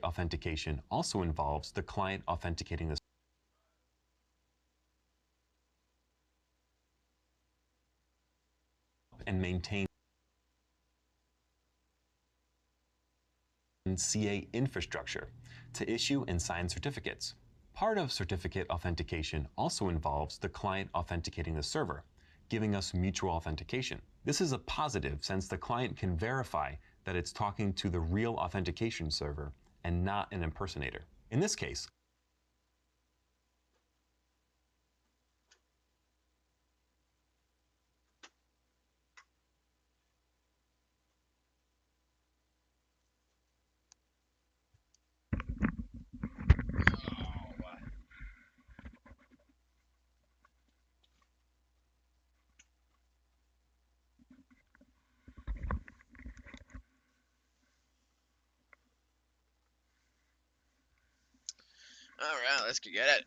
authentication also involves the client authenticating the and maintain CA infrastructure to issue and sign certificates. Part of certificate authentication also involves the client authenticating the server, giving us mutual authentication. This is a positive since the client can verify that it's talking to the real authentication server and not an impersonator. In this case, All right, let's get it.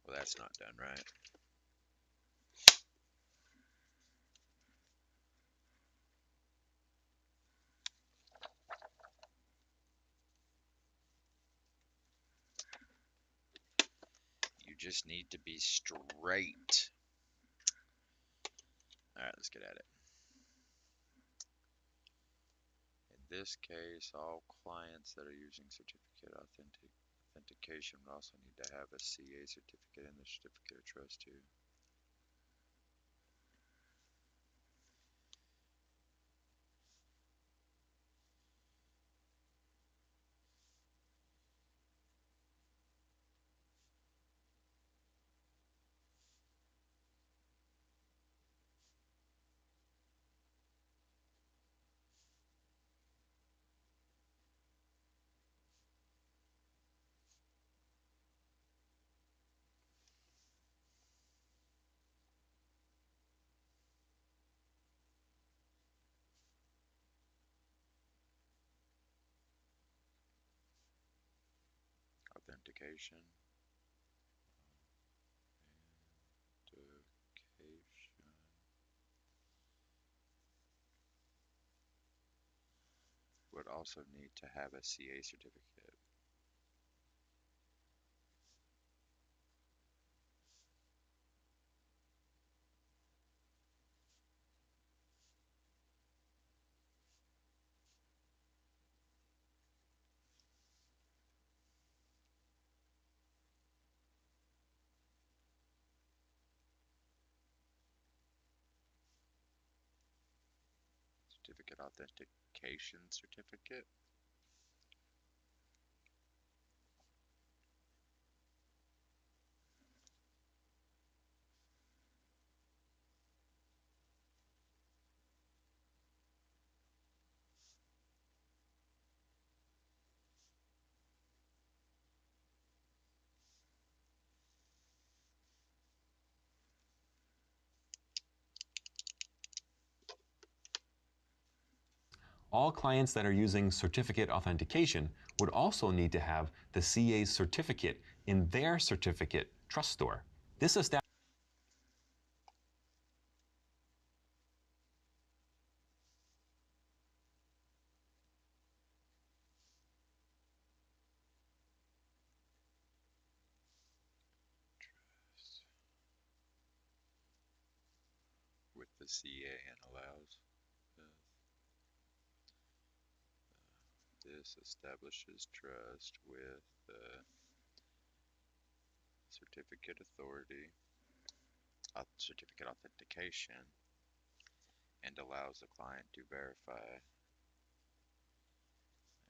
Well, that's not done right. You just need to be straight. All right, let's get at it. In this case, all clients that are using certificate authentication would also need to have a CA certificate and the certificate of trust too. Authentication. Would also need to have a CA certificate. Certificate authentication certificate. all clients that are using certificate authentication would also need to have the CA certificate in their certificate trust store. This establishes With the CA and allows. This establishes trust with the certificate authority, certificate authentication, and allows the client to verify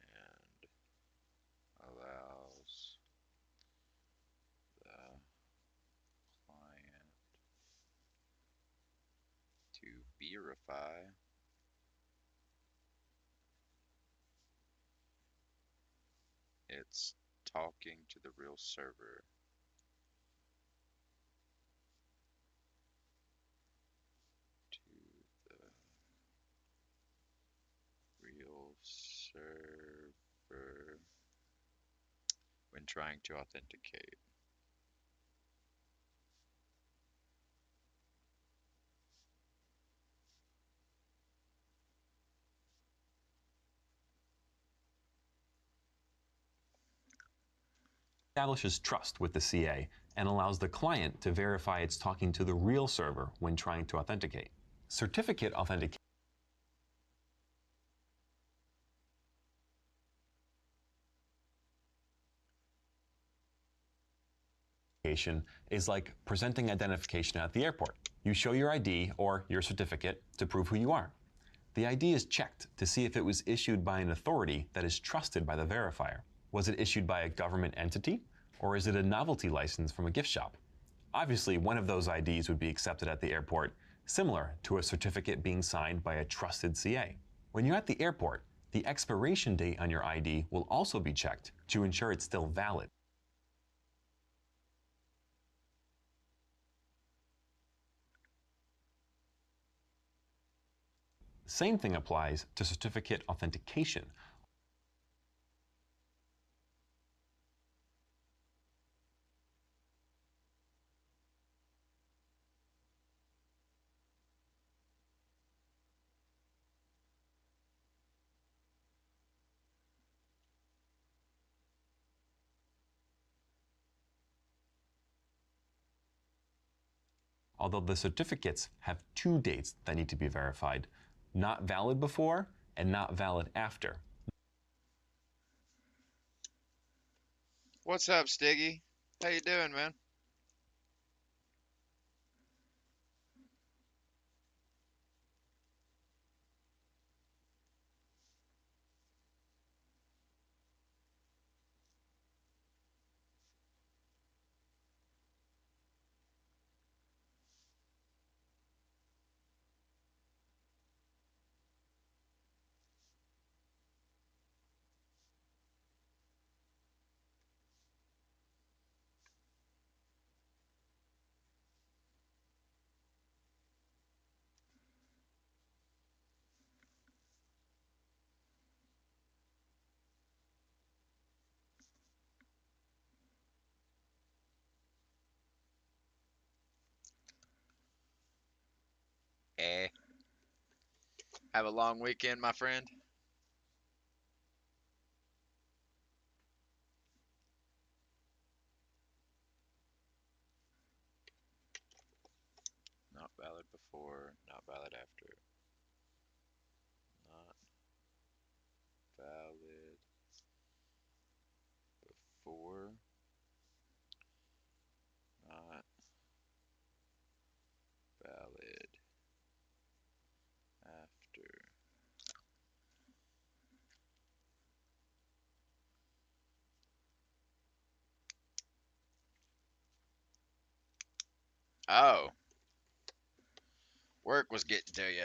and allows the client to verify it's talking to the real server. To the real server when trying to authenticate. establishes trust with the CA and allows the client to verify it's talking to the real server when trying to authenticate. Certificate authentication is like presenting identification at the airport. You show your ID or your certificate to prove who you are. The ID is checked to see if it was issued by an authority that is trusted by the verifier. Was it issued by a government entity, or is it a novelty license from a gift shop? Obviously, one of those IDs would be accepted at the airport, similar to a certificate being signed by a trusted CA. When you're at the airport, the expiration date on your ID will also be checked to ensure it's still valid. Same thing applies to certificate authentication. Although the certificates have two dates that need to be verified, not valid before and not valid after. What's up, Stiggy? How you doing, man? Eh. Have a long weekend, my friend? Not valid before, not valid after. Not valid before, not valid after. Oh, work was getting to you.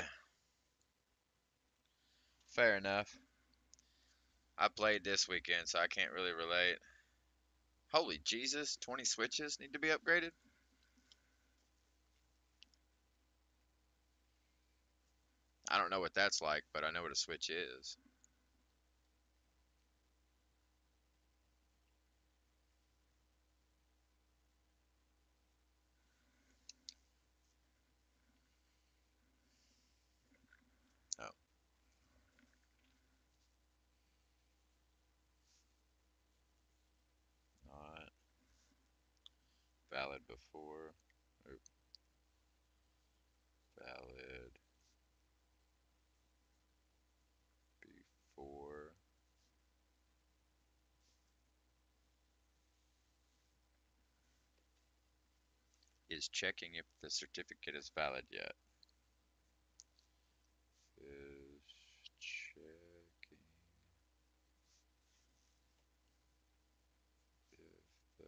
Fair enough. I played this weekend, so I can't really relate. Holy Jesus, 20 switches need to be upgraded? I don't know what that's like, but I know what a switch is. Oh, not valid before. Or valid before. Is checking if the certificate is valid yet. Is checking if the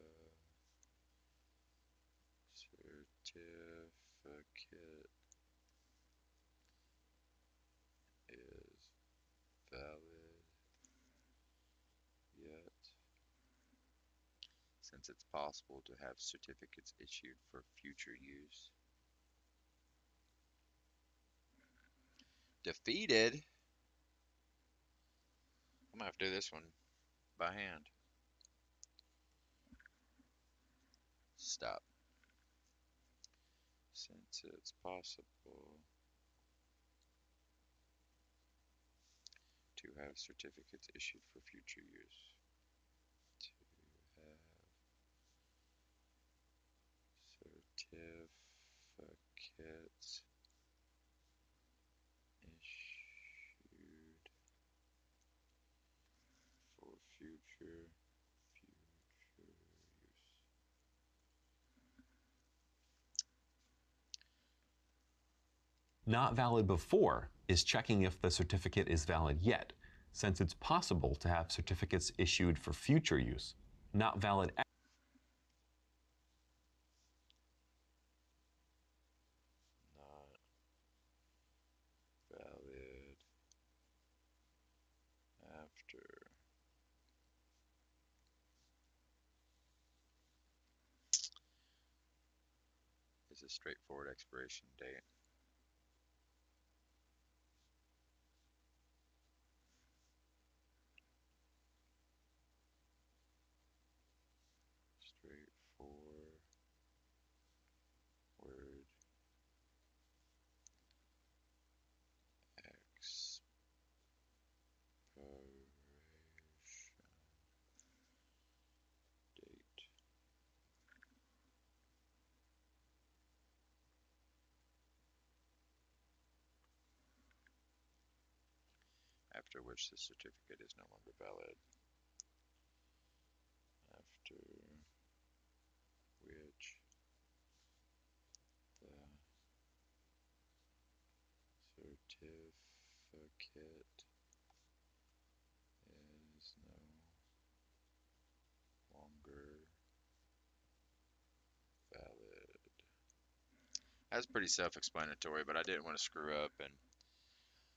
certificate is valid yet, since it's possible to have certificates issued for future use. Defeated? I'm gonna have to do this one by hand. Stop. Since it's possible to have certificates issued for future use. To have certificates issued for future use. Not valid before is checking if the certificate is valid yet, since it's possible to have certificates issued for future use. Not valid Not valid after is a straightforward expiration date. Straightforward expiration date. After which the certificate is no longer valid. After which the certificate is no longer valid. That's pretty self-explanatory, but I didn't want to screw up and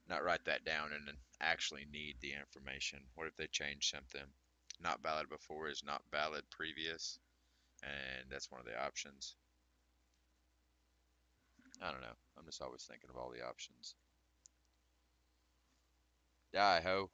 not write that down and then actually need the information. What if they change something? Not valid before is not valid previous, and that's one of the options. I don't know. I'm just always thinking of all the options. Die ho.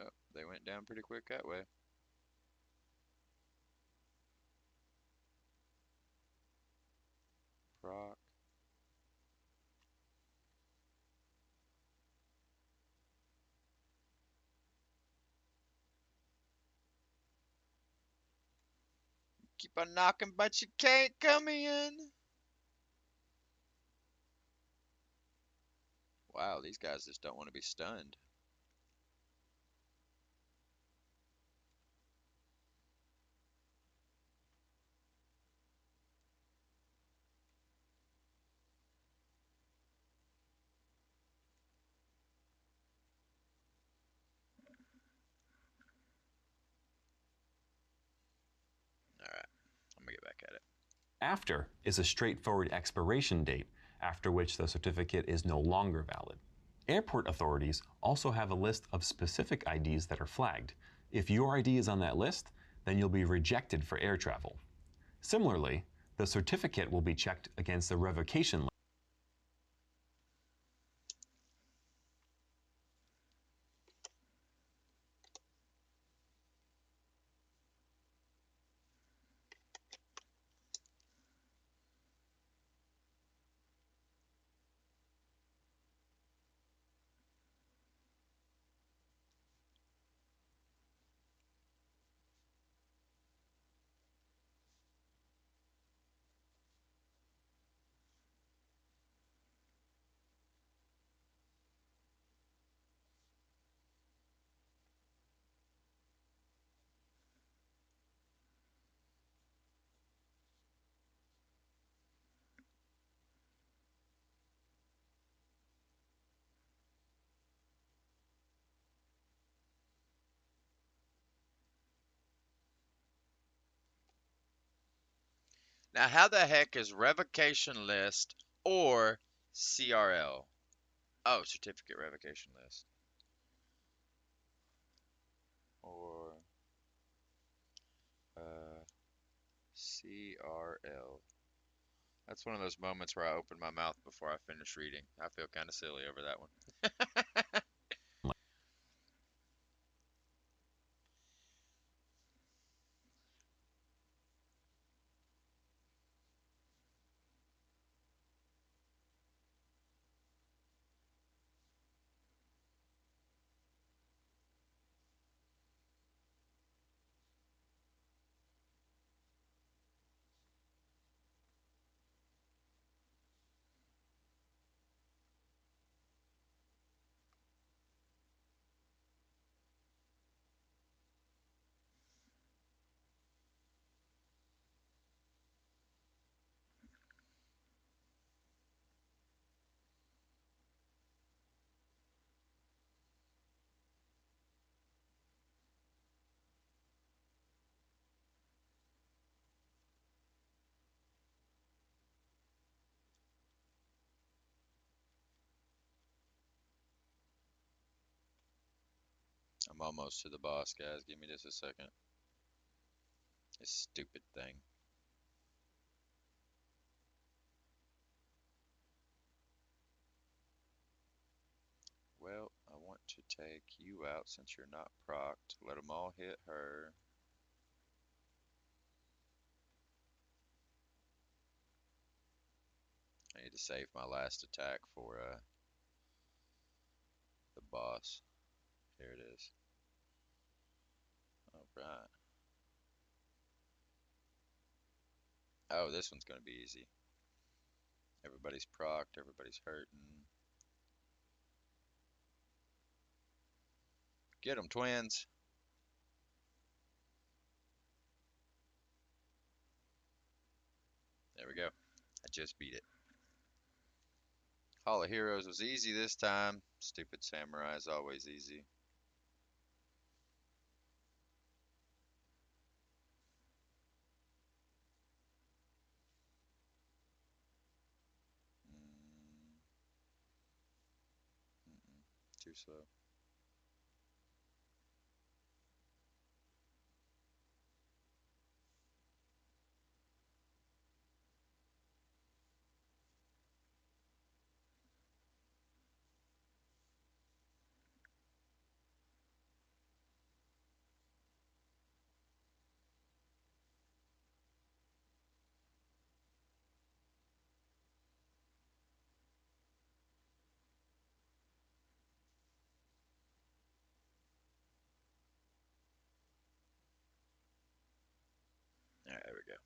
Oh, they went down pretty quick that way. Proc. Keep on knocking, but you can't come in. Wow, these guys just don't want to be stunned. Alright, I'm gonna get back at it. after is a straightforward expiration date, after which the certificate is no longer valid. Airport authorities also have a list of specific IDs that are flagged. If your ID is on that list, then you'll be rejected for air travel. Similarly, the certificate will be checked against the revocation list. Now, how the heck is revocation list or CRL? Oh, certificate revocation list. Or CRL. That's one of those moments where I open my mouth before I finish reading. I feel kind of silly over that one. I'm almost to the boss, guys. Give me just a second. This stupid thing. Well, I want to take you out since you're not procced. Let them all hit her. I need to save my last attack for the boss. Here it is. Alright. Oh, this one's going to be easy. Everybody's procced, everybody's hurting. Get them, twins! There we go. I just beat it. Hall of Heroes was easy this time. Stupid samurai is always easy. Too slow. Alright, there we go.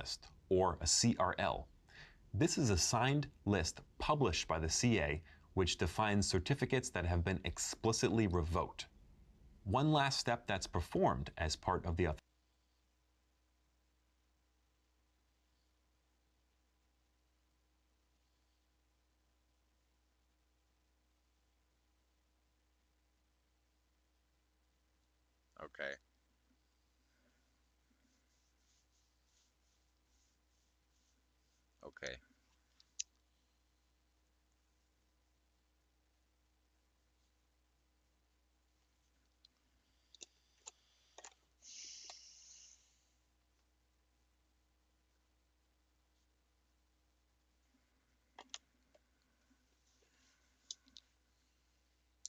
List, or a CRL. This is a signed list published by the CA which defines certificates that have been explicitly revoked. One last step that's performed as part of the Okay. Okay.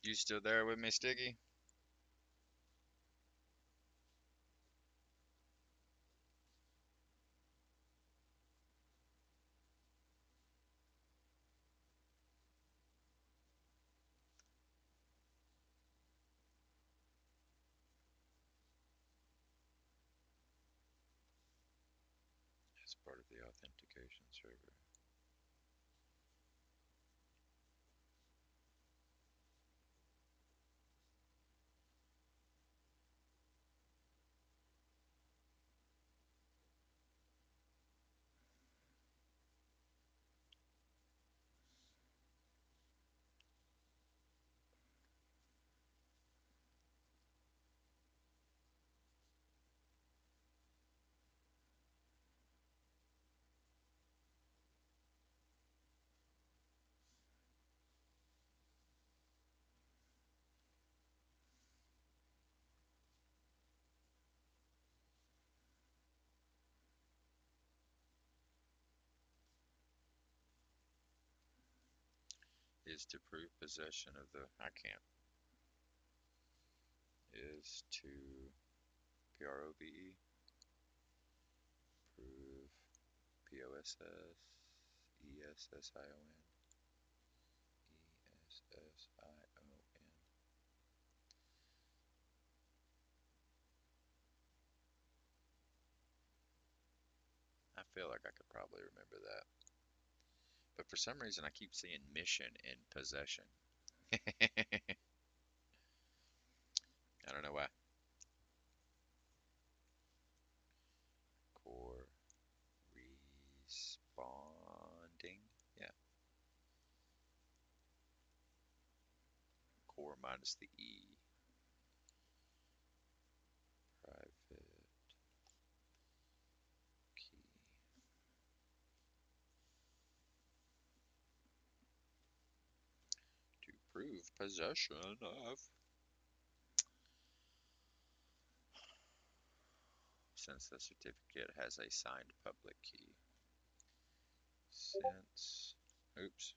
You still there with me, Stiggy? As part of the authentication server. is to prove possession of the, I can't, is to, P-R-O-V-E, prove, P-O-S-S-E-S-S-I-O-N, E-S-S-I-O-N. I feel like I could probably remember that. But for some reason, I keep seeing mission in possession. I don't know why. Corresponding. Yeah. Core minus the E. Private key. To prove possession of. Since the certificate has a signed public key. Since. Oops.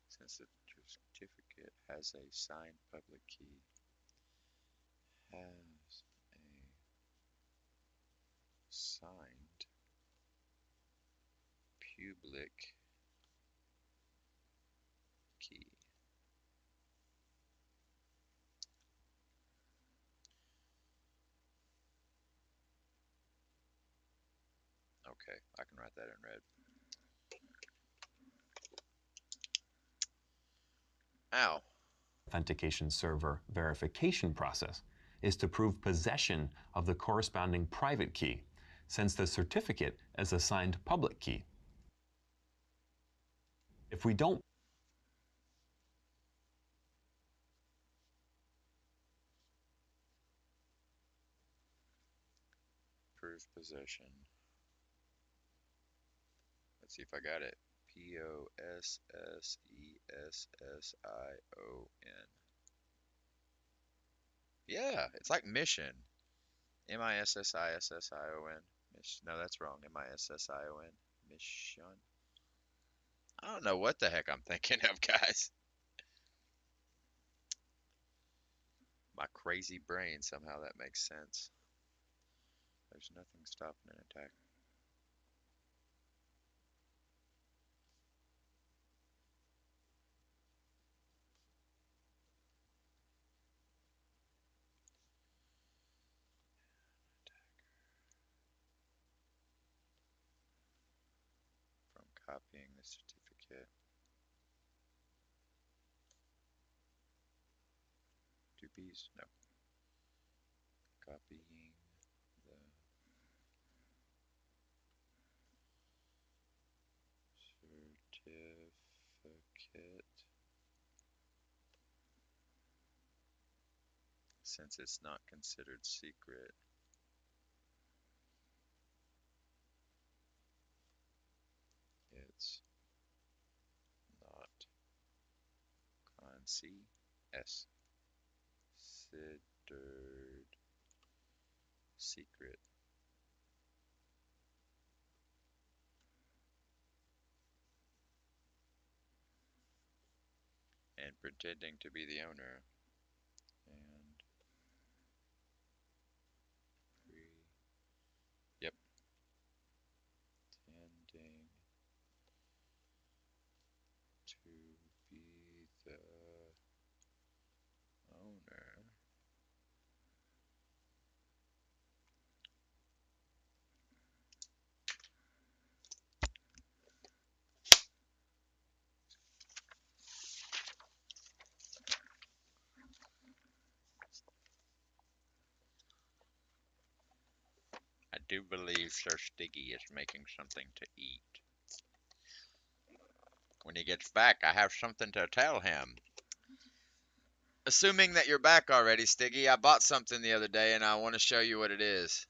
Since the certificate has a signed public key. Has a signed public key. Okay, I can write that in red. Ow. Authentication server verification process is to prove possession of the corresponding private key, since the certificate is a signed public key. If we don't Prove possession. Let's see if I got it. P-O-S-S-E-S-S-I-O-N. Yeah, it's like mission. M-I-S-S-I-S-S-I-O-N. No, that's wrong. M-I-S-S-I-O-N. Mission. I don't know what the heck I'm thinking of, guys. My crazy brain, somehow that makes sense. There's nothing stopping an attack. From copying the certificate. Two P's? No. Copying the certificate. Since it's not considered secret. It's not considered secret. And pretending to be the owner. And yep. Pretending to be the owner. I do believe Sir Stiggy is making something to eat. When he gets back, I have something to tell him. Assuming that you're back already, Stiggy, I bought something the other day and I want to show you what it is.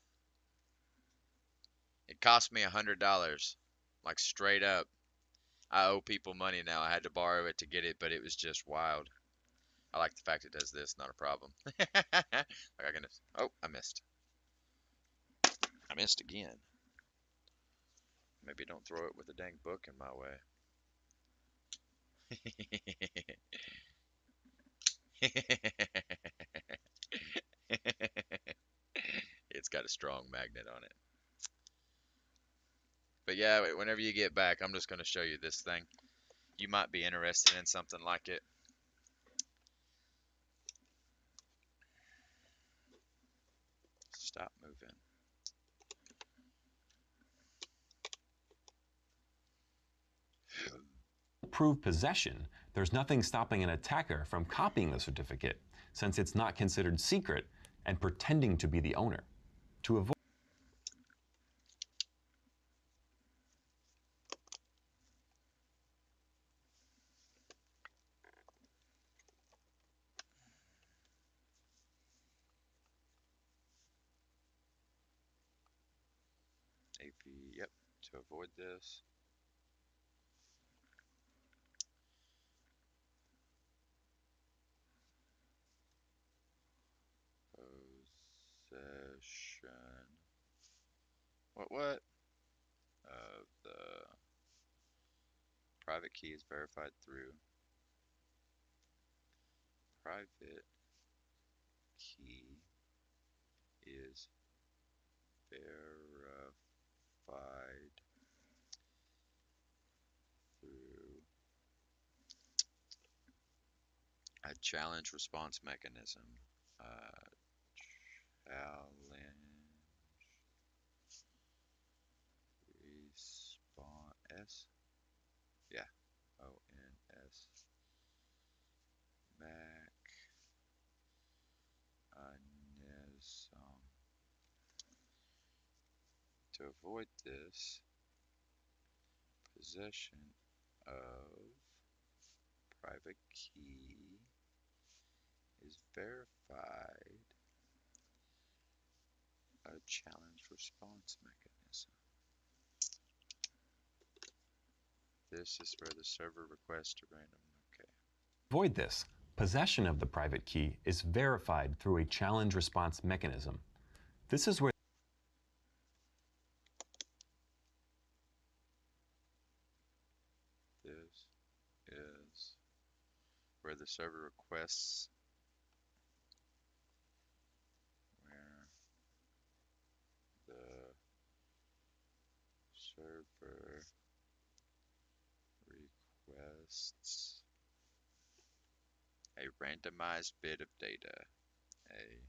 It cost me $100. Like straight up. I owe people money now. I had to borrow it to get it, but it was just wild. I like the fact it does this, not a problem. Like I can just, oh, I missed. I missed again. Maybe don't throw it with a dang book in my way. It's got a strong magnet on it. But yeah, whenever you get back, I'm just going to show you this thing. You might be interested in something like it. Stop moving. Prove possession, there's nothing stopping an attacker from copying the certificate, since it's not considered secret and pretending to be the owner. To avoid AP, yep, to avoid this. Possession. What? Of the private key is verified through private key is verified through a challenge response mechanism. Challenge response. Yeah. ONS. Mechanism. To avoid this, possession of private key is verified a challenge response mechanism. This is where the server requests a random. Okay. avoid this, possession of the private key is verified through a challenge response mechanism. This is where This is where the server requests a randomized bit of data. A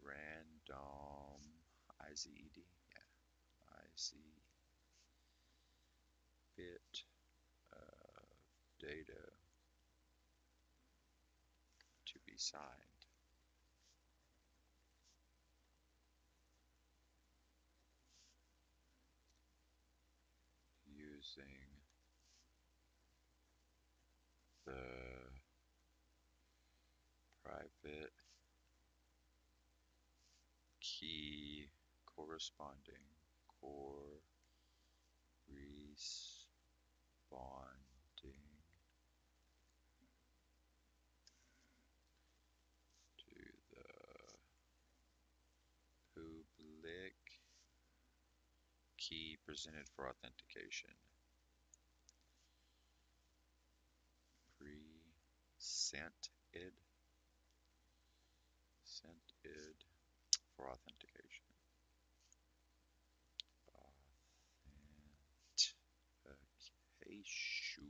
random IZED, yeah, IZ bit of data to be signed. Using the private key corresponding to the public key presented for authentication. Presented for authentication. Authentication.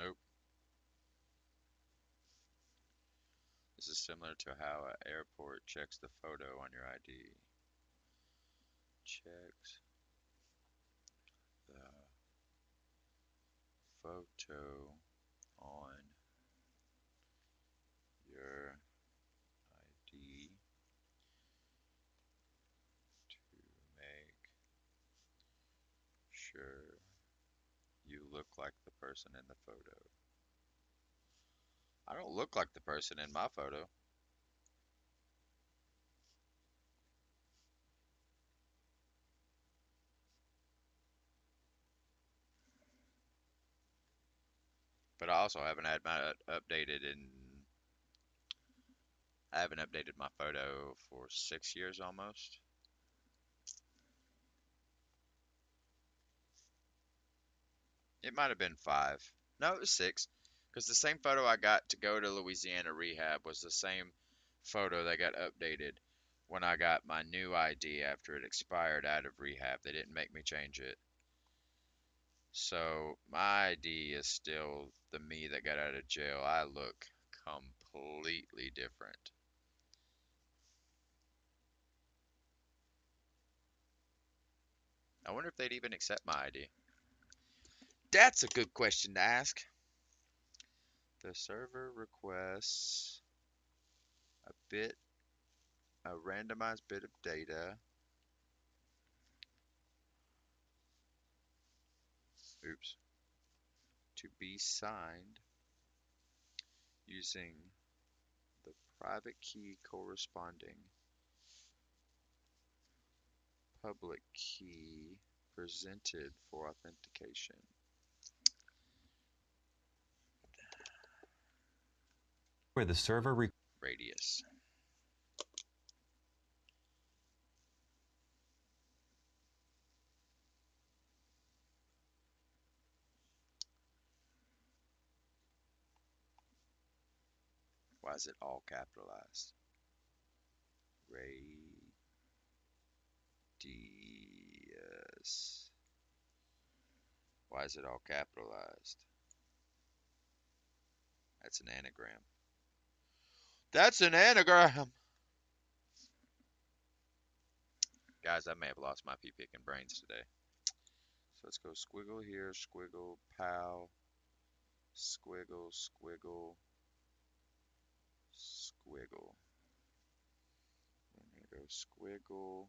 Nope. This is similar to how an airport checks the photo on your ID. Checks the photo on your ID to make sure you look like the person in the photo. I don't look like the person in my photo. But I also haven't had my updated in I haven't updated my photo for 6 years almost. It might have been 5. No, it was 6. Because the same photo I got to go to Louisiana rehab was the same photo that got updated when I got my new ID after it expired out of rehab. They didn't make me change it. So my ID is still the me that got out of jail. I look completely different. I wonder if they'd even accept my ID. That's a good question to ask. The server requests a bit, a randomized bit of data. Oops. To be signed using the private key corresponding public key presented for authentication. Where the server Radius. Why is it all capitalized? Radius. Why is it all capitalized? That's an anagram. That's an anagram! Guys, I may have lost my pea picking brains today. So let's go squiggle here, squiggle, pow, squiggle, squiggle, squiggle. I'm gonna go squiggle.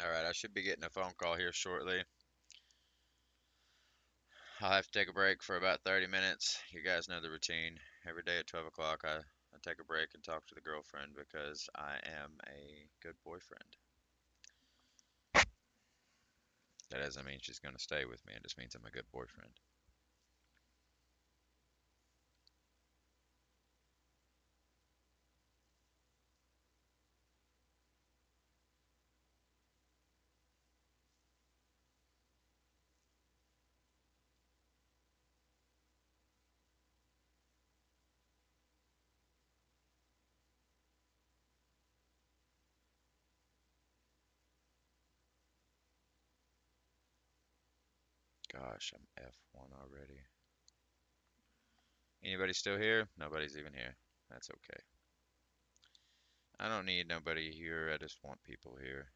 All right, I should be getting a phone call here shortly. I'll have to take a break for about 30 minutes. You guys know the routine. Every day at 12 o'clock, I take a break and talk to the girlfriend because I am a good boyfriend. That doesn't mean she's going to stay with me, it just means I'm a good boyfriend. Gosh, I'm F1 already. Anybody still here? Nobody's even here. That's okay. I don't need nobody here, I just want people here.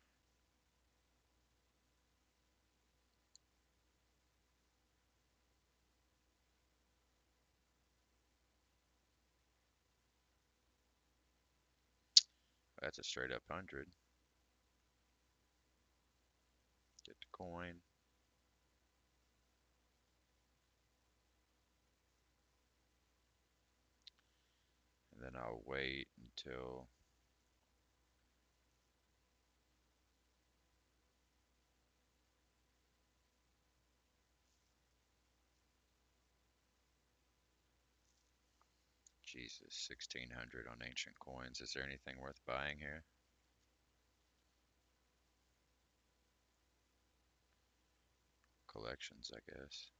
That's a straight up 100. Get the coin. And then I'll wait until Jesus, 1600 on ancient coins. Is there anything worth buying here? Collections, I guess.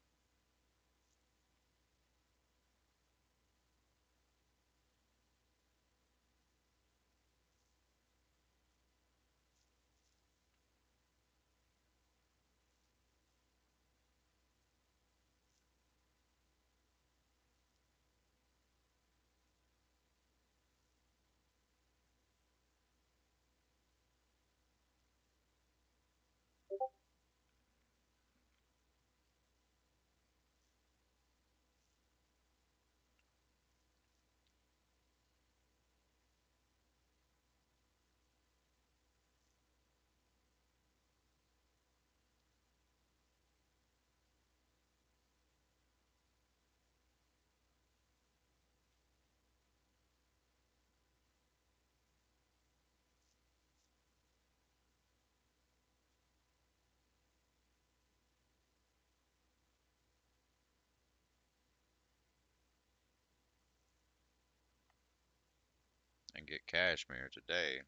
And get cashmere today.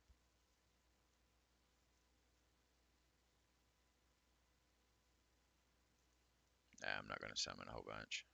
Nah, I'm not going to summon a whole bunch.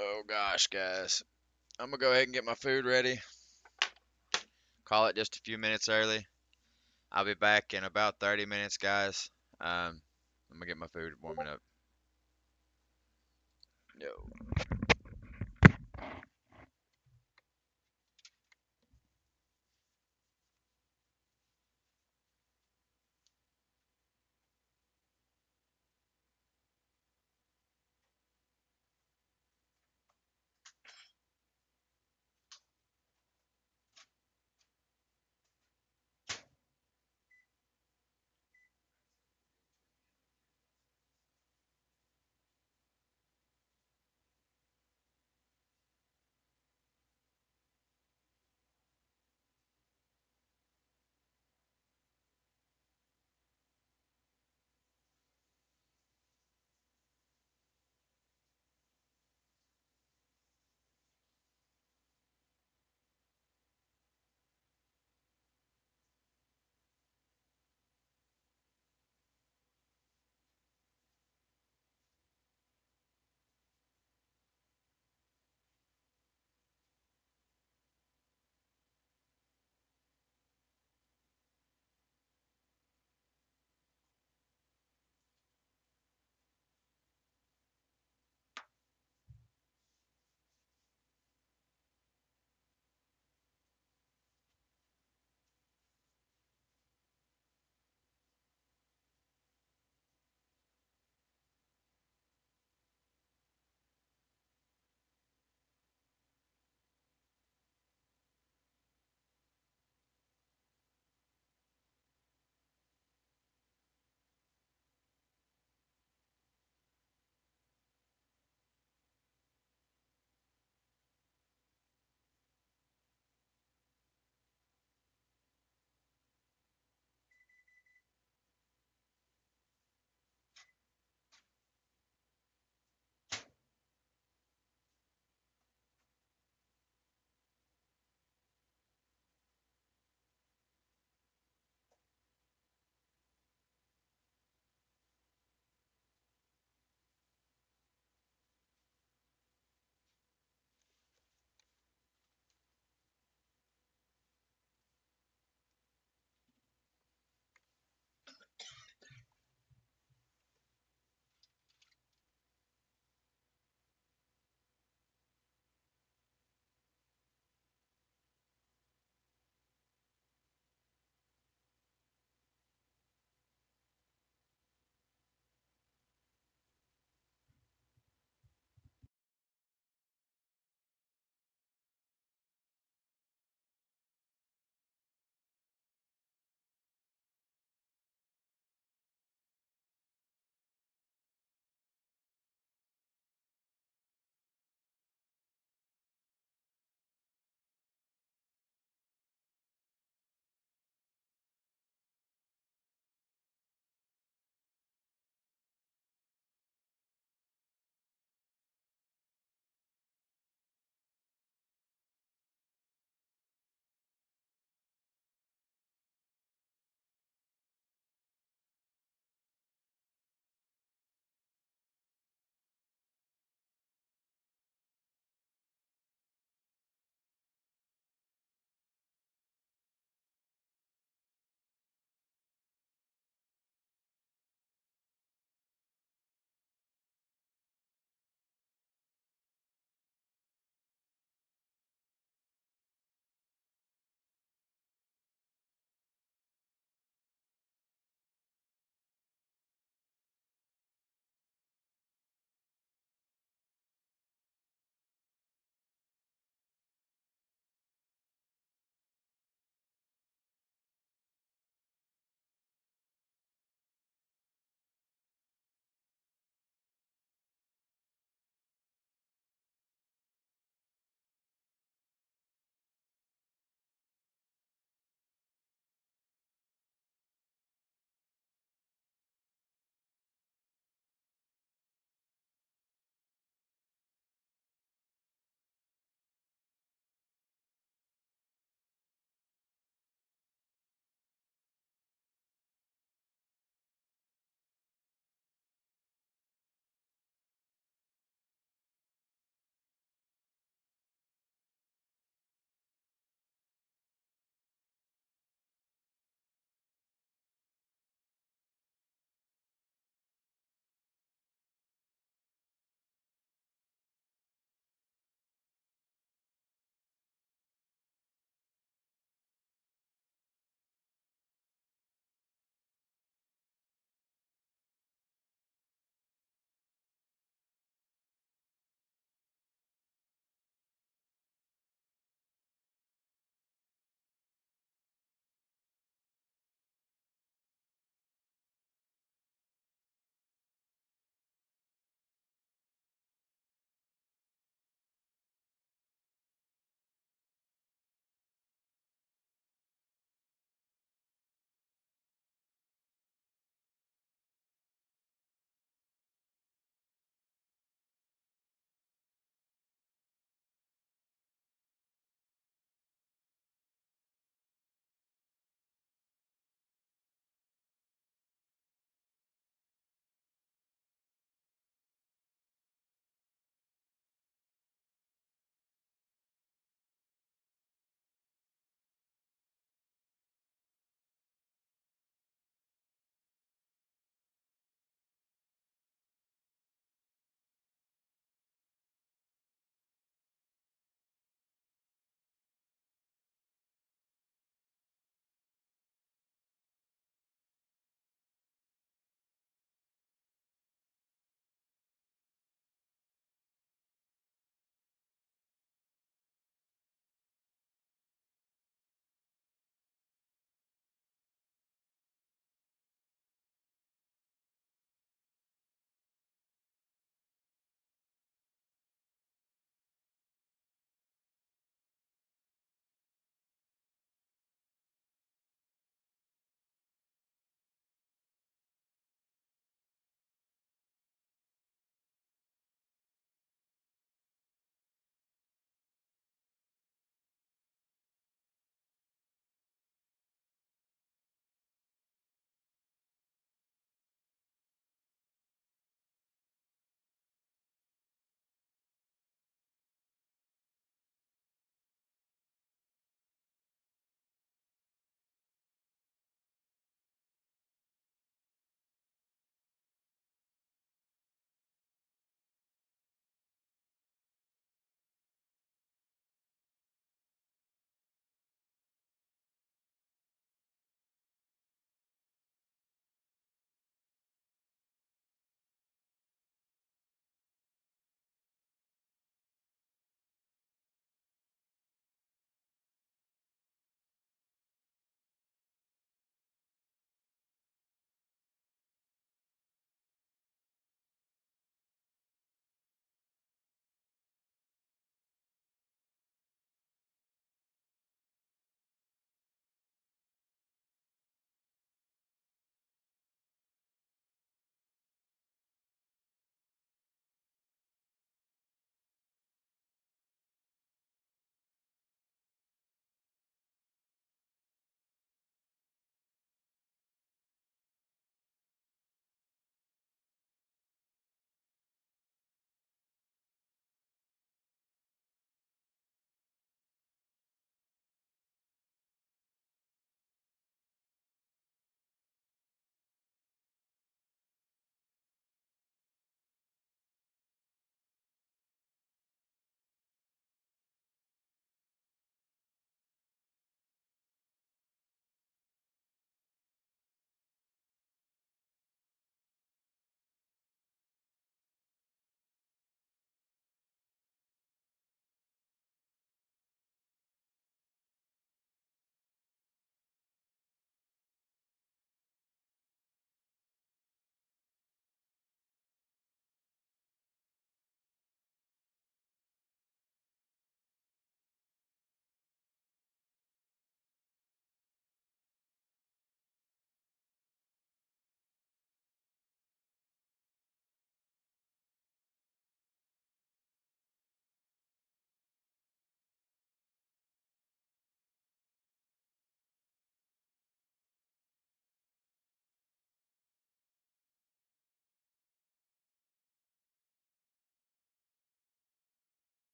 Oh gosh, guys. I'm gonna go ahead and get my food ready. Call it just a few minutes early. I'll be back in about 30 minutes, guys. I'm gonna get my food warming up. Yo.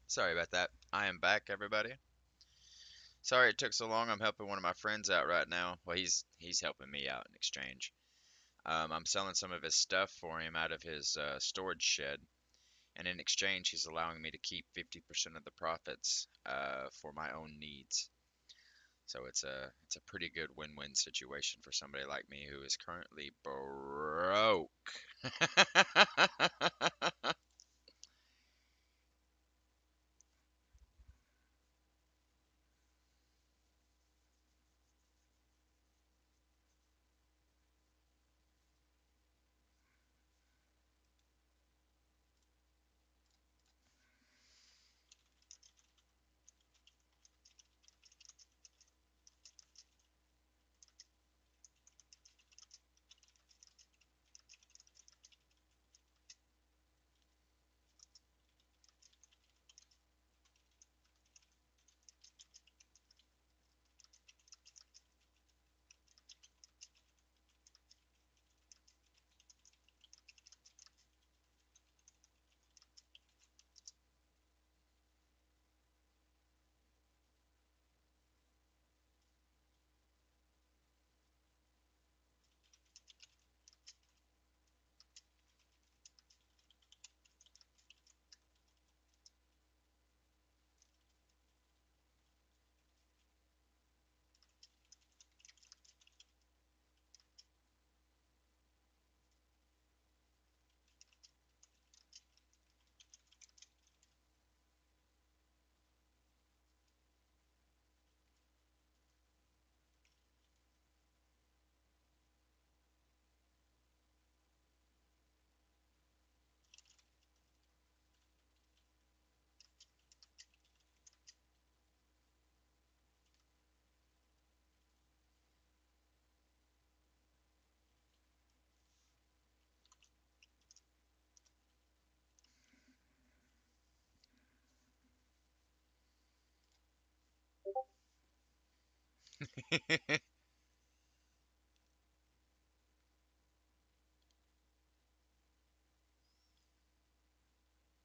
Sorry about that. I am back, everybody. Sorry it took so long. I'm helping one of my friends out right now. Well, he's helping me out in exchange. I'm selling some of his stuff for him out of his storage shed, and in exchange, he's allowing me to keep 50% of the profits for my own needs. So it's a pretty good win-win situation for somebody like me who is currently broke.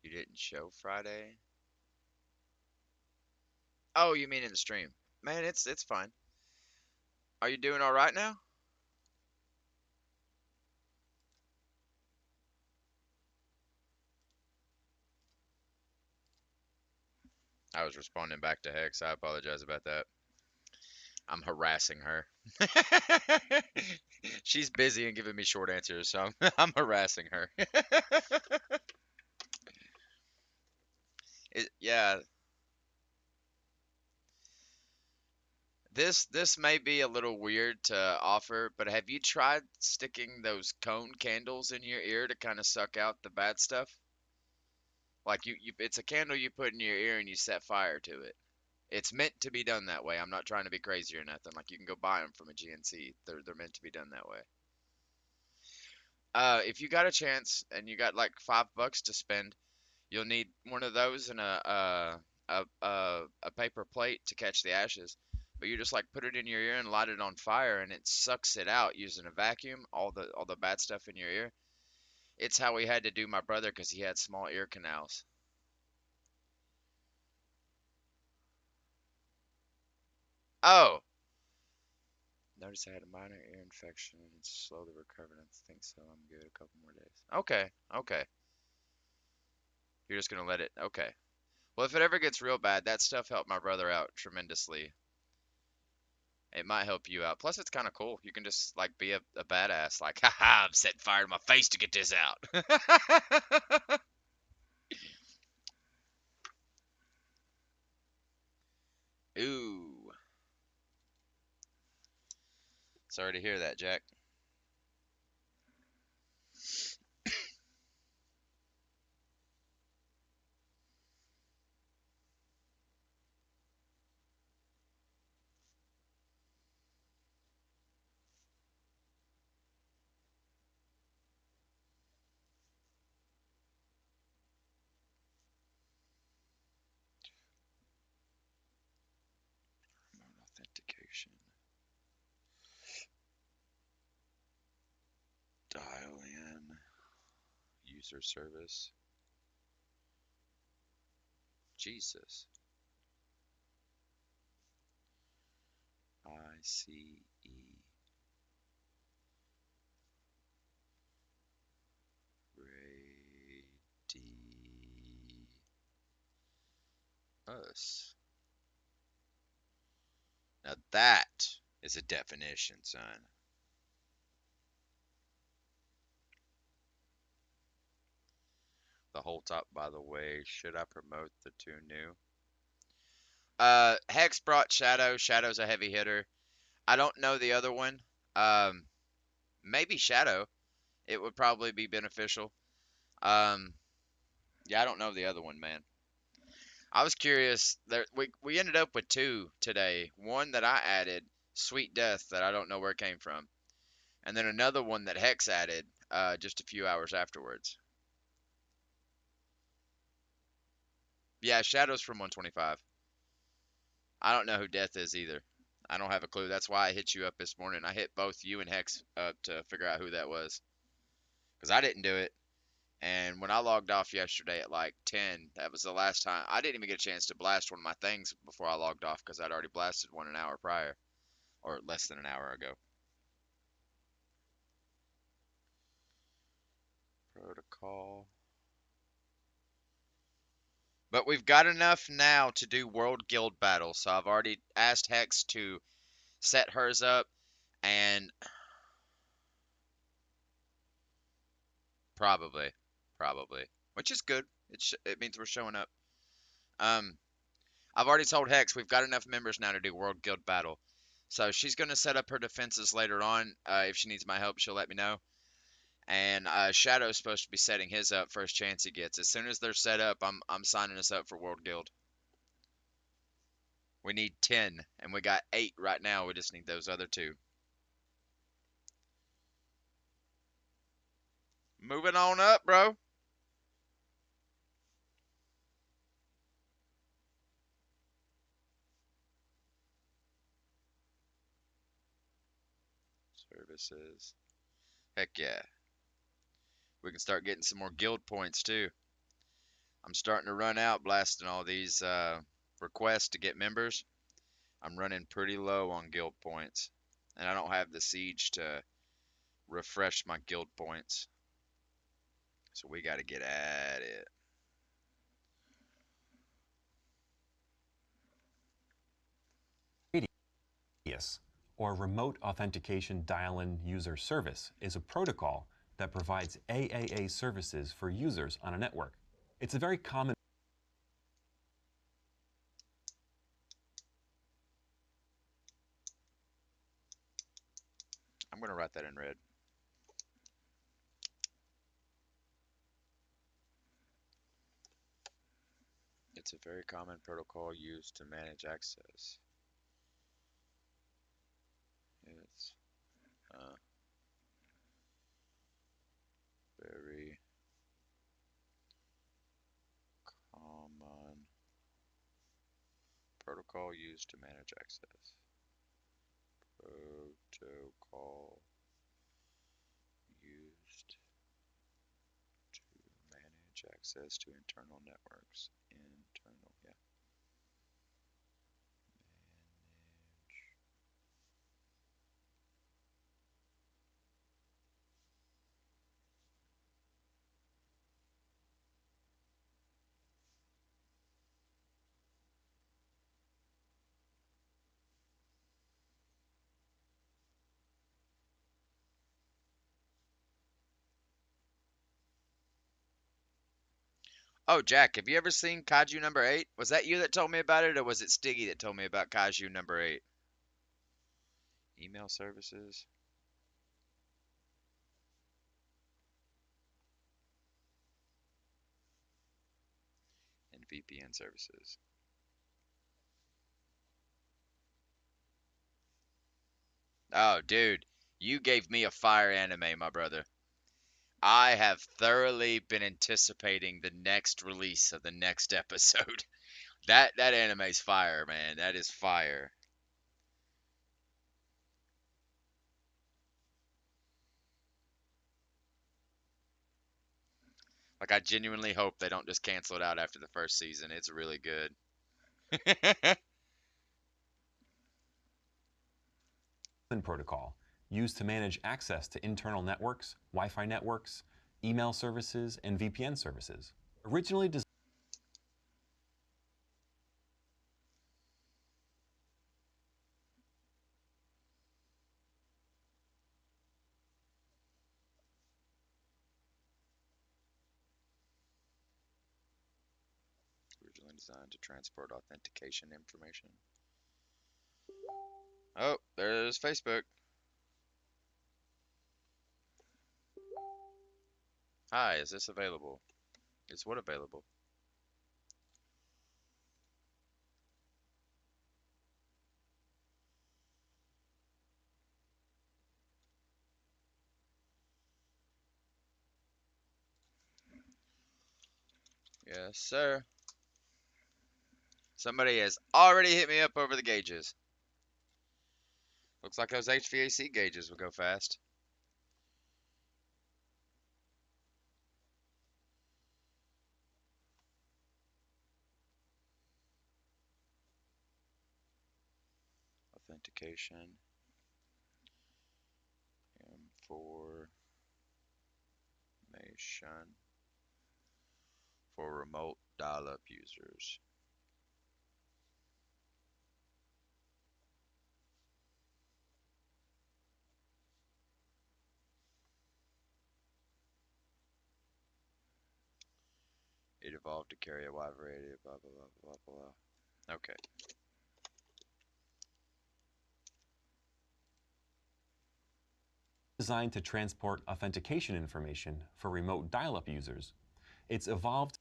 You didn't show Friday? Oh, you mean in the stream? Man, it's fine. Are you doing all right now? I was responding back to Hex. I apologize about that. I'm harassing her. She's busy and giving me short answers, so I'm harassing her. Yeah, this may be a little weird to offer, but have you tried sticking those cone candles in your ear to kind of suck out the bad stuff? Like it's a candle you put in your ear and you set fire to it. It's meant to be done that way. I'm not trying to be crazy or nothing. Like you can go buy them from a GNC. They're meant to be done that way. If you got a chance and you got like $5 to spend, you'll need one of those and a paper plate to catch the ashes. But you just like put it in your ear and light it on fire, and it sucks it out using a vacuum, all the bad stuff in your ear. It's how we had to do my brother because he had small ear canals. Oh, notice I had a minor ear infection and it's slowly recovering. I think so. I'm good. A couple more days. Okay, okay. You're just gonna let it. Okay. Well, if it ever gets real bad, that stuff helped my brother out tremendously. It might help you out. Plus, it's kind of cool. You can just like be a badass. Like, haha, I'm setting fire to my face to get this out. Ooh, sorry to hear that, Jack. Remote authentication. Dial in. User service. Jesus. Radius. Now that is a definition, son. The whole top, by the way. Should I promote the two new? Hex brought Shadow. Shadow's a heavy hitter. I don't know the other one. Um, maybe Shadow. It would probably be beneficial. Um, yeah, I don't know the other one, man. I was curious. We ended up with two today. One that I added, Sweet Death, that I don't know where it came from, and then another one that Hex added just a few hours afterwards. Yeah, Shadow's from 125. I don't know who Death is either. I don't have a clue. That's why I hit you up this morning. I hit both you and Hex up to figure out who that was. Because I didn't do it. And when I logged off yesterday at like 10, that was the last time. I didn't even get a chance to blast one of my things before I logged off because I'd already blasted one an hour prior. Or less than an hour ago. Protocol. But we've got enough now to do World Guild Battle. So I've already asked Hex to set hers up. And probably. Which is good. It means we're showing up. Um, I've already told Hex we've got enough members now to do World Guild Battle. So she's going to set up her defenses later on. If she needs my help, she'll let me know. And Shadow's supposed to be setting his up first chance he gets. As soon as they're set up, I'm signing us up for World Guild. We need 10, and we got 8 right now. We just need those other 2. Moving on up, bro. Services. Heck yeah. We can start getting some more guild points too. I'm starting to run out blasting all these requests to get members. I'm running pretty low on guild points. And I don't have the siege to refresh my guild points. So we got to get at it. Radius, or Remote Authentication Dial-In User Service, is a protocol that provides AAA services for users on a network. It's a very common I'm going to write that in red. It's a very common protocol used to manage access. It's very common protocol used to manage access. Protocol used to manage access to internal networks. Internal, yeah. Manage. Oh, Jack, have you ever seen Kaiju number 8? Was that you that told me about it, or was it Stiggy that told me about Kaiju number 8? Email services. And VPN services. Oh, dude, you gave me a fire anime, my brother. I have thoroughly been anticipating the next release of the next episode. That anime's fire, man. That is fire. Like I genuinely hope they don't just cancel it out after the first season. It's really good. Protocol, used to manage access to internal networks, Wi-Fi networks, email services, and VPN services. Originally designed Originally designed to transport authentication information. Oh, there's Facebook. Hi, is this available? Is what available? Yes, sir. Somebody has already hit me up over the gauges. Looks like those HVAC gauges will go fast. Authentication. Information for remote dial-up users. It evolved to carry a wide variety of blah blah blah blah blah. Okay. designed to transport authentication information for remote dial-up users. It's evolved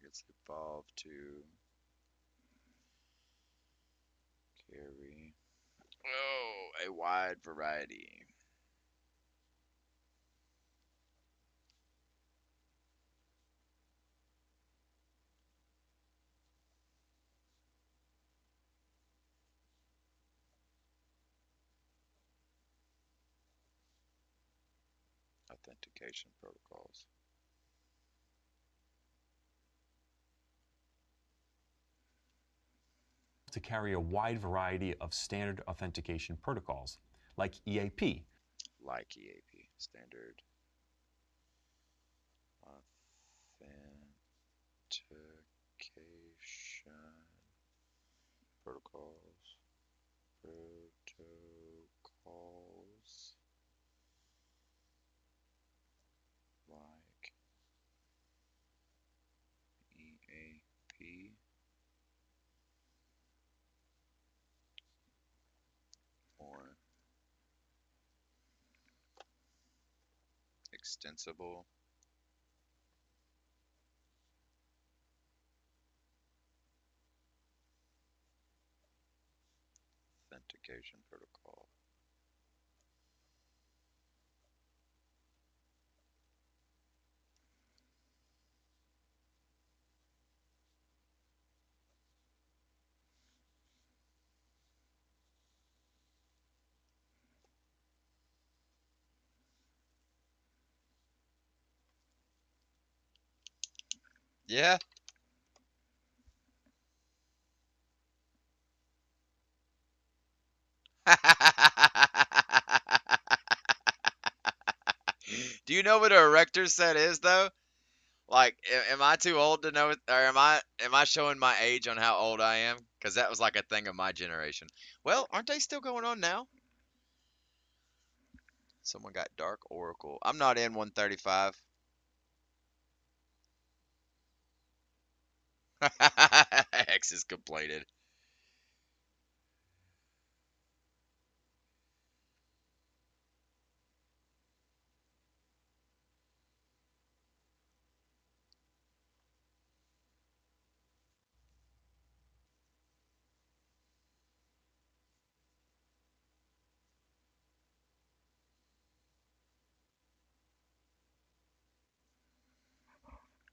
It's evolved to carry a wide variety. Authentication protocols. to carry a wide variety of standard authentication protocols, like EAP, Like EAP, standard authentication protocols. Protocols like EAP or extensible authentication protocol. Yeah. Do you know what a erector set is though? Like, am I too old to know it, or am I showing my age on how old I am? Because that was like a thing of my generation. Well, aren't they still going on now? Someone got Dark Oracle. I'm not in 135. X is completed.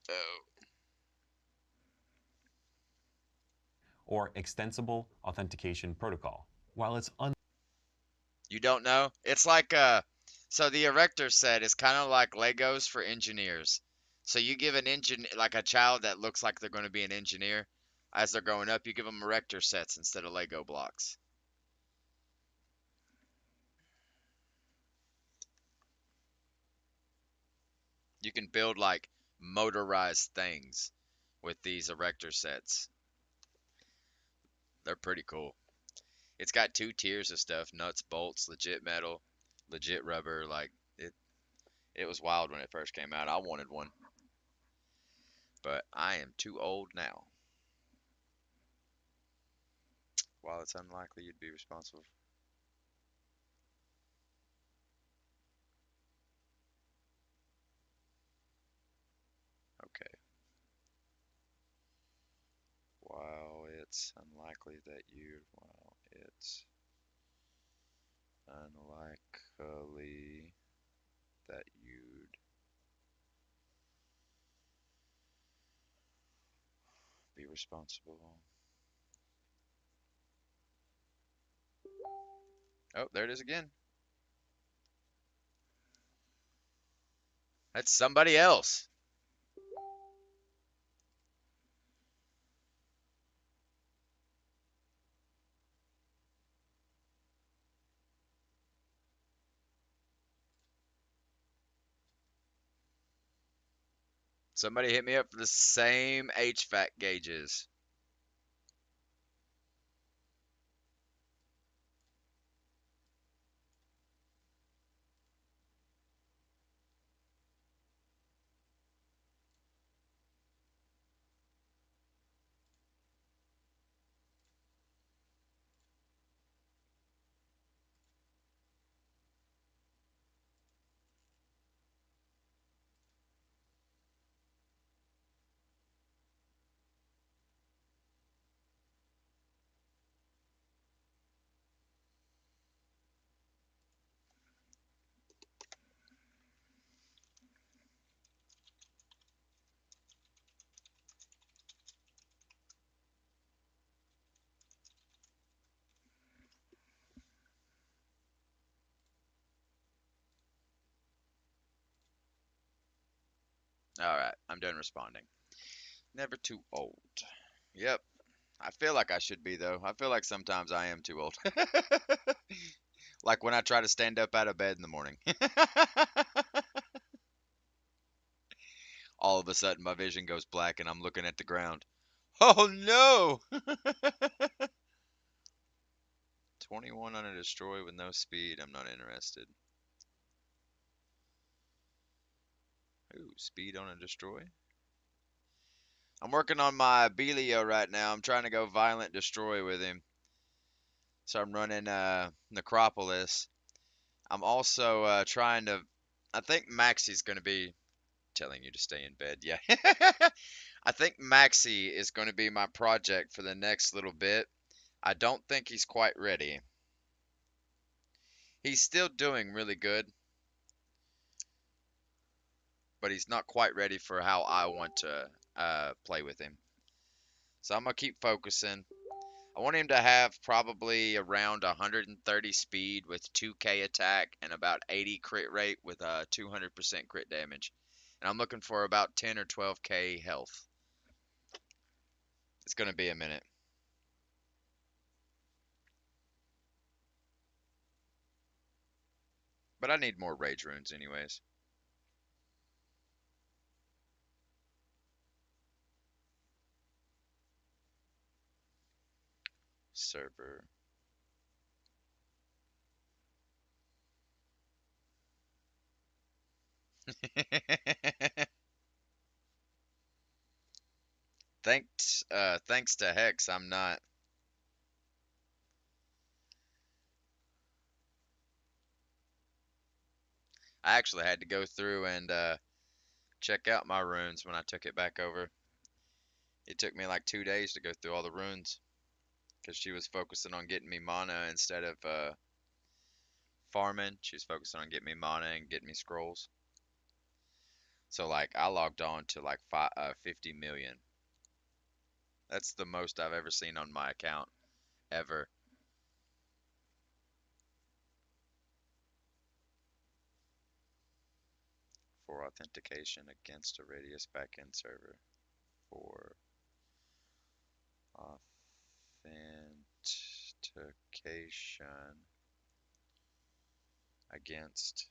Oh. or Extensible Authentication Protocol. While it's You don't know? It's like so the erector set is kind of like Legos for engineers. So you give an engine like a child that looks like they're going to be an engineer as they're growing up, you give them erector sets instead of Lego blocks. You can build like motorized things with these erector sets. They're pretty cool. It's got two tiers of stuff, nuts, bolts, legit metal, legit rubber. Like it was wild when it first came out. I wanted one, but I am too old now. While it's unlikely you'd be responsible. Okay. While it's unlikely that you'd. While it's unlikely that you'd be responsible. Oh, there it is again. That's somebody else. Somebody hit me up for the same HVAC gauges. All right, I'm done responding. Never too old. Yep. I feel like I should be though. I feel like sometimes I am too old. Like when I try to stand up out of bed in the morning. All of a sudden my vision goes black and I'm looking at the ground. Oh no! 21 on a destroy with no speed. I'm not interested. Ooh, speed on a destroy. I'm working on my Belio right now. I'm trying to go violent destroy with him. So I'm running Necropolis. I'm also trying to. I think Maxi's going to be telling you to stay in bed. Yeah. I think Maxi is going to be my project for the next little bit. I don't think he's quite ready. He's still doing really good, but he's not quite ready for how I want to play with him. So I'm going to keep focusing. I want him to have probably around 130 speed with 2k attack and about 80 crit rate with a 200% crit damage. And I'm looking for about 10 or 12k health. It's going to be a minute. But I need more rage runes anyways. Server. Thanks to Hex, I'm not. I actually had to go through and check out my runes when I took it back over. It took me like 2 days to go through all the runes because she was focusing on getting me mana instead of farming. She was focusing on getting me mana and getting me scrolls. So like I logged on to like 50 million, That's the most I've ever seen on my account ever. For authentication against a Radius backend server. For authentication against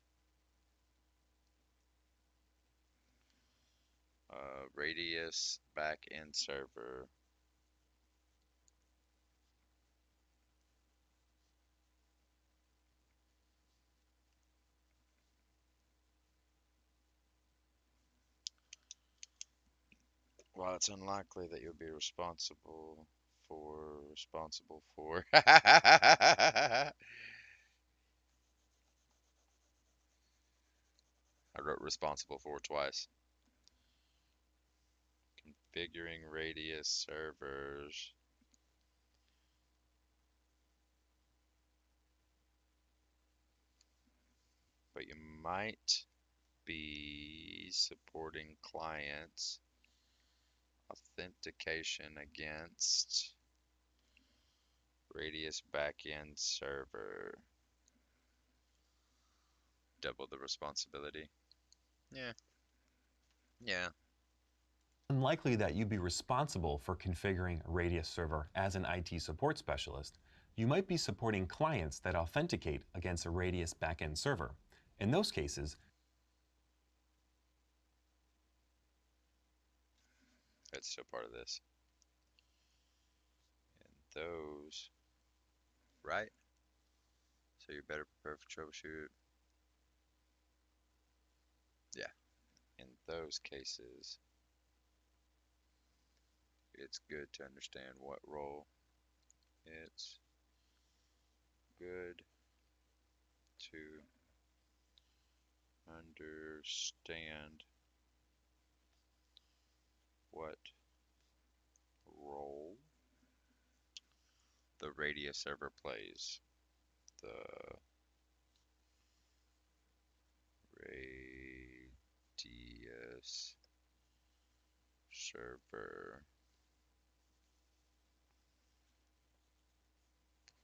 Radius backend server. While it's unlikely that you'll be responsible for I wrote responsible for twice. Configuring Radius servers. But you might be supporting clients authentication against Radius backend server. Double the responsibility. Yeah. Yeah. Unlikely that you'd be responsible for configuring a Radius server as an IT support specialist. You might be supporting clients that authenticate against a Radius backend server. In those cases, That's still part of this. And those, right? So you're better prepared for troubleshoot. Yeah. In those cases, it's good to understand what role. It's good to understand what role the Radius server plays. The Radius server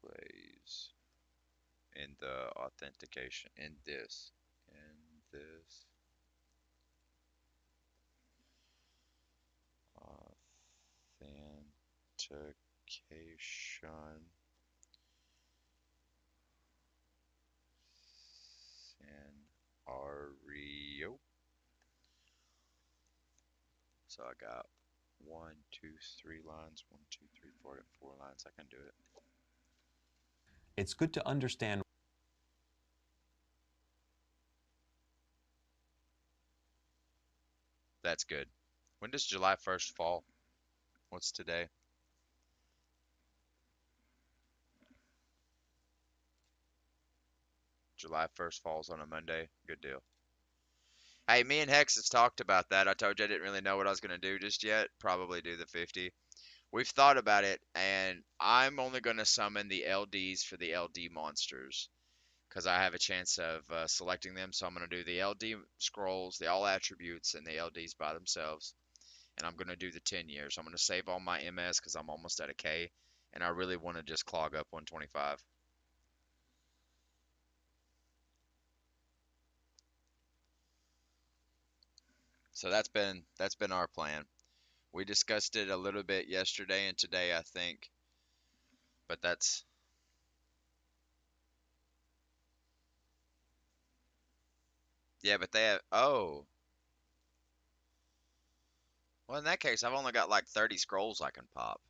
plays in the authentication in this authentication scenario. So I got 1, 2, 3 lines, 1, 2, 3, 4, 4 lines. I can do it. it's good to understand. That's good. When does July 1st fall? What's today? July 1st falls on a Monday. Good deal. Hey, me and Hex has talked about that. I told you I didn't really know what I was going to do just yet. Probably do the 50. We've thought about it, and I'm only going to summon the LDs for the LD monsters because I have a chance of selecting them. So I'm going to do the LD scrolls, the all attributes, and the LDs by themselves. And I'm going to do the 10 years. I'm going to save all my MS because I'm almost at a K, and I really want to just clog up 125. So that's been our plan. We discussed it a little bit yesterday and today, I think, but that's yeah, but they have well, in that case, I've only got like 30 scrolls I can pop.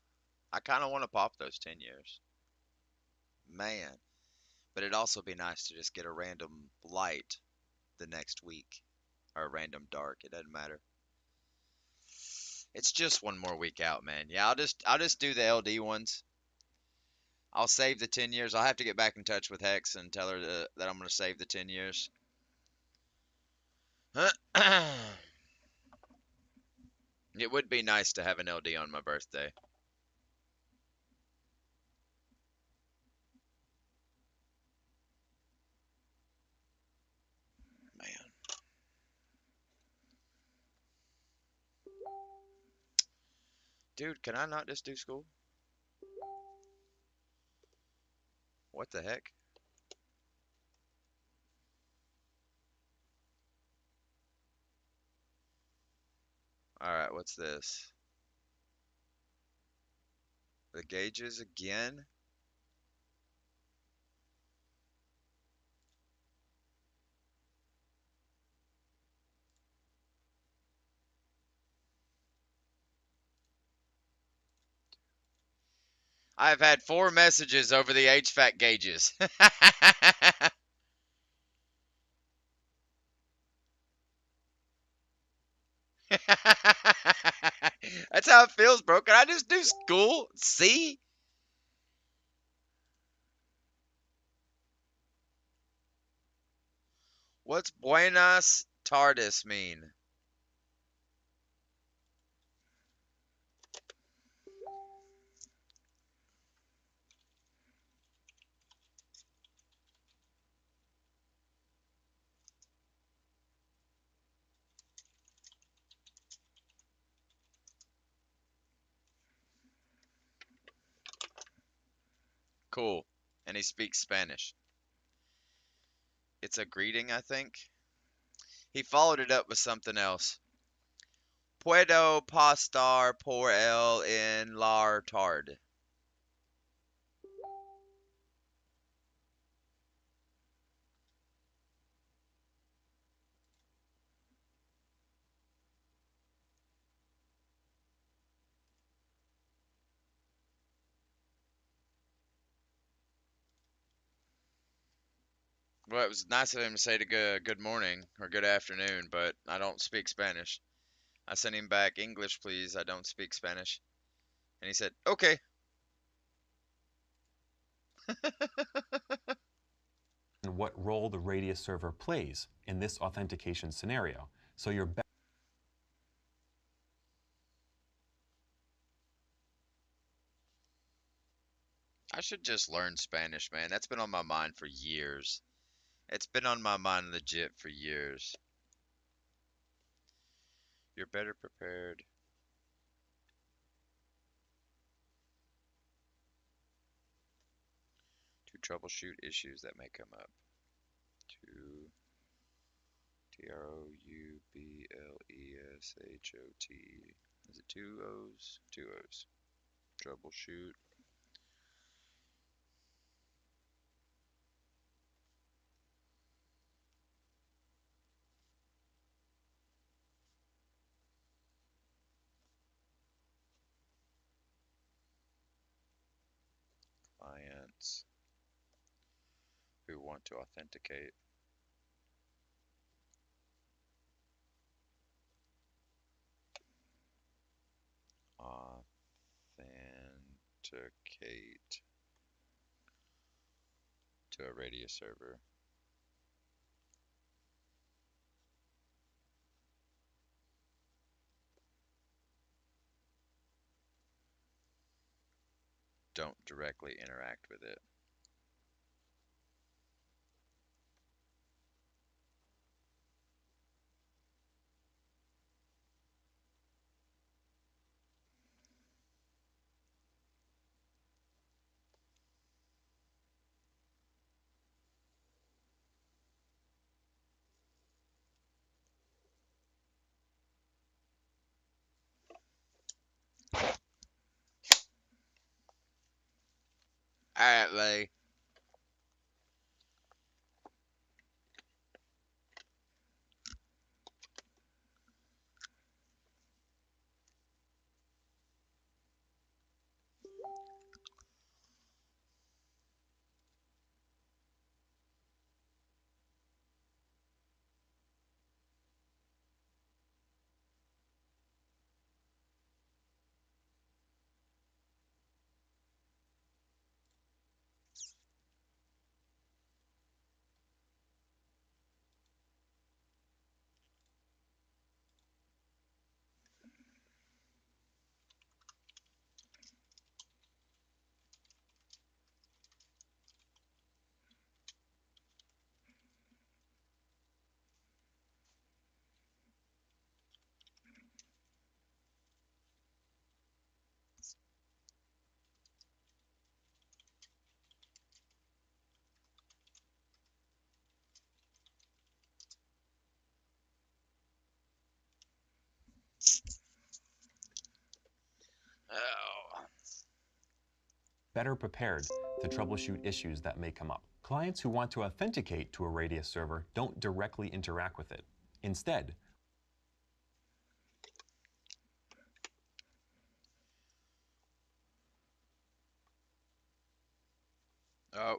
I kind of want to pop those 10 years. Man, but it'd also be nice to just get a random light the next week or a random dark. It doesn't matter. It's just one more week out, man. Yeah, I'll just do the LD ones. I'll save the 10 years. I'll have to get back in touch with Hex and tell her that I'm going to save the 10 years. It would be nice to have an LD on my birthday. Man. Dude, can I not just do school? What the heck? Alright, what's this? The gauges again? I've had 4 messages over the HVAC gauges. That's how it feels, bro. Can I just do school? See? What's buenas tardes mean? Cool. And he speaks Spanish. It's a greeting, I think. He followed it up with something else. Puedo pastar por él en la tarde. Well, it was nice of him to say to good morning or good afternoon, but I don't speak Spanish. I sent him back, English, please. I don't speak Spanish. And he said, okay. And what role the Radius server plays in this authentication scenario. So you're I should just learn Spanish, man. That's been on my mind for years. It's been on my mind legit for years. You're better prepared to troubleshoot issues that may come up. To TROUBLESHOT. Is it 2 O's? 2 O's. Troubleshoot. Clients who want to authenticate. Authenticate to a Radius server. Don't directly interact with it. Alright, buddy. better prepared to troubleshoot issues that may come up. Clients who want to authenticate to a Radius server don't directly interact with it. Instead, Oh,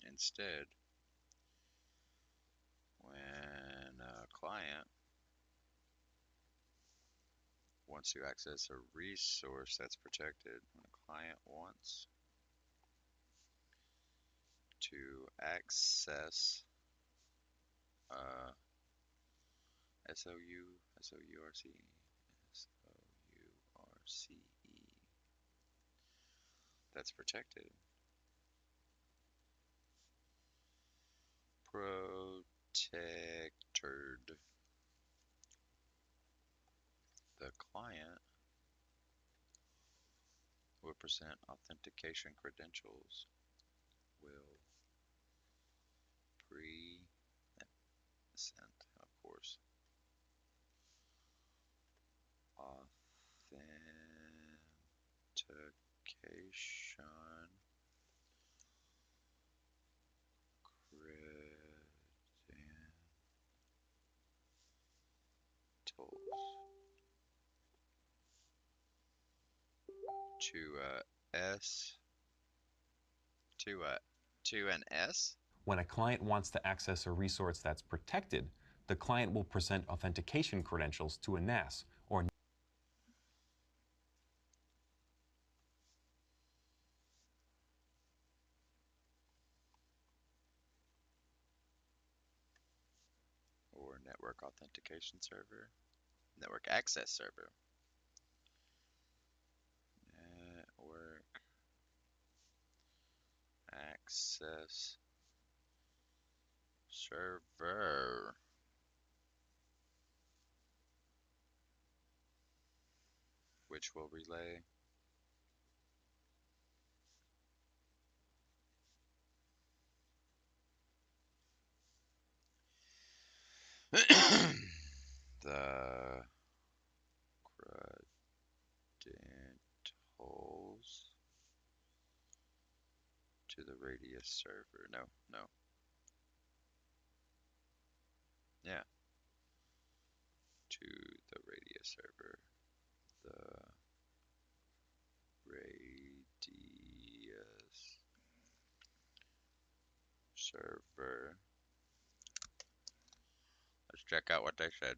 instead, when a client wants to access a resource that's protected, when a client wants to access uh, SOURCE that's protected. Protected. The client will present authentication credentials, will present, of course, authentication credentials to S to an S. when a client wants to access a resource that's protected, the client will present authentication credentials to a NAS or Or network authentication server, network access server, network access server, which will relay the credentials to the Radius server. No, no. Yeah. To the Radius server. The Radius server. Let's check out what they said.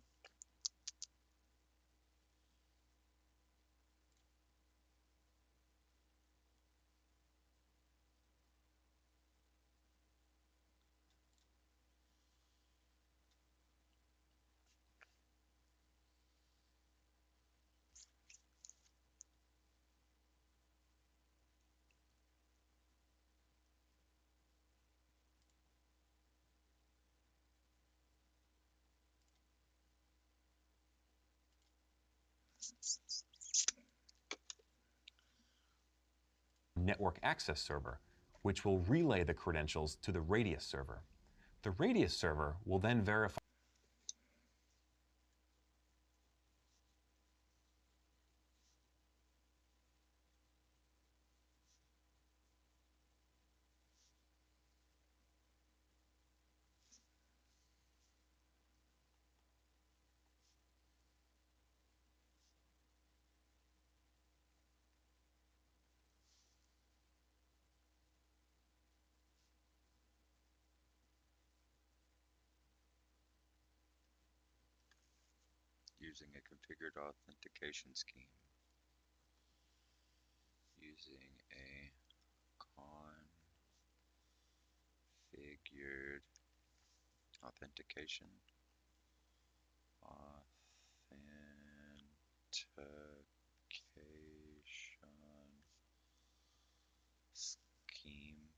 network access server, which will relay the credentials to the Radius server. The Radius server will then verify Using a configured authentication scheme. Using a configured authentication scheme EME.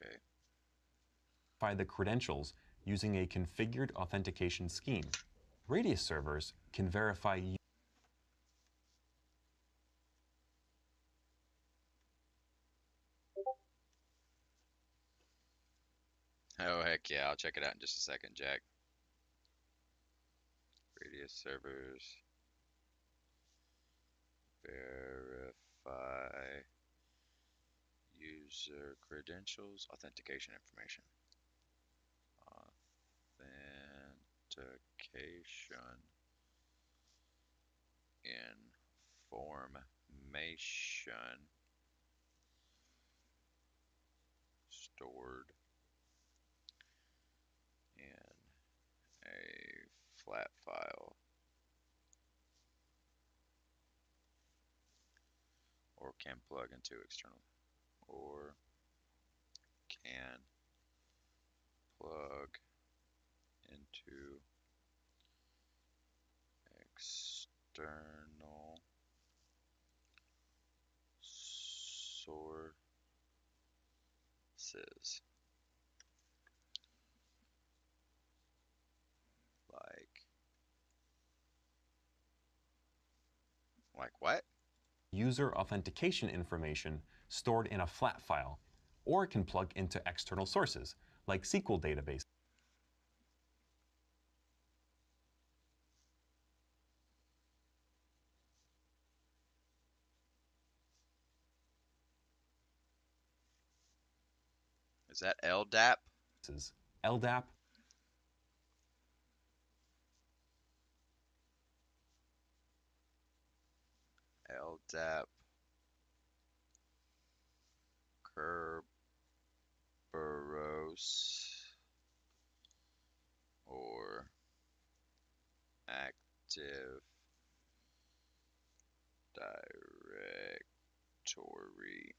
Okay. Verify the credentials using a configured authentication scheme. Radius servers can verify Oh, heck yeah. I'll check it out in just a second, Jack. Radius servers. Verify user credentials, authentication information. Authentication information stored in a flat file or can plug into external external sources like what? user authentication information stored in a flat file, or can plug into external sources like SQL databases. Is that LDAP? LDAP, LDAP Kerberos or Active Directory.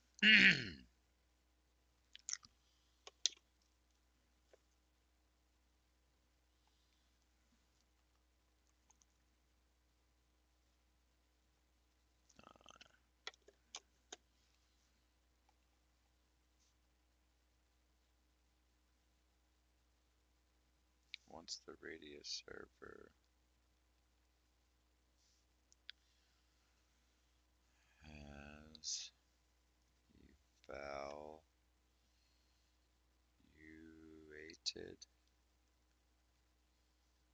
Once the Radius server has evaluated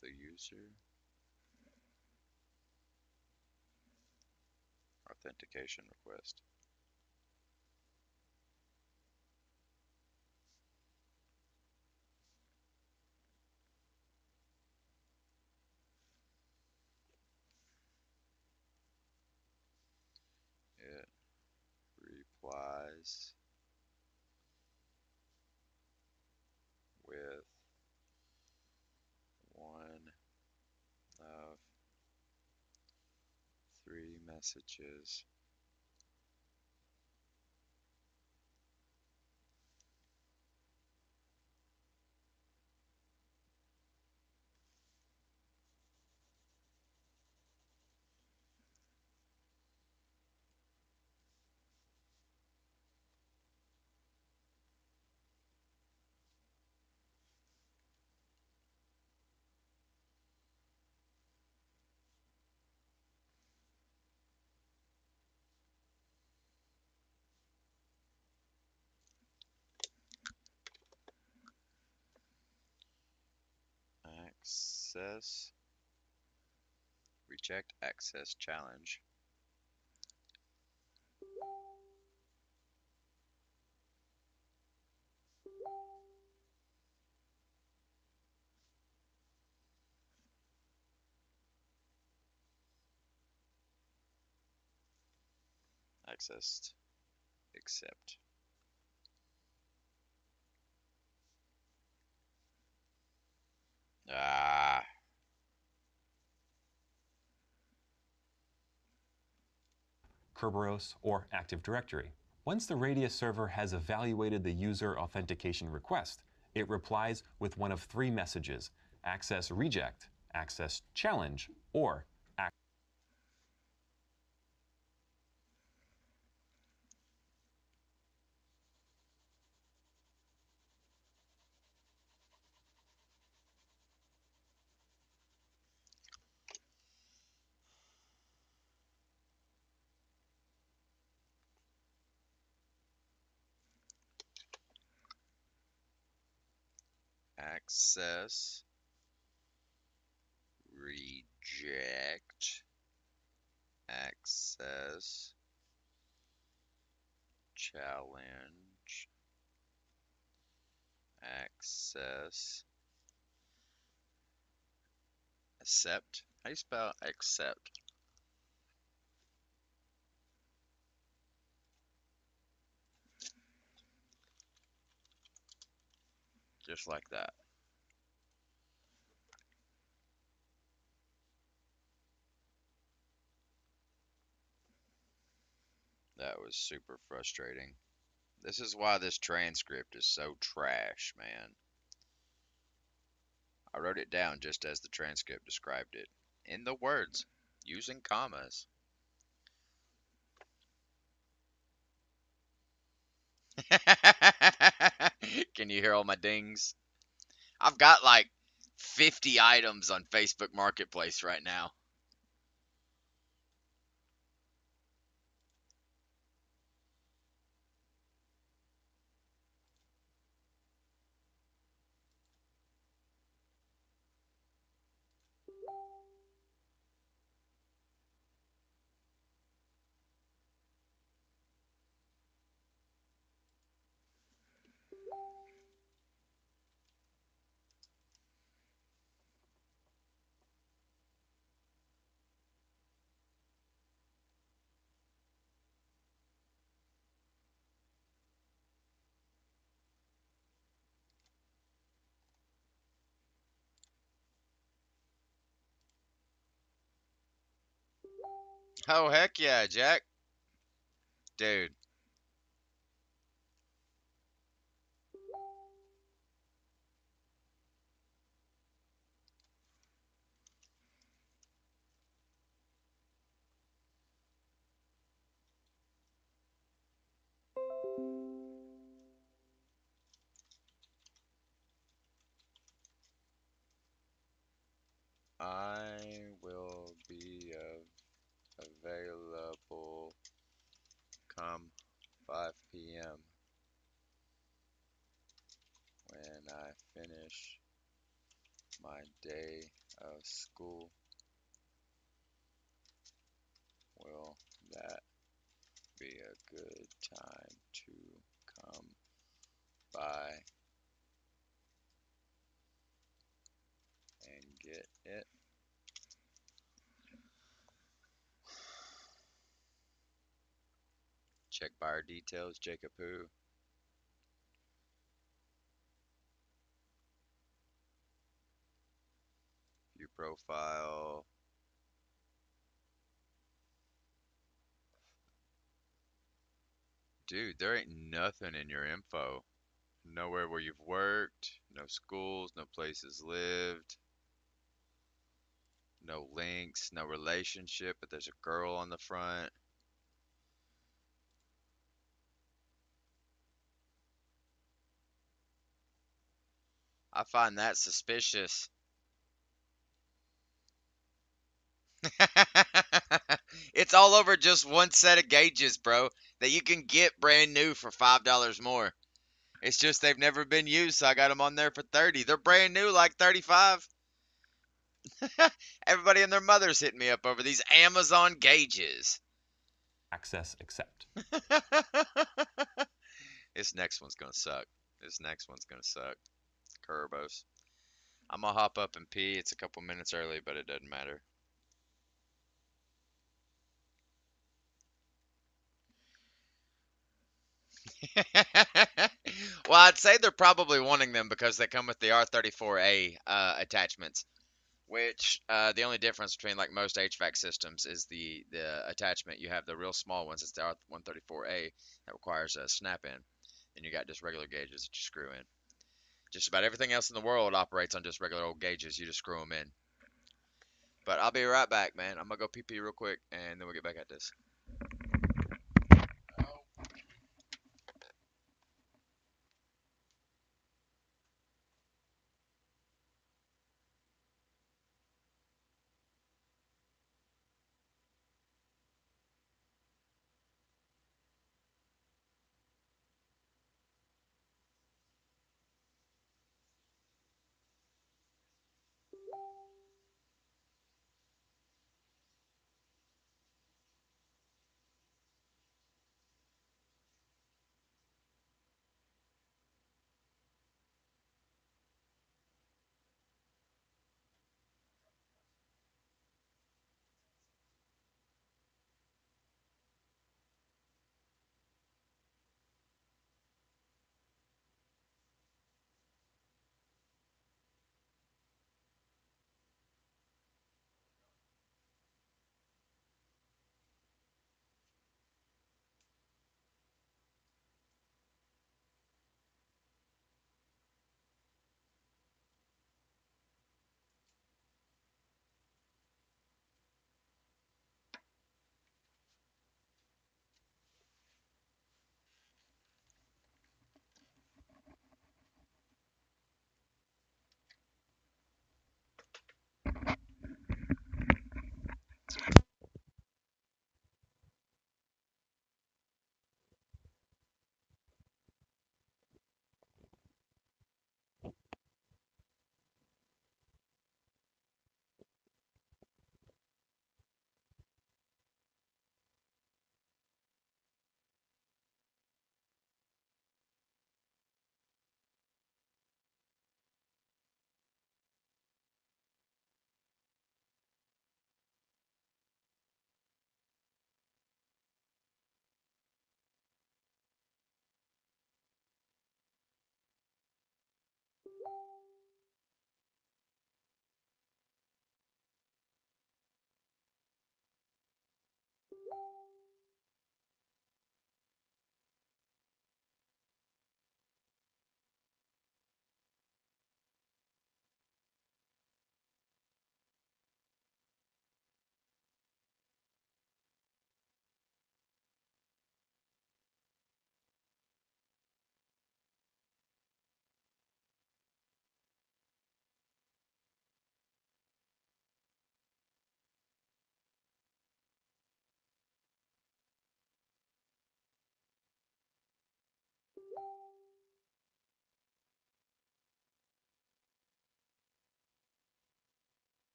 the user authentication request. It replies with one of three messages. Access, reject access challenge. Accessed, accept. Ah, Kerberos, or Active Directory. Once the Radius server has evaluated the user authentication request, it replies with one of three messages: access reject, access challenge, or access, reject, access, challenge, access, accept. How do you spell accept? Just like that. That was super frustrating. This is why this transcript is so trash, man. I wrote it down just as the transcript described it, in the words, using commas. Can you hear all my dings? I've got like 50 items on Facebook Marketplace right now. Oh, heck yeah, Jack. Dude, I will be available come 5 p.m. when I finish my day of school. Will that be a good time to come by and get it? Check buyer details, Jacob Who. View profile. Dude, there ain't nothing in your info. Nowhere where you've worked, no schools, no places lived, no links, no relationship, but there's a girl on the front. I find that suspicious. It's all over just one set of gauges, bro, that you can get brand new for $5 more. It's just they've never been used, so I got them on there for 30. They're brand new, like 35. Everybody and their mother's hitting me up over these Amazon gauges. Access accept. This next one's gonna suck. This next one's gonna suck. Turbos. I'm gonna hop up and pee. It's a couple minutes early, but it doesn't matter. Well, I'd say they're probably wanting them because they come with the R34A attachments, which the only difference between like most HVAC systems is the attachment. You have the real small ones. It's the R134A that requires a snap in, and you got just regular gauges that you screw in. Just about everything else in the world operates on just regular old gauges. You just screw them in. But I'll be right back, man. I'm gonna go pee pee real quick, and then we'll get back at this.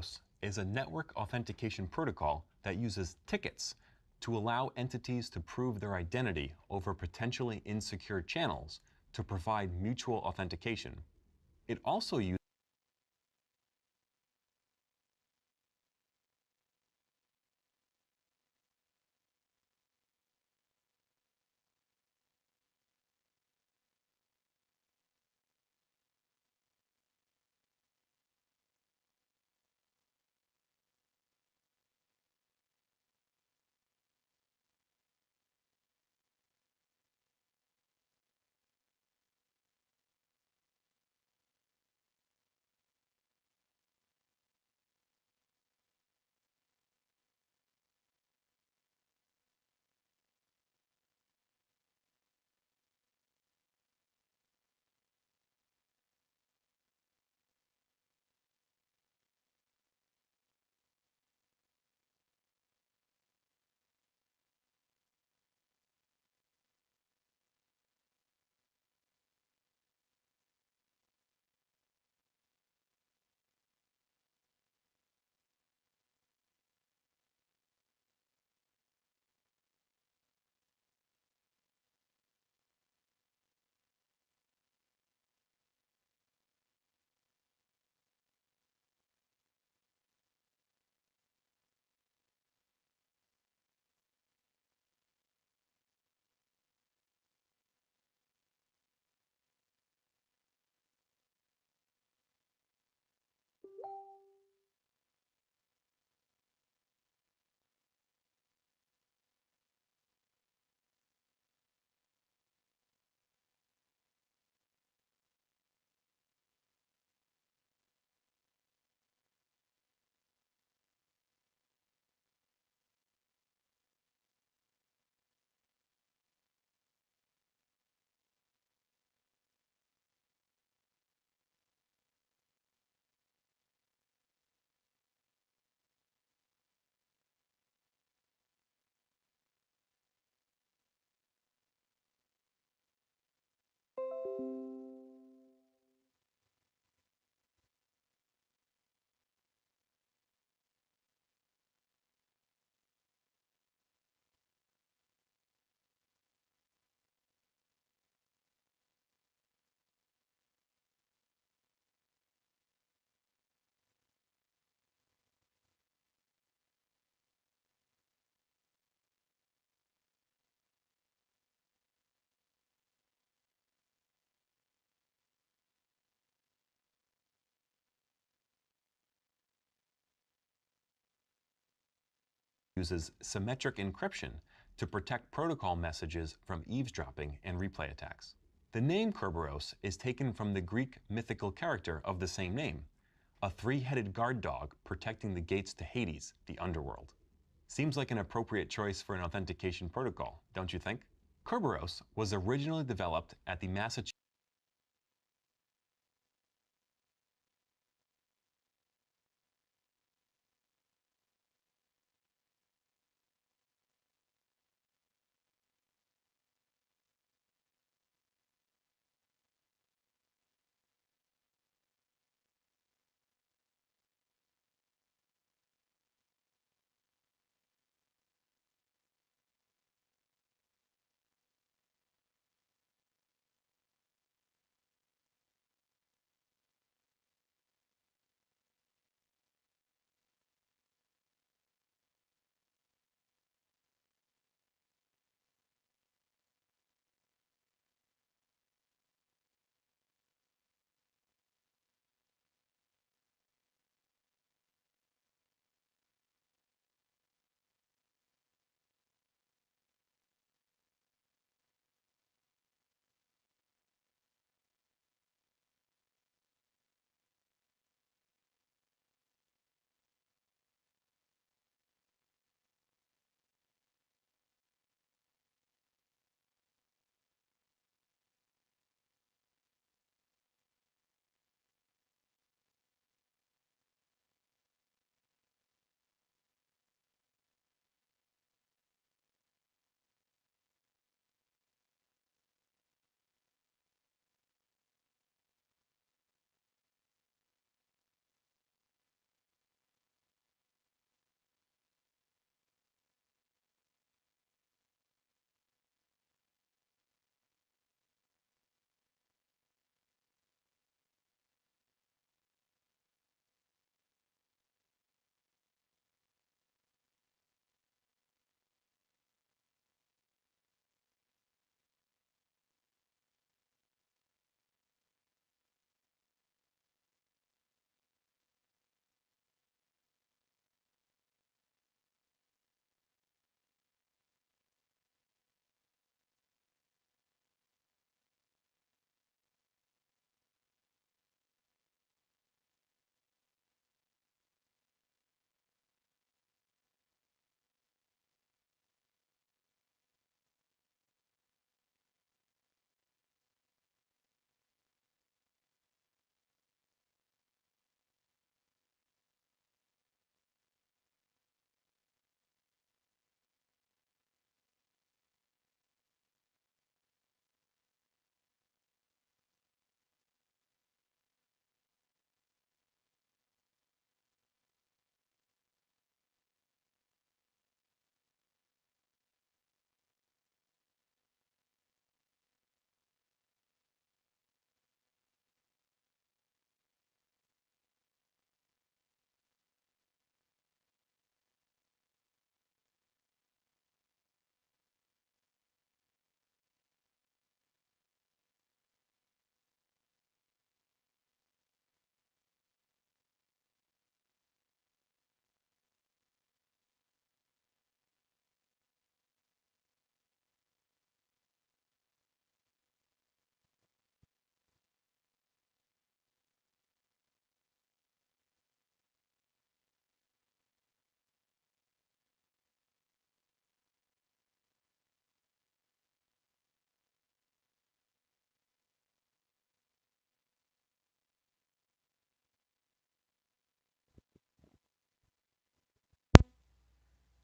Kerberos is a network authentication protocol that uses tickets to allow entities to prove their identity over potentially insecure channels to provide mutual authentication. It also uses symmetric encryption to protect protocol messages from eavesdropping and replay attacks. The name Kerberos is taken from the Greek mythical character of the same name, a three-headed guard dog protecting the gates to Hades, the underworld. Seems like an appropriate choice for an authentication protocol, don't you think? Kerberos was originally developed at the Massachusetts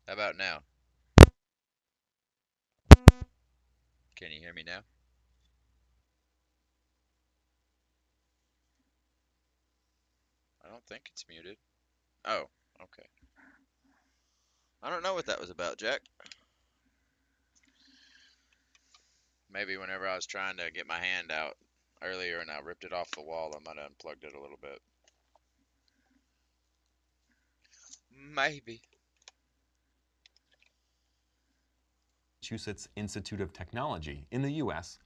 How about now? Can you hear me now? I don't think it's muted. Oh, okay. I don't know what that was about, Jack. Maybe whenever I was trying to get my hand out earlier and I ripped it off the wall, I might have unplugged it a little bit. Maybe. Massachusetts Institute of Technology in the US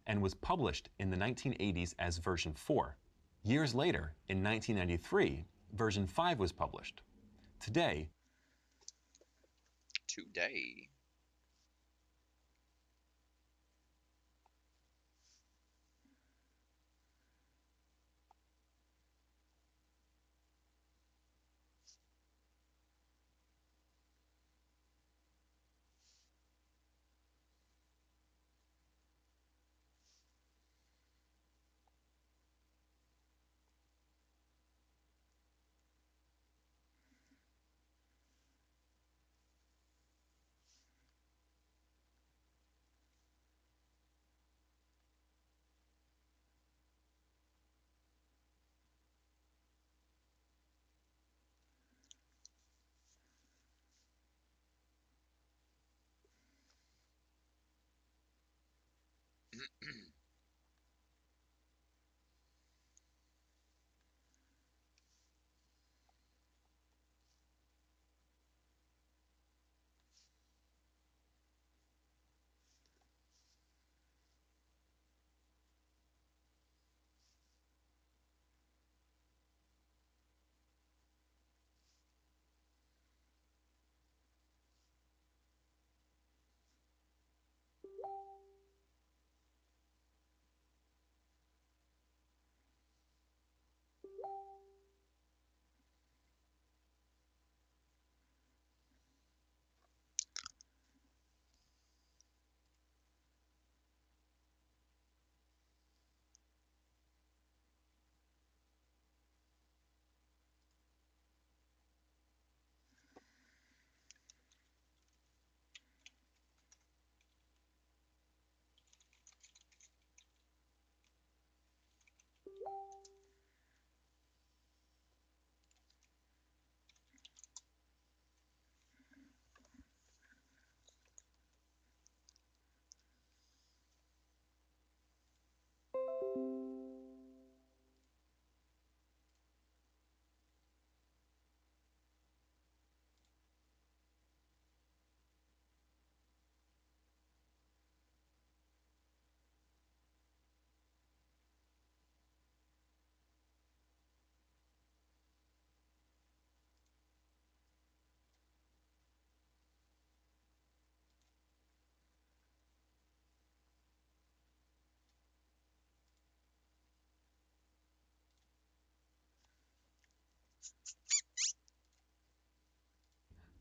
and was published in the 1980s as version 4. Years later, in 1993, version 5 was published. Today, Today.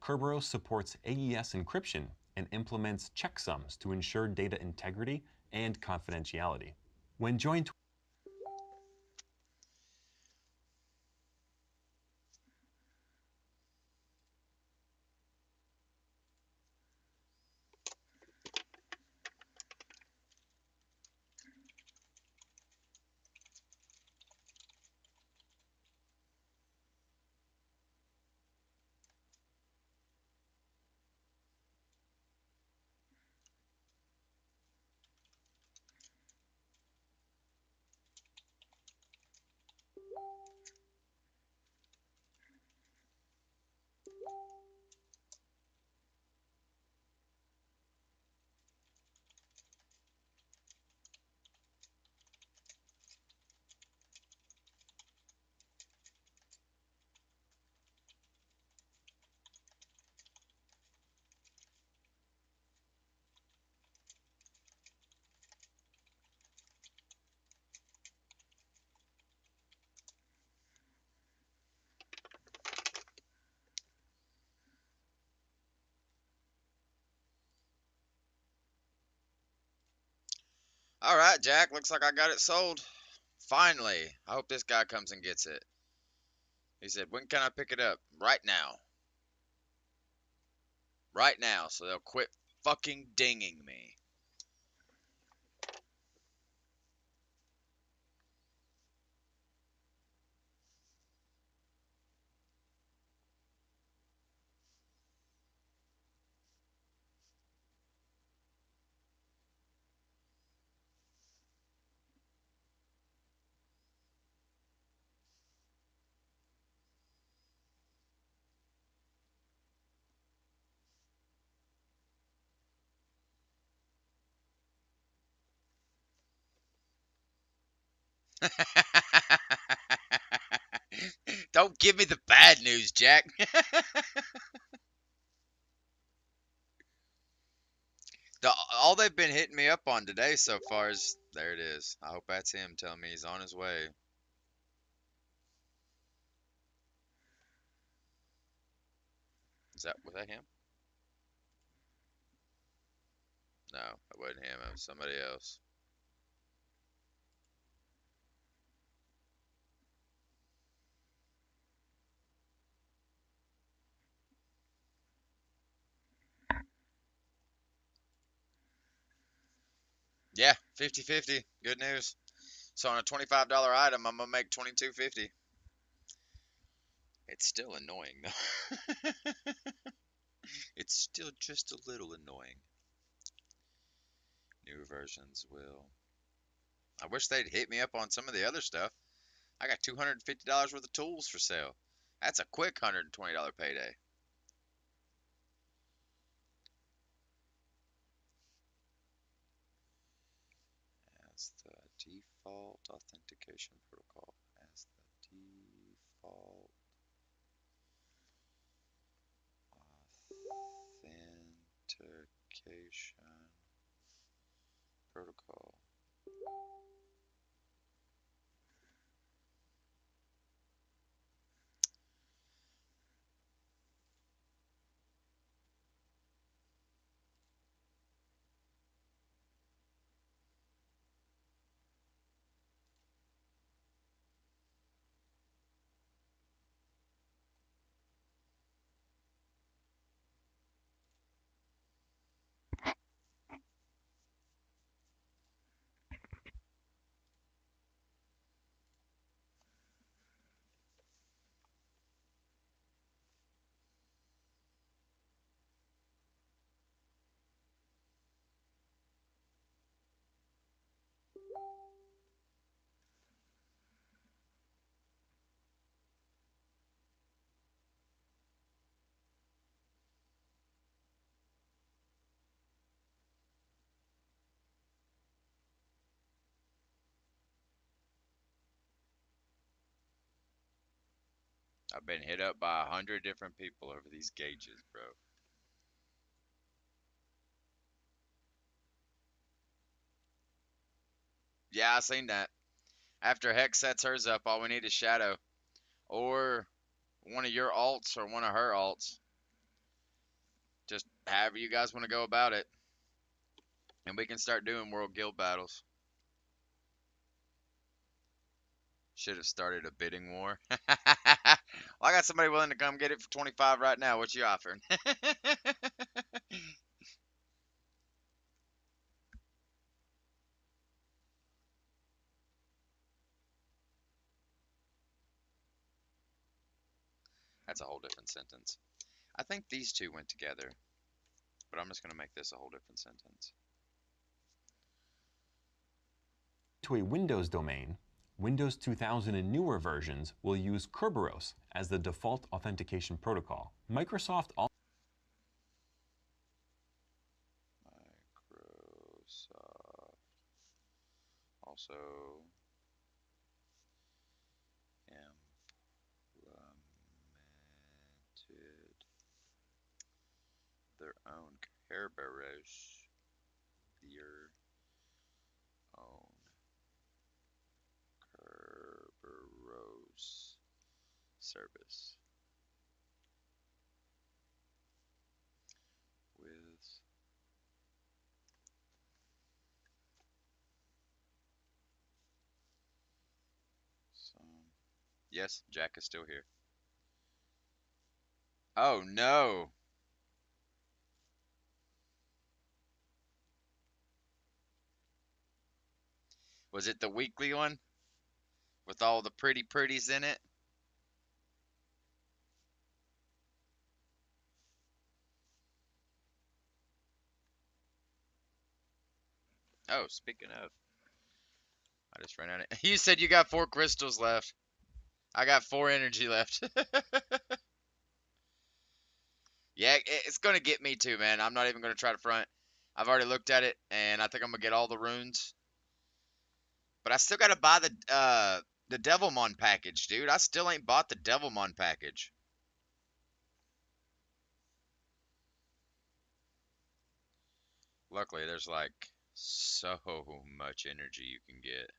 Kerberos supports AES encryption and implements checksums to ensure data integrity and confidentiality. When joined All right, Jack. Looks like I got it sold. Finally. I hope this guy comes and gets it. He said, when can I pick it up? Right now. right now so they'll quit fucking dinging me. Don't give me the bad news, Jack. All they've been hitting me up on today so far is there it is. I hope that's him telling me he's on his way. Was that him? No, it wasn't him. It was somebody else. Yeah, 50-50. Good news. So on a $25 item, I'm gonna make $22.50. It's still annoying though. It's still just a little annoying. Newer versions will. I wish they'd hit me up on some of the other stuff. I got $250 worth of tools for sale. That's a quick $120 payday. As the default authentication protocol. As the default authentication protocol. I've been hit up by 100 different people over these gauges, bro. Yeah, I seen that. After Hex sets hers up, all we need is Shadow. Or one of your alts or one of her alts. Just however you guys want to go about it. And we can start doing World Guild battles. Should have started a bidding war. Well, I got somebody willing to come get it for 25 right now. What you offering? That's a whole different sentence. I think these two went together, but I'm just going to make this a whole different sentence. To a Windows domain, Windows 2000 and newer versions will use Kerberos as the default authentication protocol. Microsoft Also implemented their own Kerberos, their own Kerberos service with some. Yes, Jack is still here. Oh no. Was it the weekly one with all the pretties in it? Oh, speaking of, I just ran out of. You said you got 4 crystals left. I got 4 energy left. Yeah, it's gonna get me too, man. I'm not even gonna try to front. I've already looked at it, and I think I'm gonna get all the runes. But I still gotta buy the Devilmon package, dude. I still ain't bought the Devilmon package. Luckily, there's like so much energy you can get.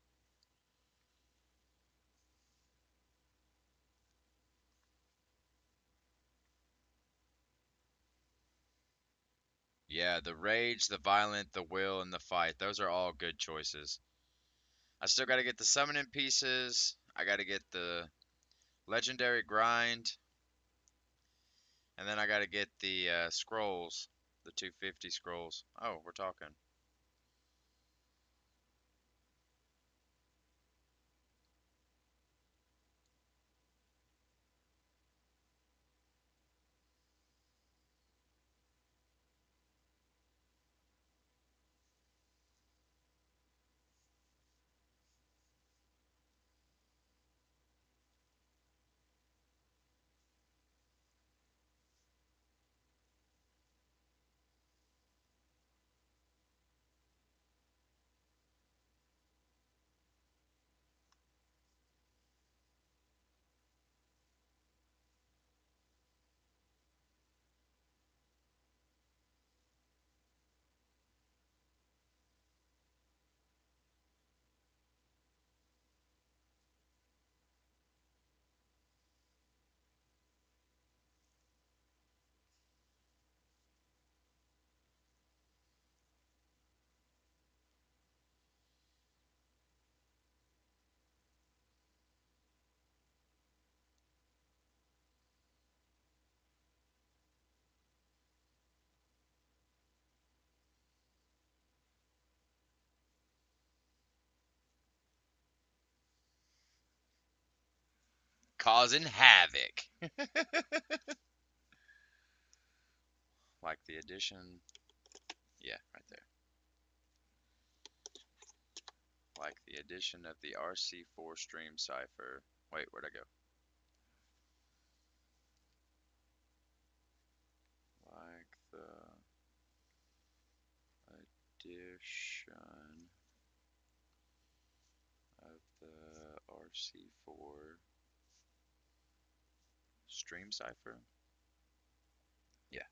Yeah, the rage, the violent, the will, and the fight. Those are all good choices. I still gotta get the summoning pieces. I gotta get the legendary grind, and then I gotta get the scrolls, the 250 scrolls. Oh, we're talking. Causing havoc. Like the addition. Yeah, right there. Like the addition of the RC4 stream cipher. Wait, where'd I go? Like the addition of the RC4 stream cipher. Yeah.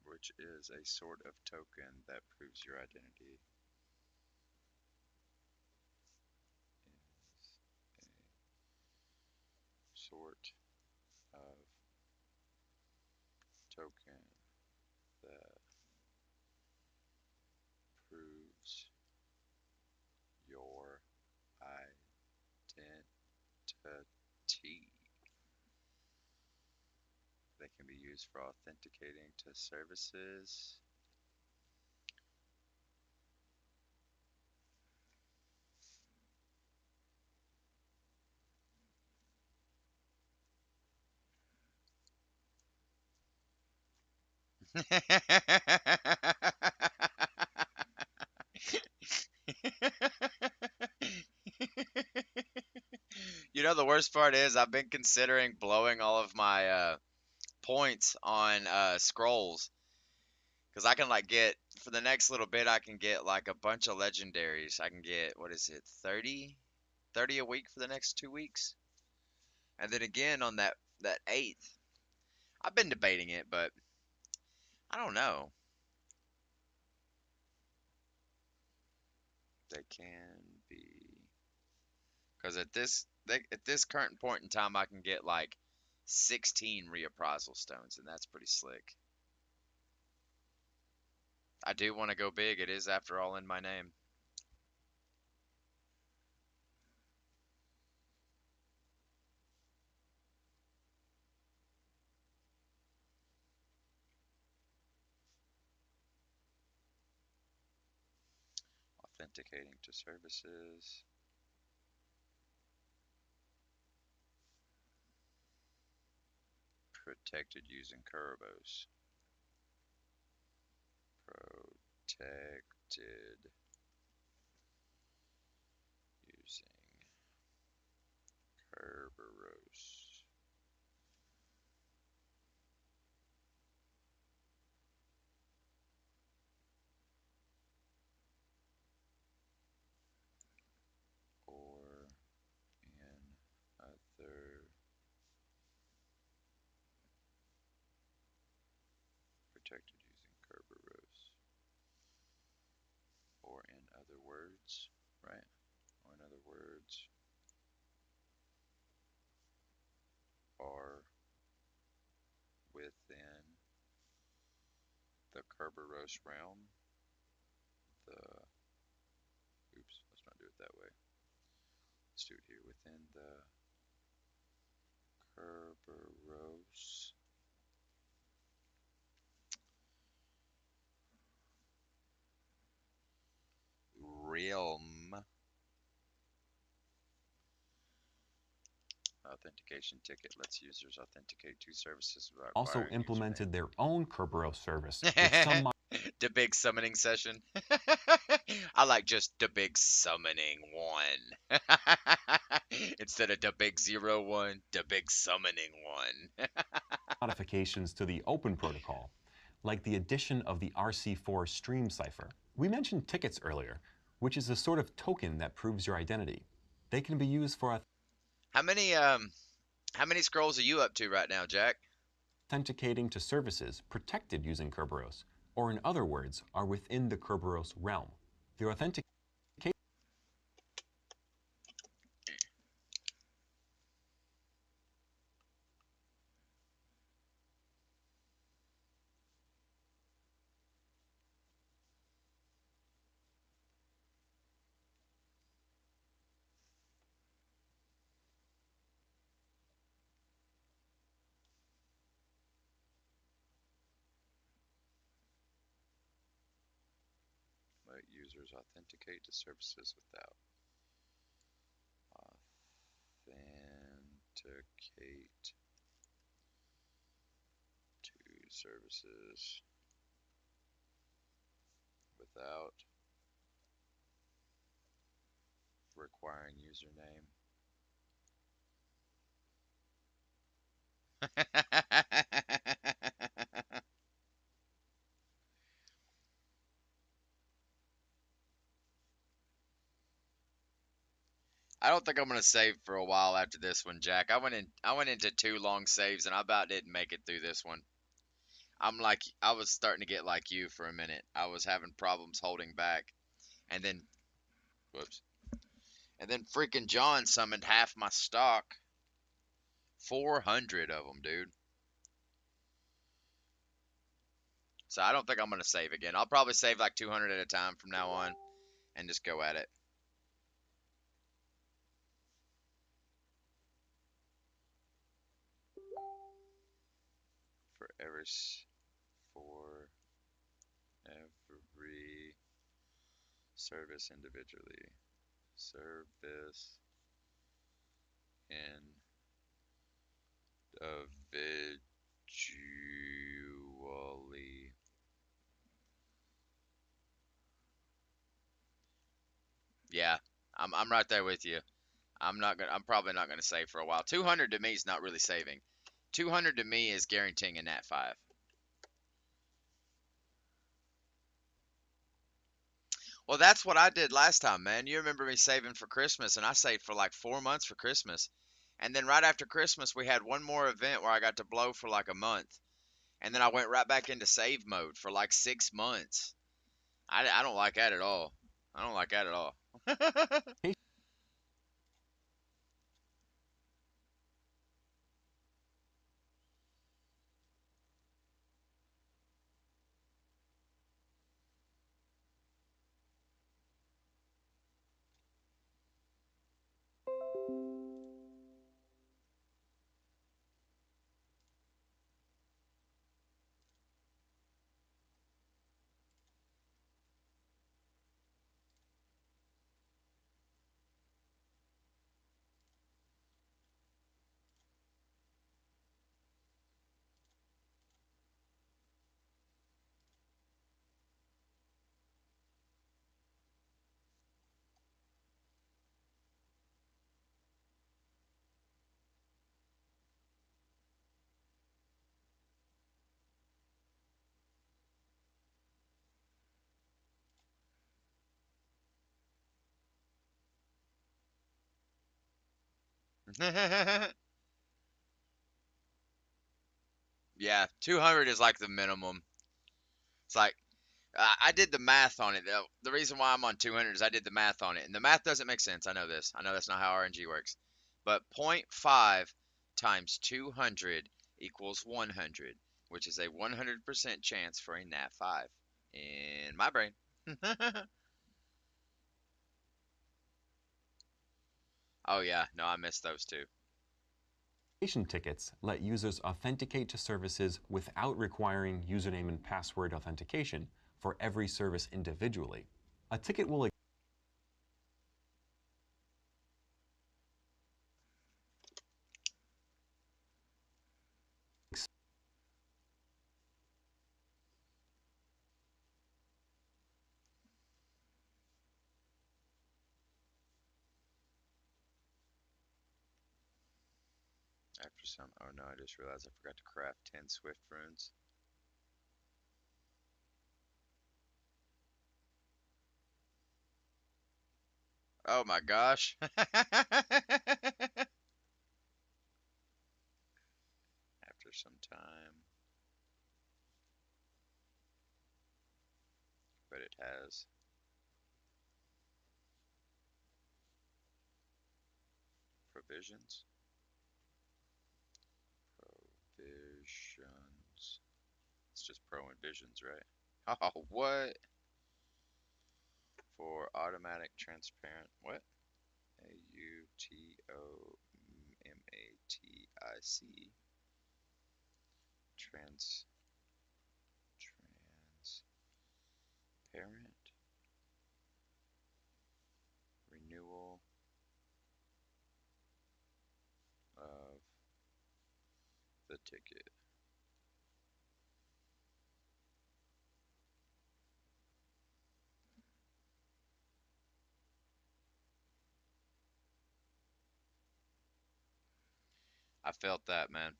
Which is a sort of token that proves your identity. Is a sort of token that proves your identity. They can be used for authenticating to services. You know, the worst part is I've been considering blowing all of my points on scrolls because I can like get for the next little bit I can get like a bunch of legendaries. I can get what is it, 30 a week for the next 2 weeks, and then again on that 8th I've been debating it, but I don't know. They can be, because at this current point in time, I can get like 16 reappraisal stones, and that's pretty slick. I do want to go big. It is, after all, in my name. Authenticating to services. Protected using Kerberos. Protected using Kerberos. Or in other protected using Kerberos. Or in other words, right? Or in other words, are within the Kerberos realm. The oops, let's not do it that way. Let's do it here within the Kerberos realm. Authentication ticket lets users authenticate to services without Also acquiring implemented their own Kerberos service with some username. The big summoning session. I like just the big summoning one. Instead of the big 01, the big summoning one. modifications to the open protocol, like the addition of the RC4 stream cipher. We mentioned tickets earlier, which is a sort of token that proves your identity. They can be used for How many scrolls are you up to right now, Jack? authenticating to services protected using Kerberos, or in other words, are within the Kerberos realm. The authentication Let users authenticate to services without authenticate to services without requiring username. I don't think I'm gonna save for a while after this one, Jack. I went into 2 long saves and I about didn't make it through this one. I was starting to get like you for a minute. I was having problems holding back, and then whoops. And then freaking John summoned half my stock. 400 of them, dude. So I don't think I'm gonna save again. I'll probably save like 200 at a time from now on and just go at it. For every service individually. Service individually. Yeah, I'm right there with you. I'm probably not gonna save for a while. 200 to me is not really saving. 200 to me is guaranteeing a nat 5. Well, that's what I did last time, man. You remember me saving for Christmas, and I saved for like 4 months for Christmas, And then right after Christmas, we had one more event where I got to blow for like a month. And then I went right back into save mode for like 6 months. I don't like that at all. I don't like that at all. Yeah, 200 is like the minimum. It's like I did the math on it. The reason why I'm on 200 is I did the math on it, and the math doesn't make sense. I know this. I know that's not how RNG works. But point 0.5 times 200 equals 100, which is a 100% chance for a nat 5 in my brain. Oh yeah, no, I missed those two. Authentication tickets let users authenticate to services without requiring username and password authentication for every service individually. A ticket will After some, oh no, I just realized I forgot to craft 10 Swift runes. Oh my gosh. After some time. But it has provisions. Provisions. It's just pro and visions, right? Oh, what? For automatic transparent. What? AUTOMATIC. Transparent renewal of the ticket. I felt that, man.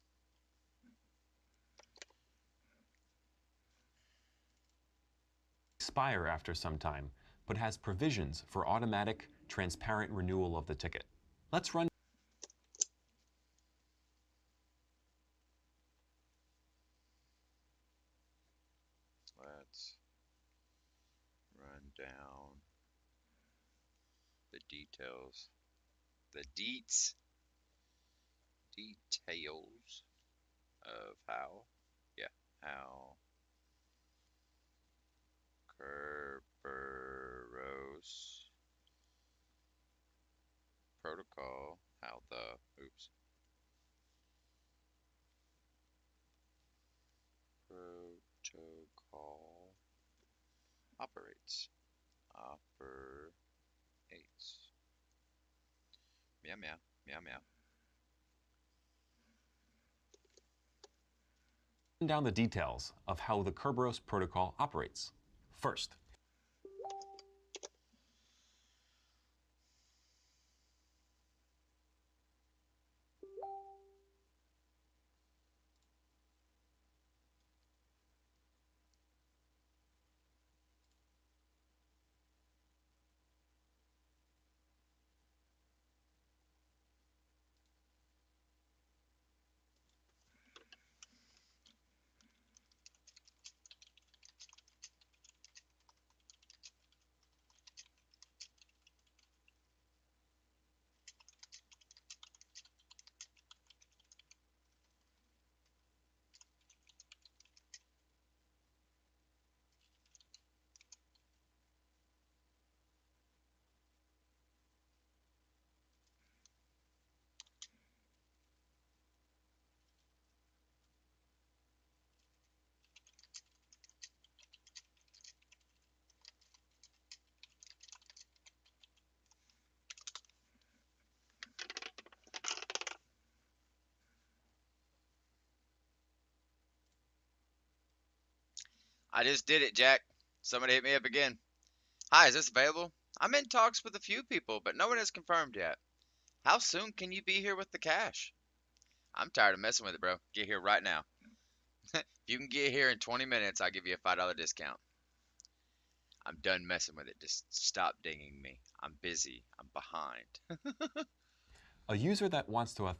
expire after some time, but has provisions for automatic, transparent renewal of the ticket. Let's run Let's run down the details. The details of how, yeah, how Kerberos protocol, how the, oops, protocol operates. Meow meow, meow meow. down the details of how the Kerberos protocol operates. First, I just did it, Jack. Somebody hit me up again. Hi, is this available? I'm in talks with a few people, but no one has confirmed yet. How soon can you be here with the cash? I'm tired of messing with it, bro. Get here right now. If you can get here in 20 minutes, I'll give you a $5 discount. I'm done messing with it. Just stop dinging me. I'm busy. I'm behind. A user that wants to Okay.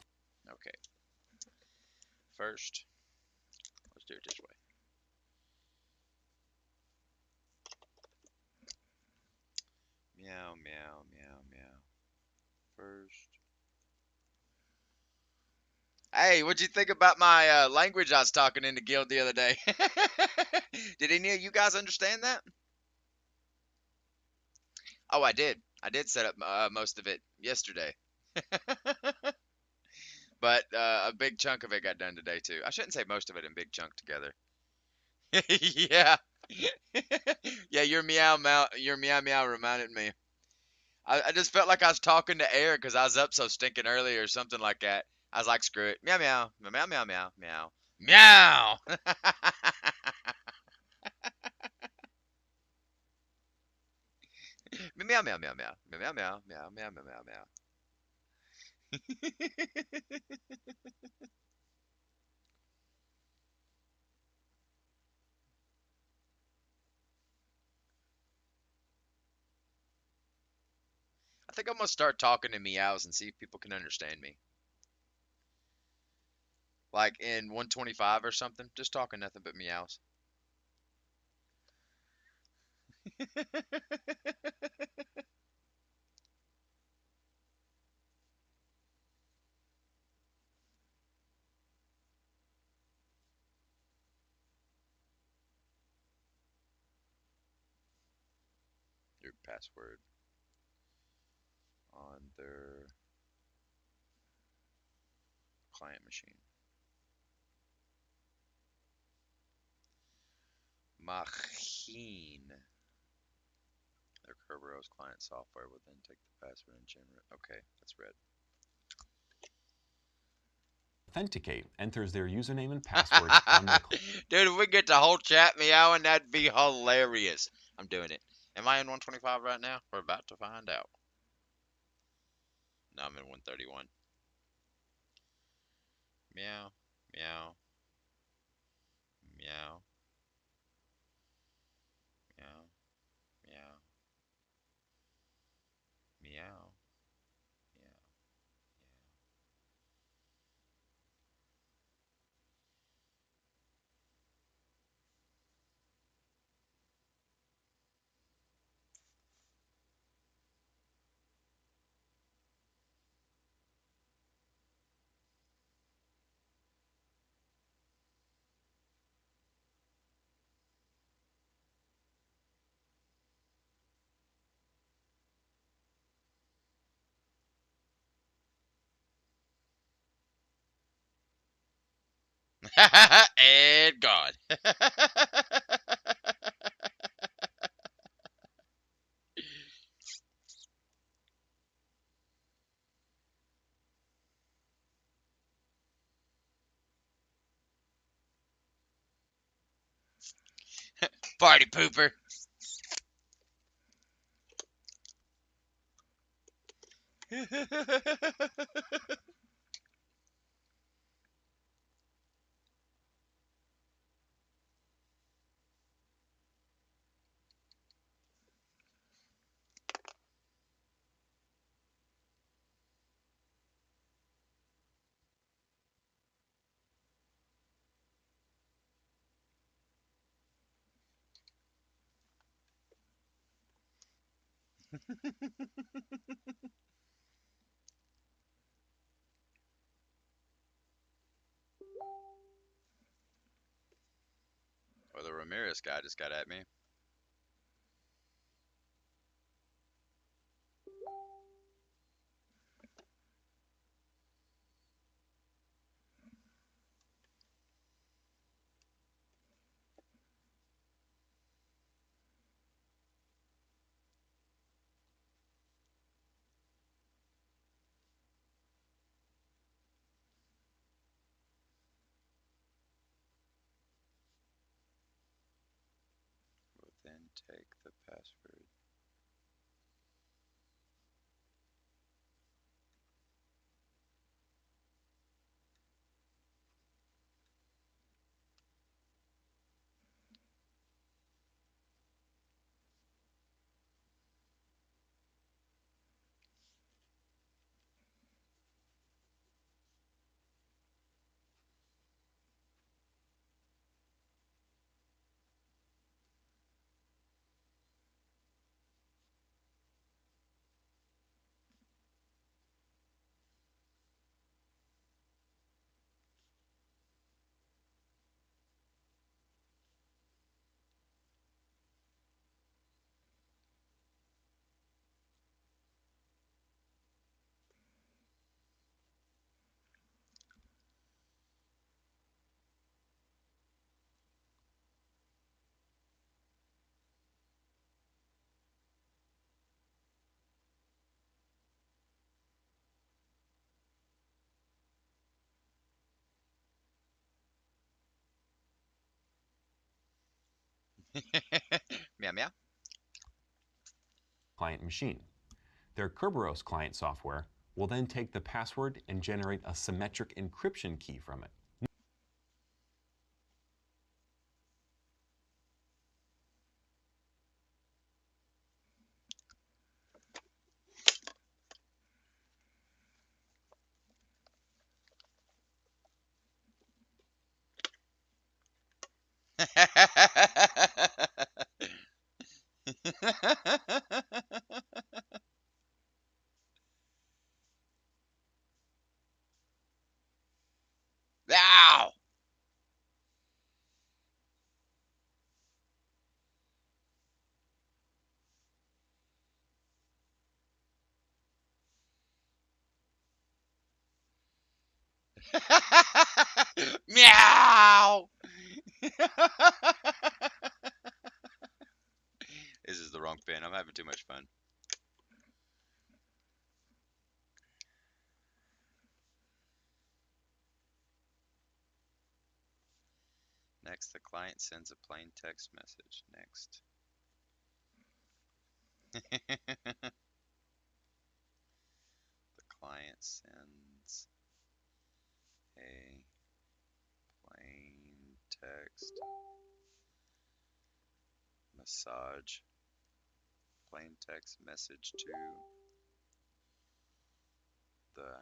First, let's do it this way. Meow, meow, meow, meow. First. Hey, what'd you think about my language I was talking in the guild the other day? Did any of you guys understand that? Oh, I did. I did set up most of it yesterday. But a big chunk of it got done today too. I shouldn't say most of it in big chunk together. Yeah. Yeah, your meow meow reminded me. I just felt like I was talking to air because I was up so stinking early or something like that. I was like, screw it. Meow meow. Meow meow meow meow. Meow. Meow meow meow meow. Meow meow meow meow meow meow meow. I think I'm gonna start talking to meows and see if people can understand me. Like in 125 or something, just talking nothing but meows. Your password on their client machine. Machine. Their Kerberos client software will then take the password and generate. Okay, that's red. authenticate enters their username and password on the Dude, if we get the whole chat meowing, that'd be hilarious. I'm doing it. Am I in 125 right now? We're about to find out. No, I'm in 131. Meow, meow, meow, meow, meow, meow, meow. And gone. Party pooper. Or the Ramirez guy just got at me. take the password. Meow meow. client machine. Their Kerberos client software will then take the password and generate a symmetric encryption key from it. Ow! Meow! This is the wrong pin. I'm having too much fun. Next, the client sends a plain text message. Next. The client sends a plain text plain text message to the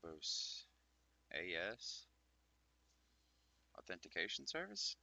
Kerberos AS authentication service.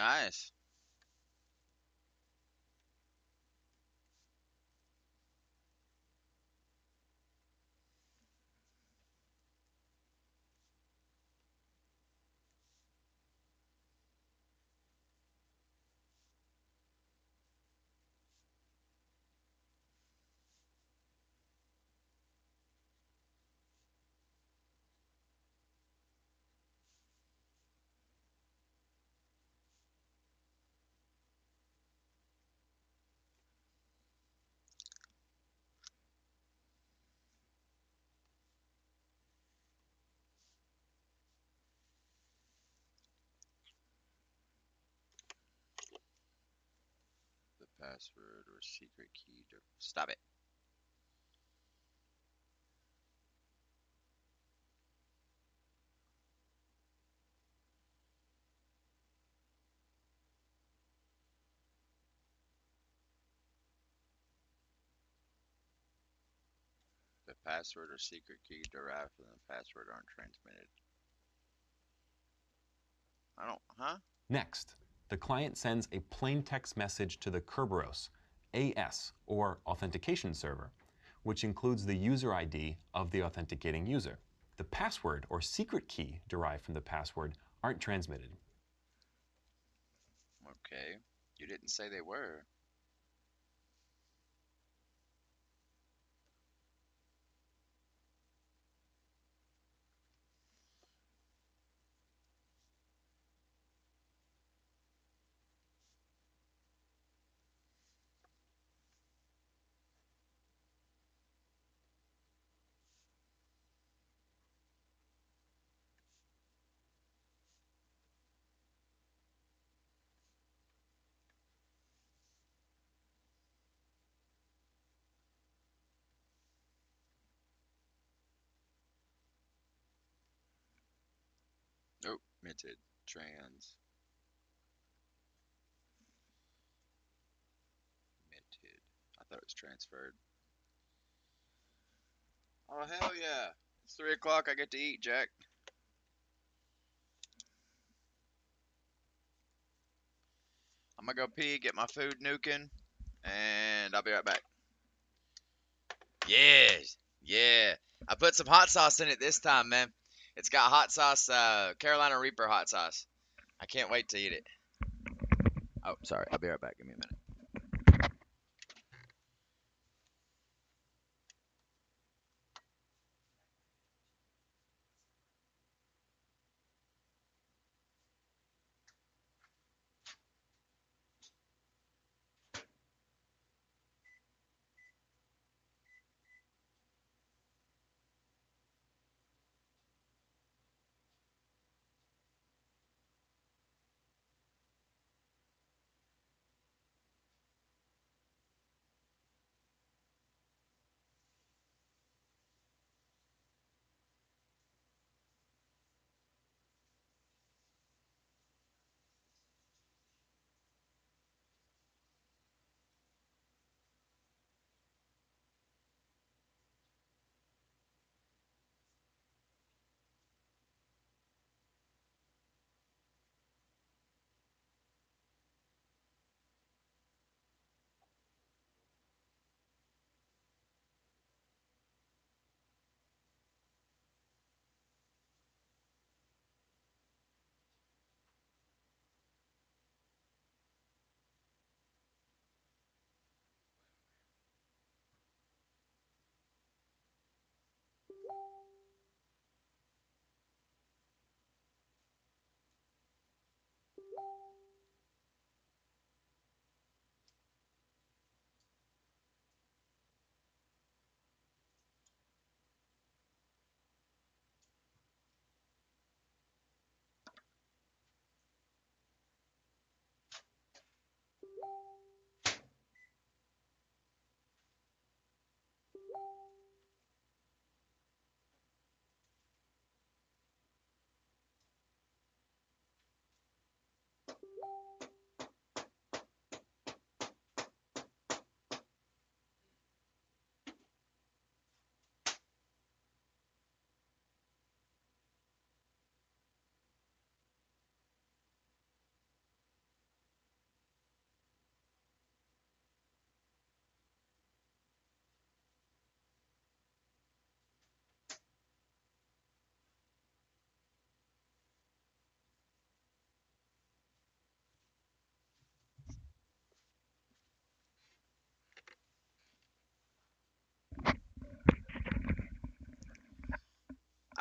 Nice. The password or secret key to stop it. The password or secret key derived from the password aren't transmitted. I don't, huh? Next, the client sends a plain text message to the Kerberos AS or authentication server, which includes the user ID of the authenticating user. The password or secret key derived from the password aren't transmitted. Okay. You didn't say they were. Oh, minted. Trans. Minted. I thought it was transferred. Oh, hell yeah. It's 3 o'clock. I get to eat, Jack. I'm gonna go pee, get my food nuking, and I'll be right back. Yes. Yeah. I put some hot sauce in it this time, man. It's got hot sauce, Carolina Reaper hot sauce. I can't wait to eat it. Oh, sorry. I'll be right back. Give me a minute.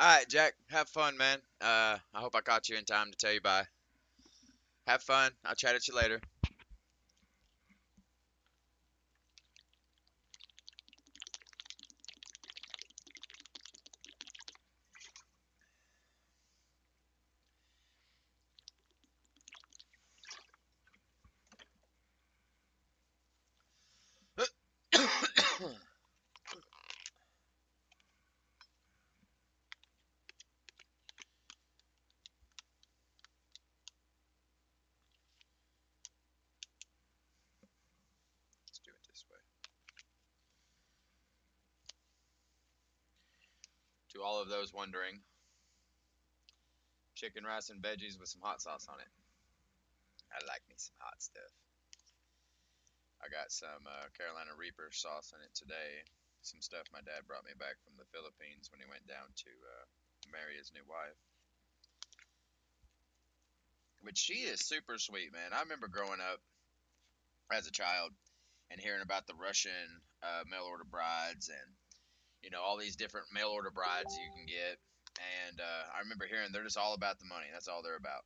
All right, Jack. Have fun, man. I hope I caught you in time to tell you bye. Have fun. I'll chat at you later. Let's do it this way. To all of those wondering, chicken, rice, and veggies with some hot sauce on it. I like me some hot stuff. I got some Carolina Reaper sauce in it today. Some stuff my dad brought me back from the Philippines when he went down to marry his new wife. But she is super sweet, man. I remember growing up as a child and hearing about the Russian mail order brides and all these different mail order brides you can get. And I remember hearing they're just all about the money. That's all they're about.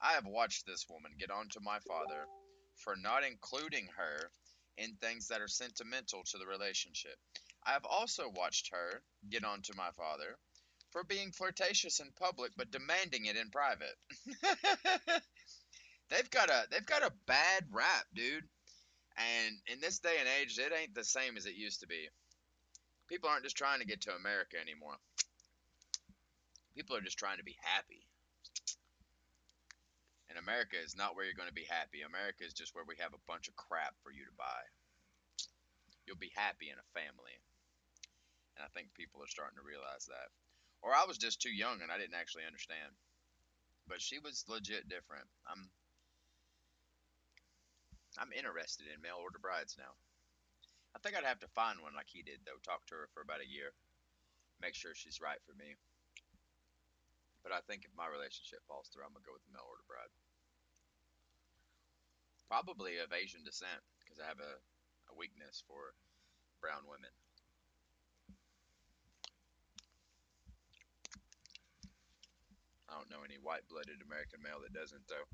I have watched this woman get on to my father for not including her in things that are sentimental to the relationship. I have also watched her get on to my father for being flirtatious in public but demanding it in private. they've got a bad rap, dude. And in this day and age, it ain't the same as it used to be. People aren't just trying to get to America anymore. People are just trying to be happy. And America is not where you're going to be happy. America is just where we have a bunch of crap for you to buy. You'll be happy in a family. And I think people are starting to realize that. Or I was just too young and I didn't actually understand. But she was legit different. I'm interested in mail order brides now. I think I'd have to find one like he did though. Talk to her for about a year. Make sure she's right for me. But I think if my relationship falls through, I'm gonna go with the mail order bride. Probably of Asian descent because I have a weakness for brown women. I don't know any white-blooded American male that doesn't though.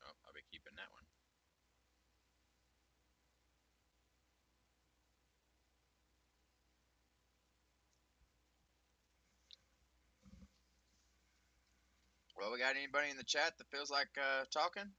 Oh, I'll be keeping that one. Well, we got anybody in the chat that feels like talking?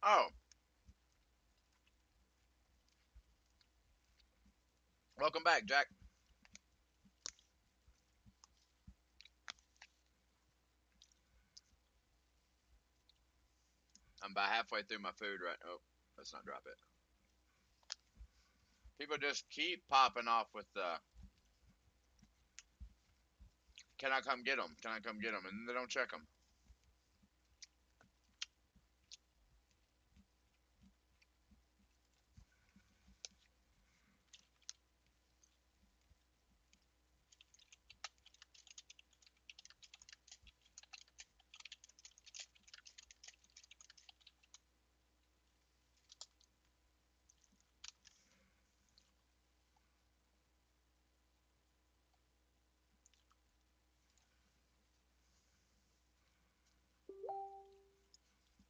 Oh, welcome back, Jack. I'm about halfway through my food right. Oh, let's not drop it. People just keep popping off with the "Can I come get them? Can I come get them?" and they don't check them.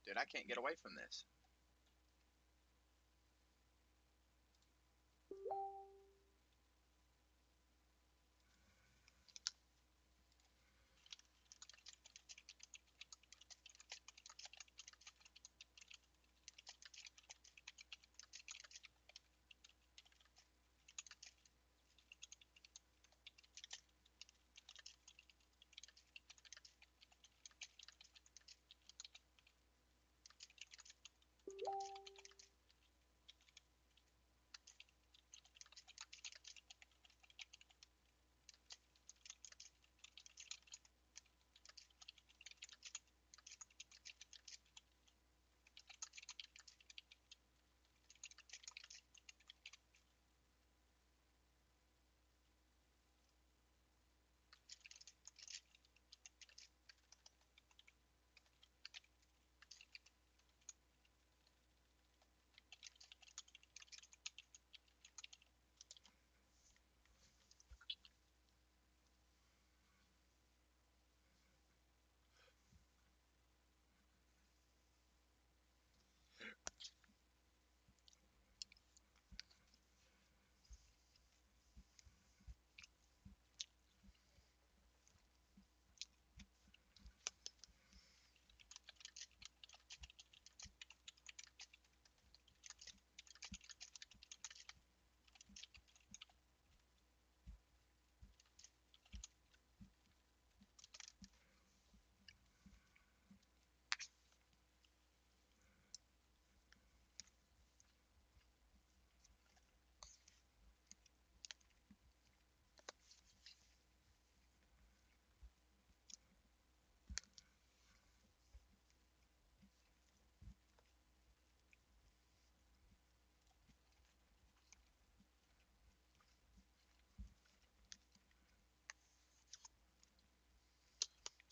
Dude, I can't get away from this.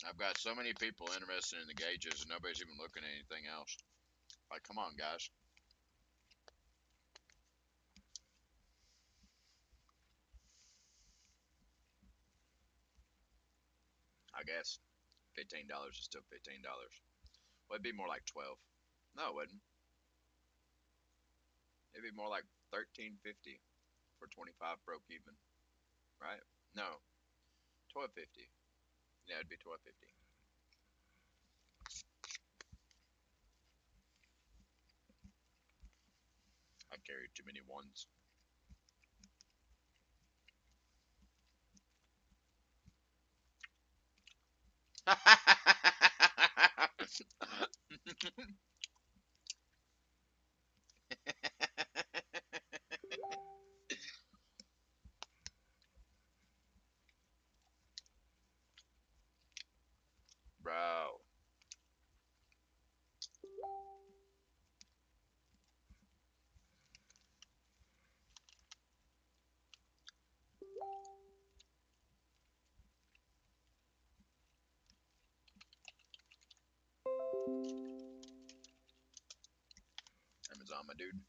I've got so many people interested in the gauges, and nobody's even looking at anything else. Like, come on, guys. I guess $15 is still $15. Well, it'd be more like 12. No, it wouldn't. It'd be more like 13.50 for 25 broke even, right? No, 12.50. Yeah, it'd be 12.50. I carried too many ones. Bro. Amazon, my dude.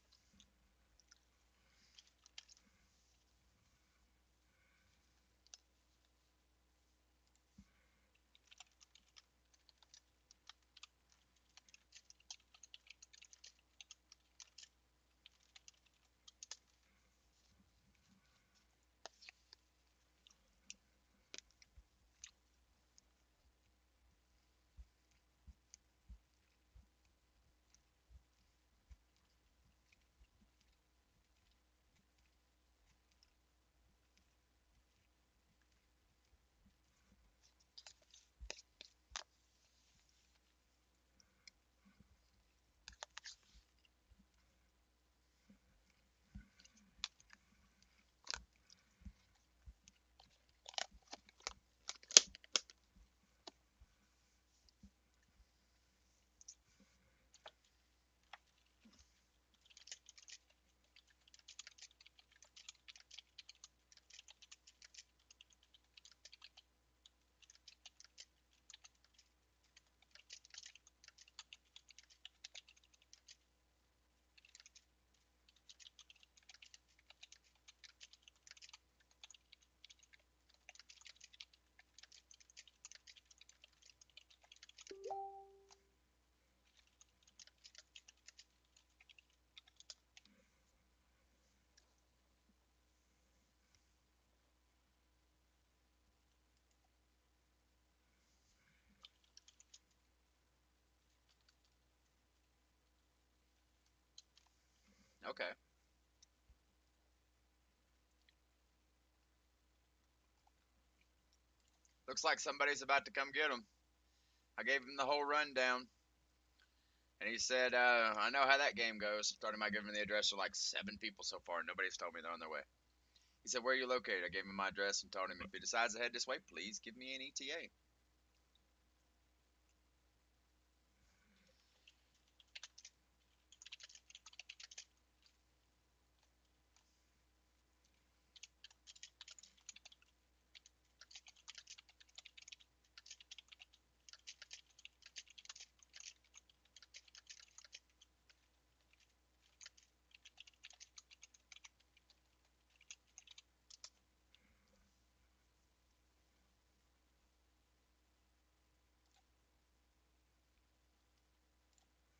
Okay. Looks like somebody's about to come get him. I gave him the whole rundown, and he said, "I know how that game goes." Told him I gave him the address of like 7 people so far. Nobody's told me they're on their way. He said, "Where are you located?" I gave him my address and told him if he decides to head this way, please give me an ETA.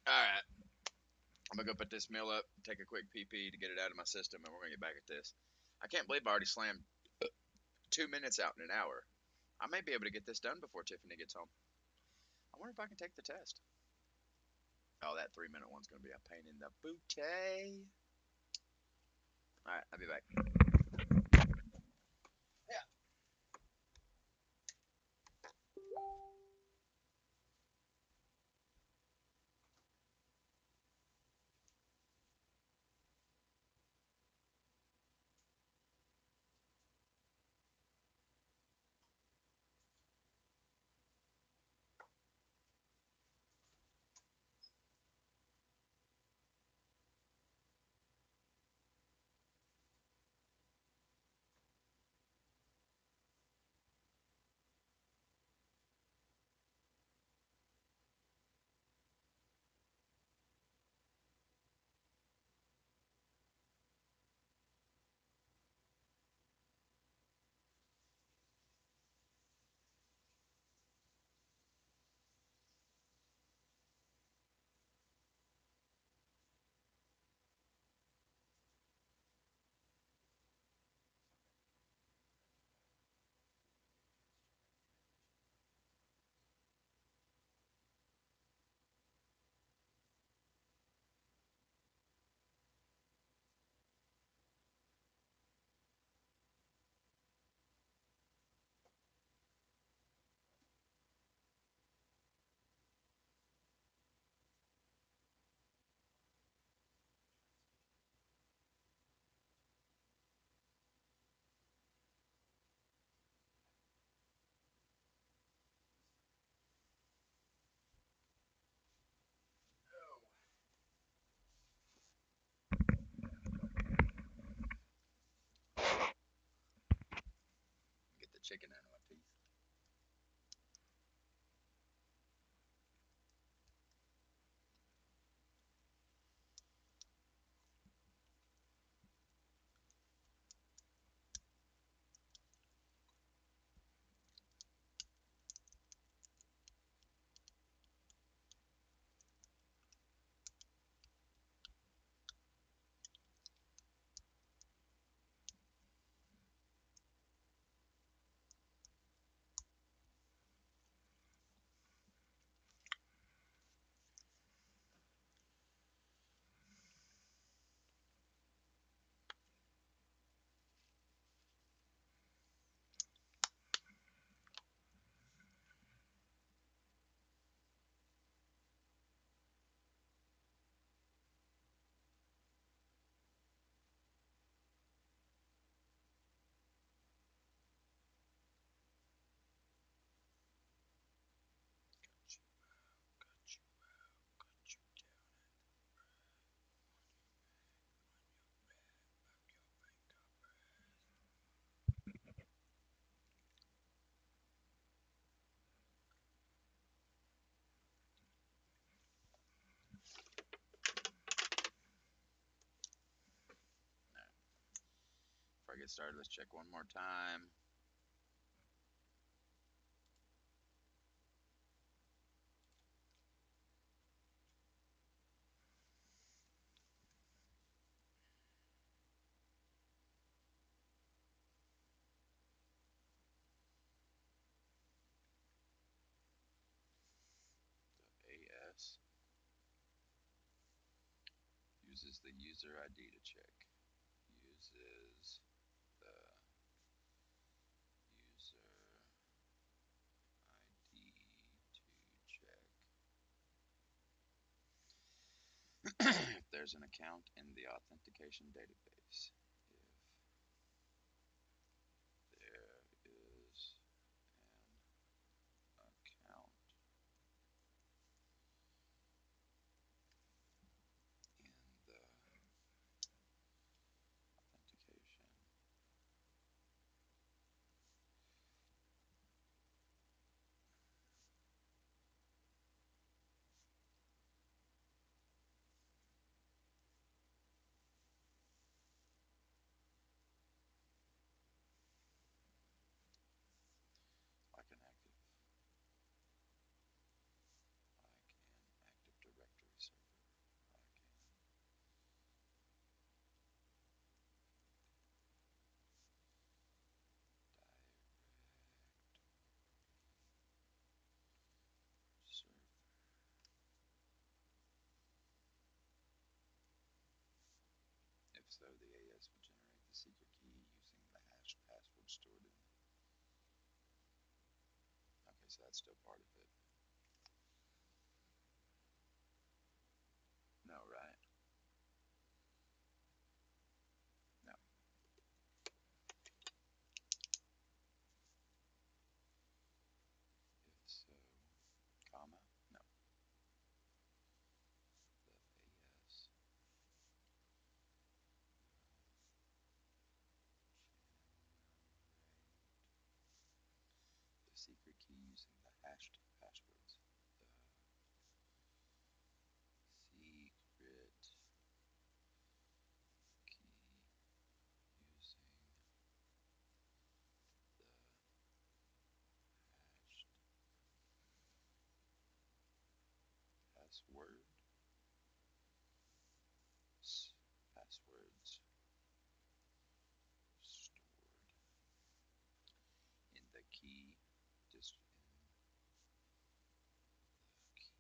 All right. I'm gonna go put this meal up, take a quick pee pee to get it out of my system, and we're gonna get back at this. I can't believe I already slammed 2 minutes out in an hour. I may be able to get this done before Tiffany gets home. I wonder if I can take the test. Oh, that 3 minute one's gonna be a pain in the booty. All right, I'll be back. Yeah. Get the chicken out of my teeth. Before I get started, let's check one more time. AS uses the user ID to check. Uses the user ID to check if there's an account in the authentication database. If there is an account in the authentication like an active Directory server, like an server. If so, the AS will generate the secret key using the hashed password stored in. Okay, so that's still part of it. No, right? No. If so, comma? No. The AS the secret key using the hashed passwords. The secret key using the hashed password passwords stored in the key distribution center server.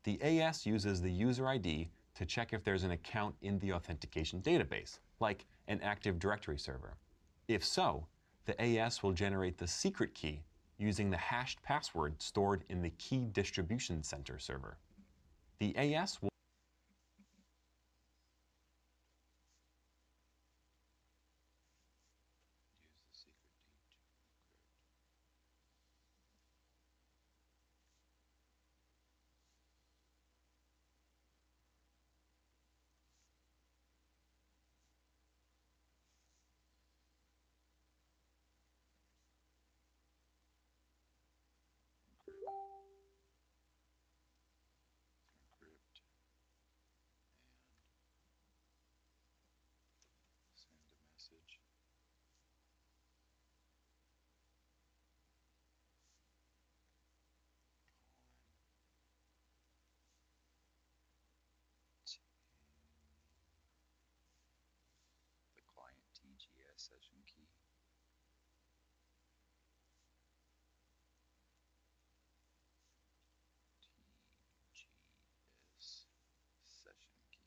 The AS uses the user ID to check if there's an account in the authentication database, like an Active Directory server. If so, the AS will generate the secret key using the hashed password stored in the Key Distribution Center server. The AS will Use the secret key to encrypt. Encrypt and send a message. The client TGS session key. TGS session key.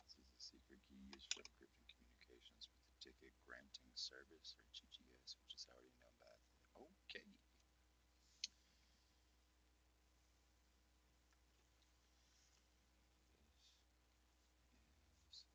This is a secret key used for encrypting communications with the Ticket Granting Service, or TGS, which is already known by. Okay. This is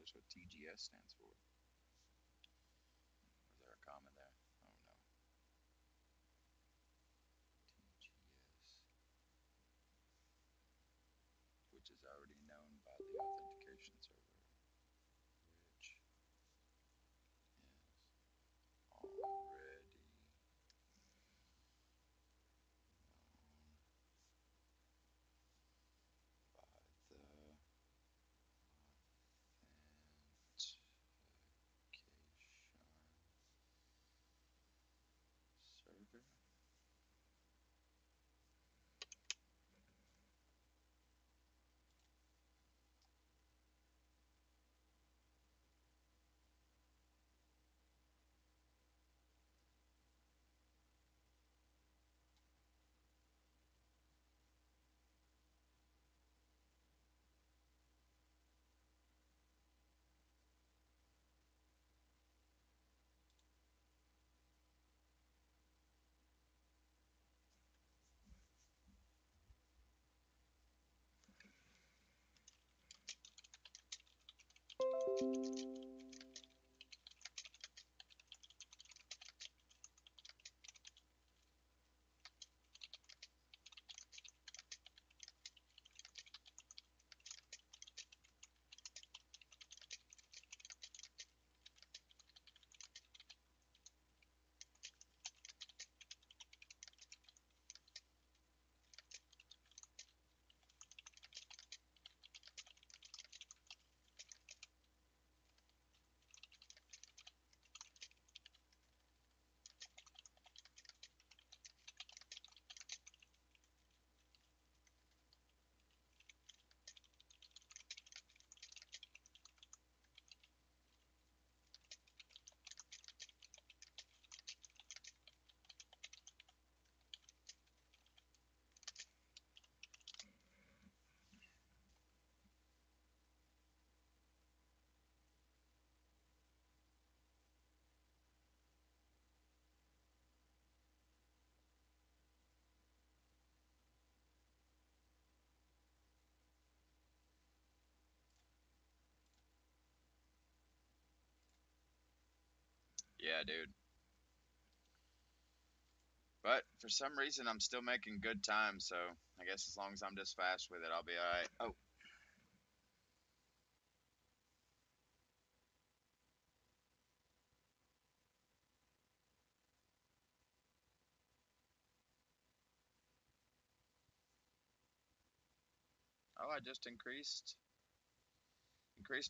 us what TGS stands for? Is there a comma there? Oh no. TGS, which is already known by the authentication server, which is already known by the authentication server. Yeah, dude. But for some reason, I'm still making good time, so I guess as long as I'm just fast with it, I'll be alright. Oh, I just increased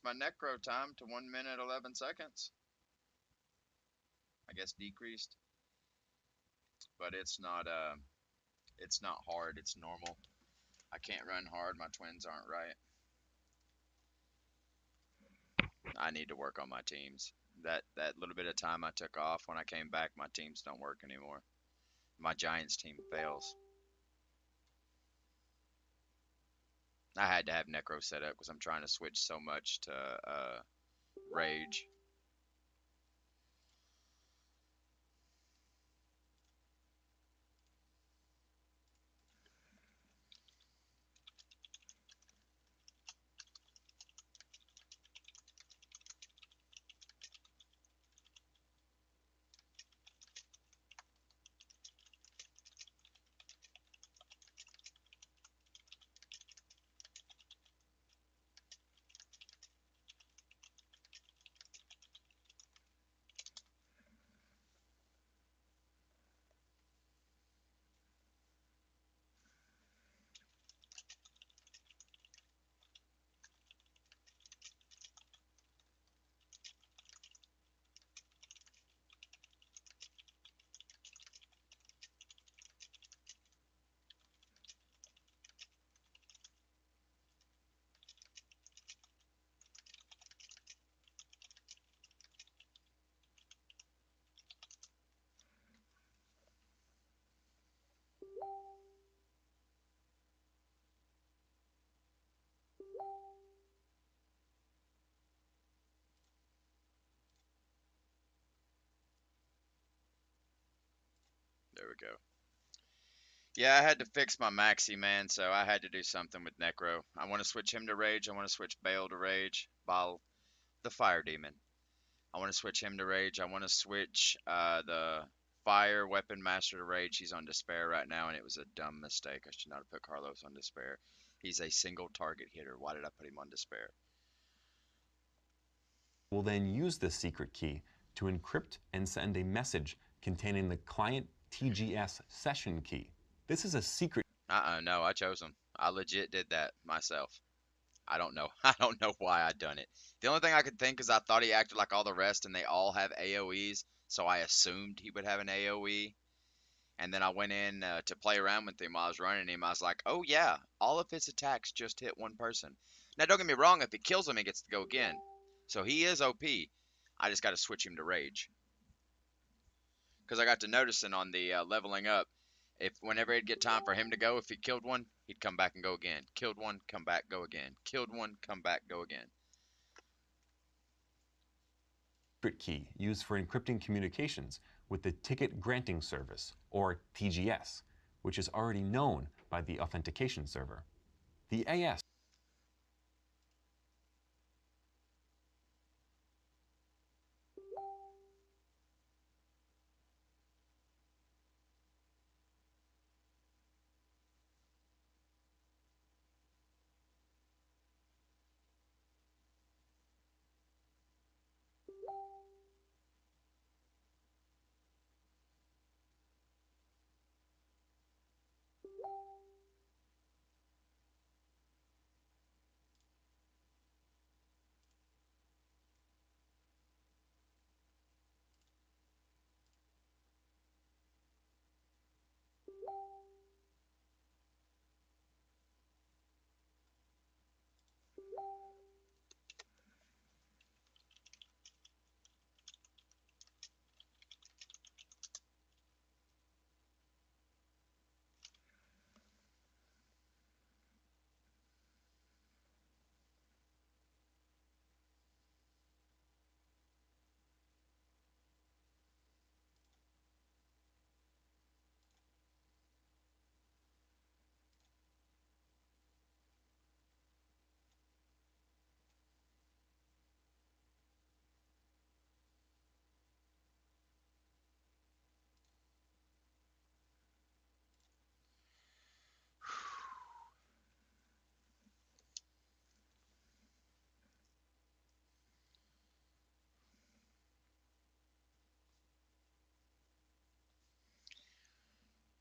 my necro time to 1 minute 11 seconds. I guess decreased, but it's not hard. It's normal. I can't run hard. My twins aren't right. I need to work on my teams. That little bit of time I took off when I came back, my teams don't work anymore. My Giants team fails. I had to have Necro set up because I'm trying to switch so much to Rage. There we go. Yeah, I had to fix my Maxi, man, so I had to do something with Necro. I want to switch him to Rage. I want to switch Bale to Rage. Bile. the fire demon. I want to switch him to rage. I want to switch the fire weapon master to rage. He's on despair right now, and it was a dumb mistake. I should not have put Carlos on despair. He's a single target hitter. Why did I put him on despair? We'll then use this secret key to encrypt and send a message containing the client TGS session key. This is a secret. No, I chose him. I legit did that myself. I don't know. I don't know why I done it. The only thing I could think is I thought he acted like all the rest and they all have AoEs, so I assumed he would have an AoE. And then I went in to play around with him while I was running him. I was like, oh yeah, all of his attacks just hit one person. Now don't get me wrong, if he kills him, he gets to go again. So he is OP. I just got to switch him to rage. Because I got to noticing on the leveling up, if whenever it'd get time for him to go, if he killed one, he'd come back and go again. Killed one, come back, go again. Killed one, come back, go again. Secret key used for encrypting communications with the Ticket Granting Service, or TGS, which is already known by the authentication server. The AS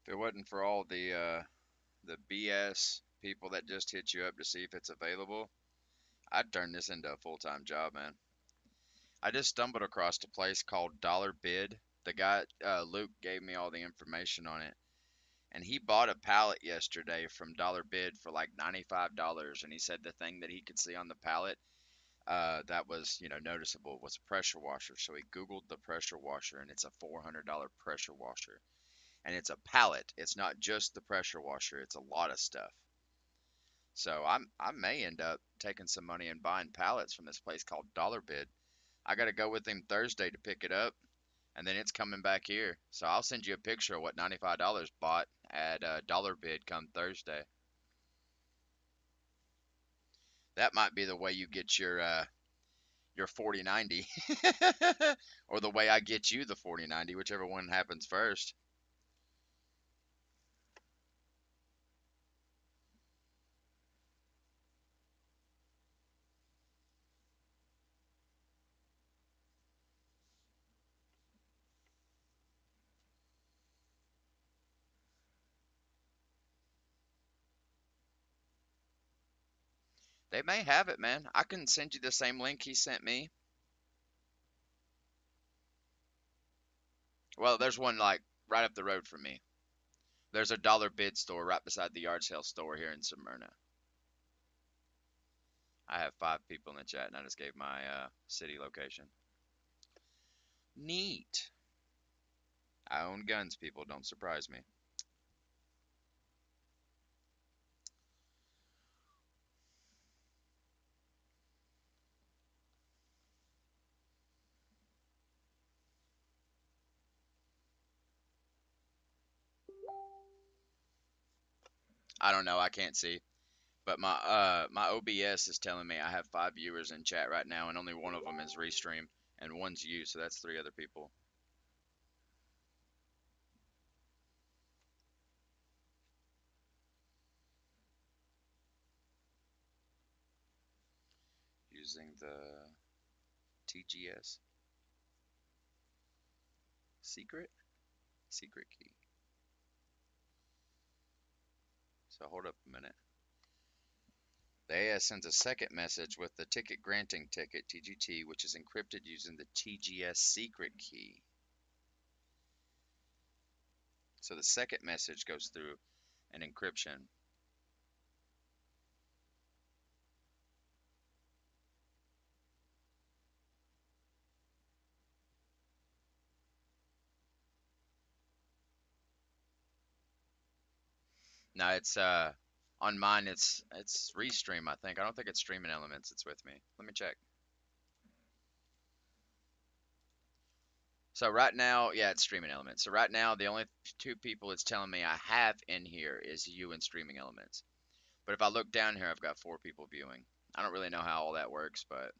If it wasn't for all the BS people that just hit you up to see if it's available, I'd turn this into a full-time job, man. I just stumbled across a place called Dollar Bid. The guy, Luke, gave me all the information on it. And he bought a pallet yesterday from Dollar Bid for like $95. And he said the thing that he could see on the pallet that was, noticeable was a pressure washer. So he Googled the pressure washer, and it's a $400 pressure washer. And it's a pallet. It's not just the pressure washer. It's a lot of stuff. So I may end up taking some money and buying pallets from this place called Dollar Bid. I got to go with him Thursday to pick it up, and then it's coming back here. So I'll send you a picture of what $95 bought at Dollar Bid come Thursday. That might be the way you get your 4090, or the way I get you the 4090, whichever one happens first. They may have it, man. I can send you the same link he sent me. Well, there's one like right up the road from me. There's a Dollar Bid store right beside the yard sale store here in Smyrna. I have 5 people in the chat, and I just gave my city location. Neat. I own guns, people. Don't surprise me. I don't know. I can't see. But my OBS is telling me I have 5 viewers in chat right now, and only one of them is Restream, and one's you, so that's 3 other people. Using the TGS secret key. So hold up a minute. The AS sends a second message with the ticket granting ticket TGT, which is encrypted using the TGS secret key. So the second message goes through an encryption. Now it's on mine it's Restream, I think. I don't think it's Streaming Elements it's with me. Let me check. So right now, yeah, it's Streaming Elements. So right now the only 2 people it's telling me I have in here is you and Streaming Elements. But if I look down here, I've got 4 people viewing. I don't really know how all that works, but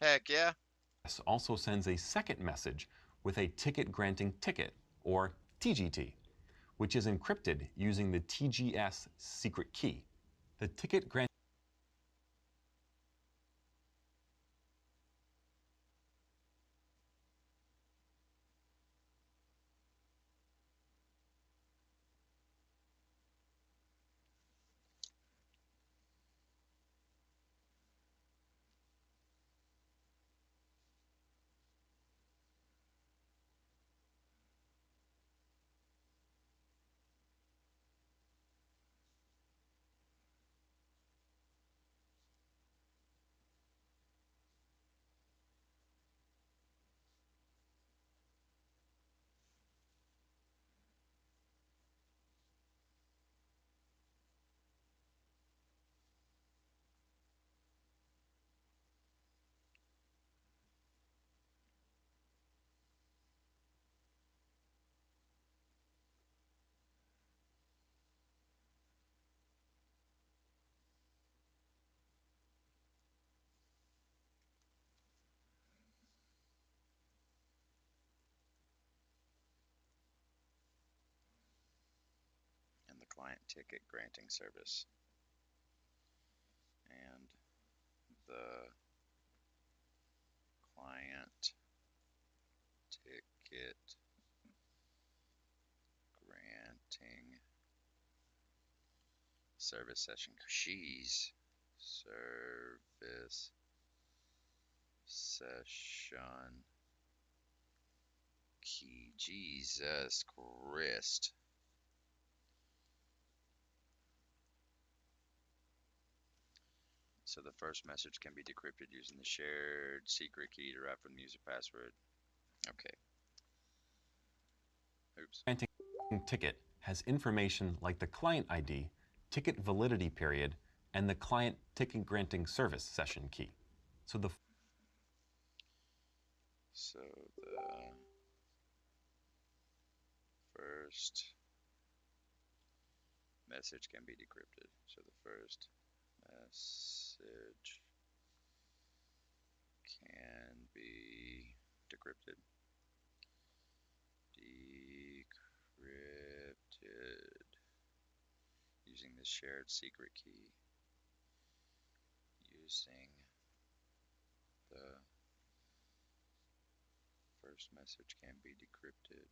heck yeah. Also sends a second message with a ticket granting ticket, or TGT, which is encrypted using the TGS secret key. The ticket granting And the client ticket granting service. And the client ticket granting service session. Jeez. Service session key. Jesus Christ. So the first message can be decrypted using the shared secret key derived from the user password. Okay. Oops. granting ticket has information like the client ID, ticket validity period, and the client ticket granting service session key. So the first message can be decrypted. So the first message can be decrypted. Decrypted using the shared secret key. Using the first message can be decrypted.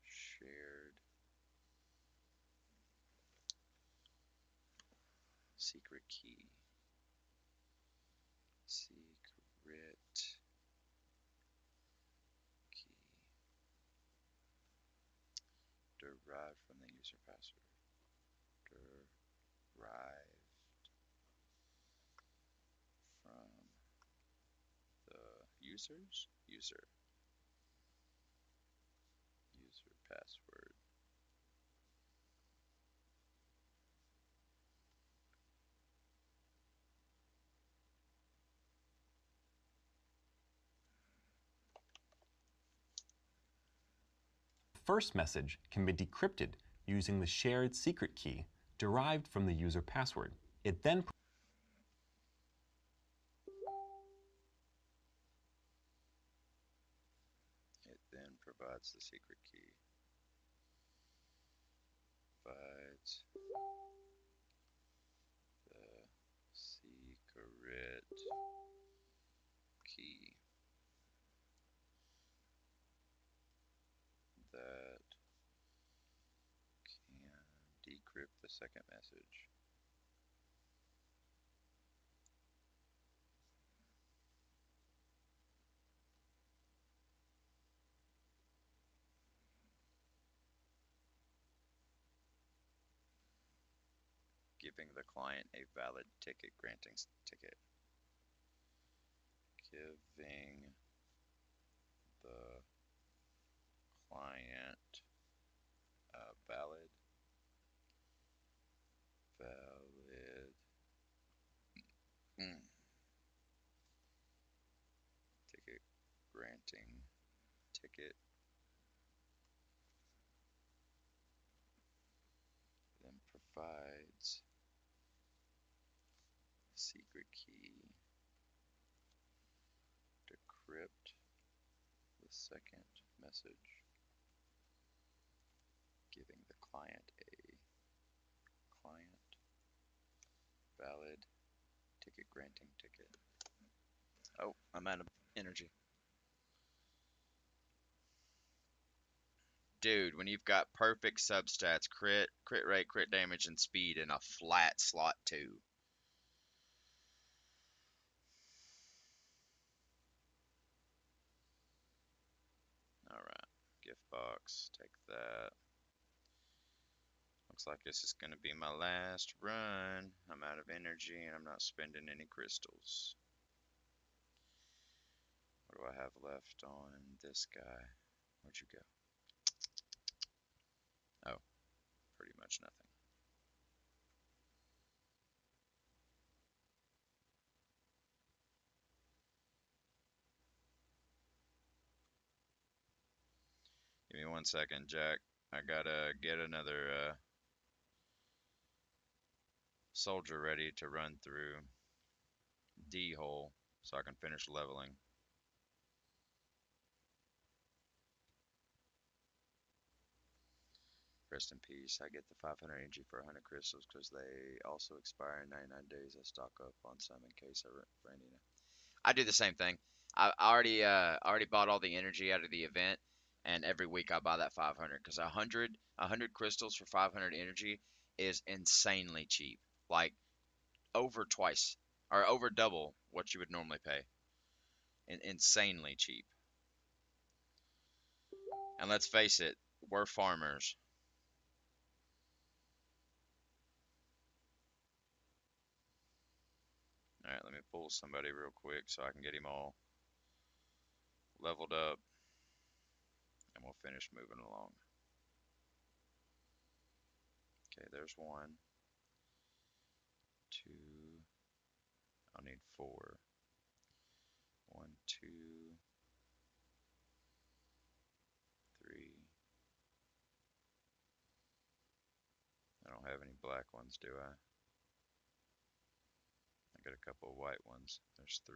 Shared secret key. Secret key derived from the user password. Derived users? User password. The first message can be decrypted using the shared secret key derived from the user password. It then It then provides the secret key. Provides the secret key that can decrypt the second message. Giving the client a valid ticket granting ticket. Giving the client a valid ticket granting ticket, then provides secret key, decrypt the second message, giving the client a valid ticket granting ticket. Oh, I'm out of energy. Dude, when you've got perfect substats, crit rate, crit damage, and speed in a flat slot 2. Alright, gift box, take that. Looks like this is going to be my last run. I'm out of energy and I'm not spending any crystals. What do I have left on this guy? Where'd you go? Oh, pretty much nothing. Give me 1 second, Jack. I gotta get another soldier ready to run through D hole so I can finish leveling. Rest in peace. I get the 500 energy for 100 crystals because they also expire in 99 days. I stock up on some in case I run out. I do the same thing. I already bought all the energy out of the event, and every week I buy that 500 because 100 crystals for 500 energy is insanely cheap. Like over twice or over double what you would normally pay. Insanely cheap. And let's face it, we're farmers. All right, let me pull somebody real quick so I can get him all leveled up, and we'll finish moving along. Okay, there's 1, 2, I'll need 4. 1, 2, 3. I don't have any black ones, do I? I got a couple of white ones. There's 3.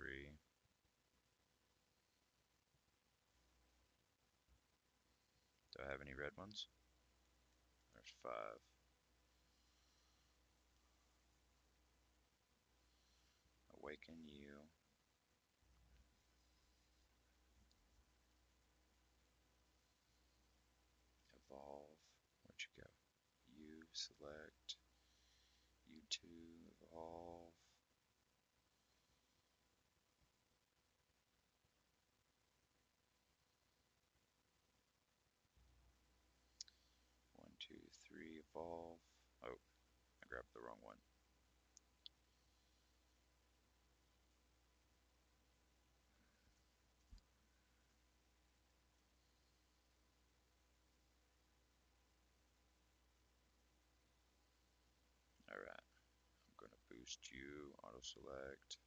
Do I have any red ones? There's 5. Awaken you. Evolve. Where'd you go? You select. You 2 evolve. 1, 2, 3 evolve. Oh, I grabbed the wrong one. boost you, auto select.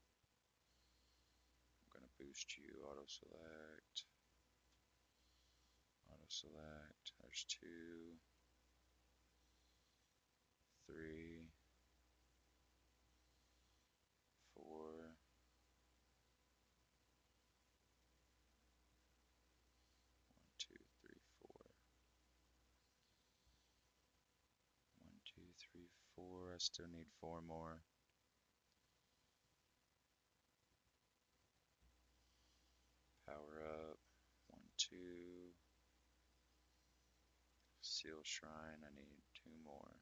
I'm gonna boost you, auto select. Auto select. There's 2, 3, 4. 2, 3, 4. 1, 2, 3, 4. I still need 4 more. Power up. 1, 2. Seal shrine. I need 2 more.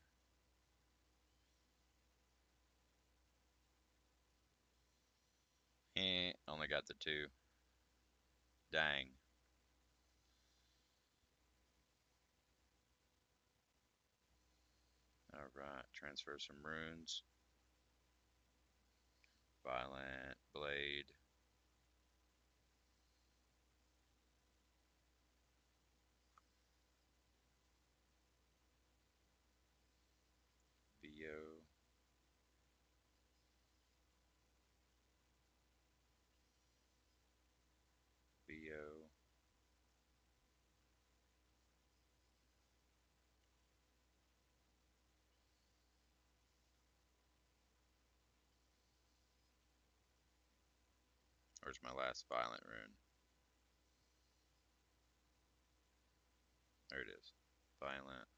Only got the 2. Dang. Alright, transfer some runes. Violent blade. VO. VO. Where's my last violent rune? There it is. Violent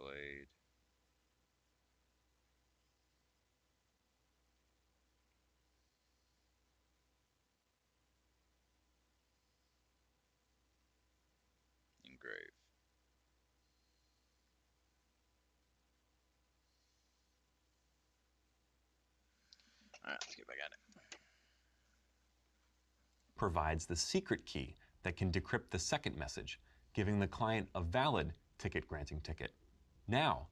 blade. Engrave. Alright, let's get back at it. Provides the secret key that can decrypt the second message, giving the client a valid ticket granting ticket. Now,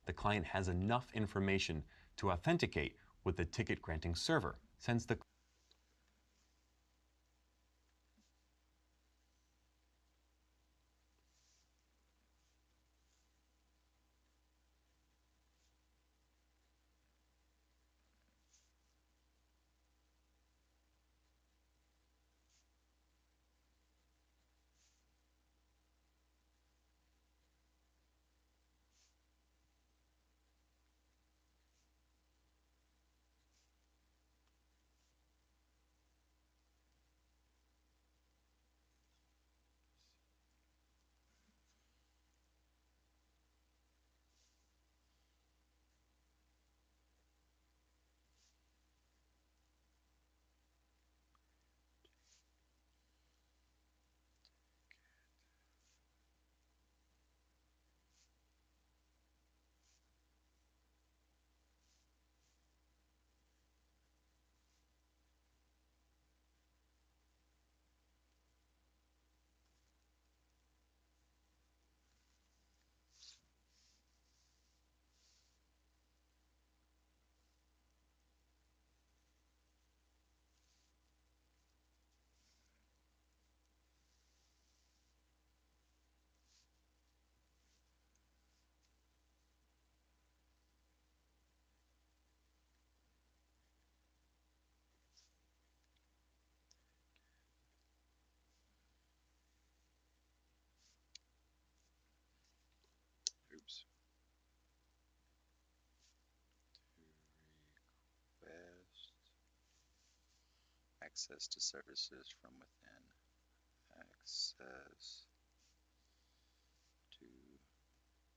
the client has enough information to authenticate with the ticket granting server. Since the access to services from within. Access to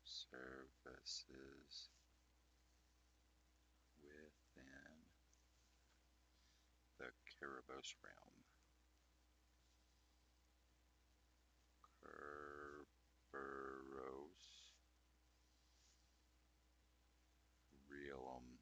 services within the Kerberos realm. Kerberos realm.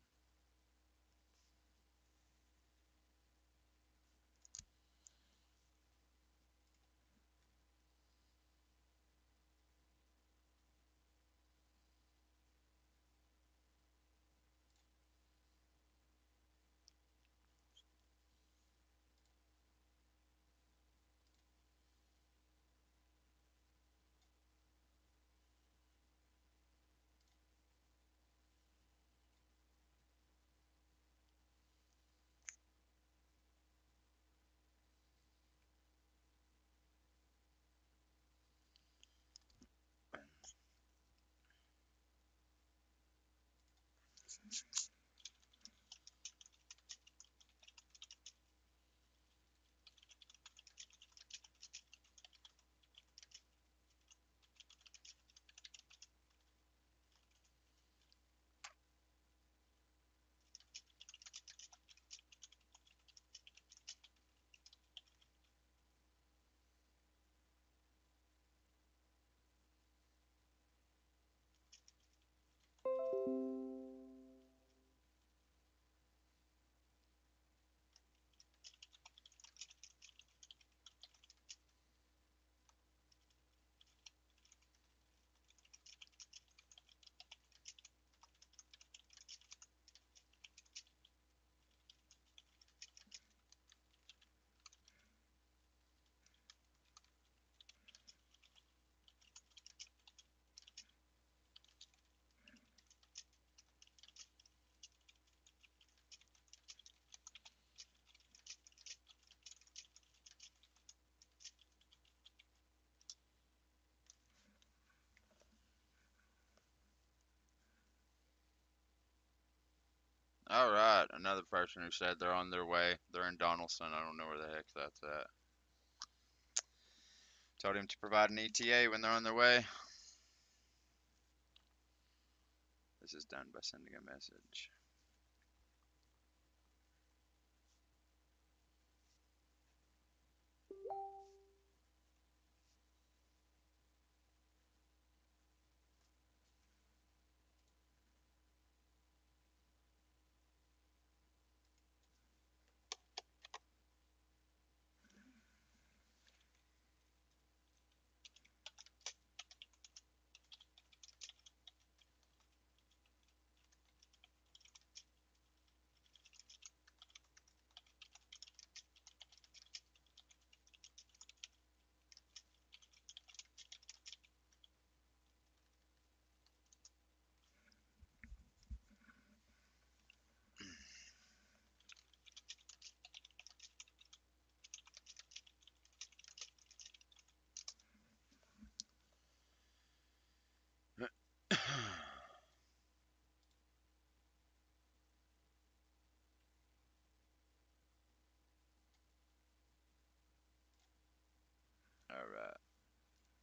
All right, another person who said they're on their way. They're in Donaldson. I don't know where the heck that's at. Told him to provide an ETA when they're on their way. This is done by sending a message. All right.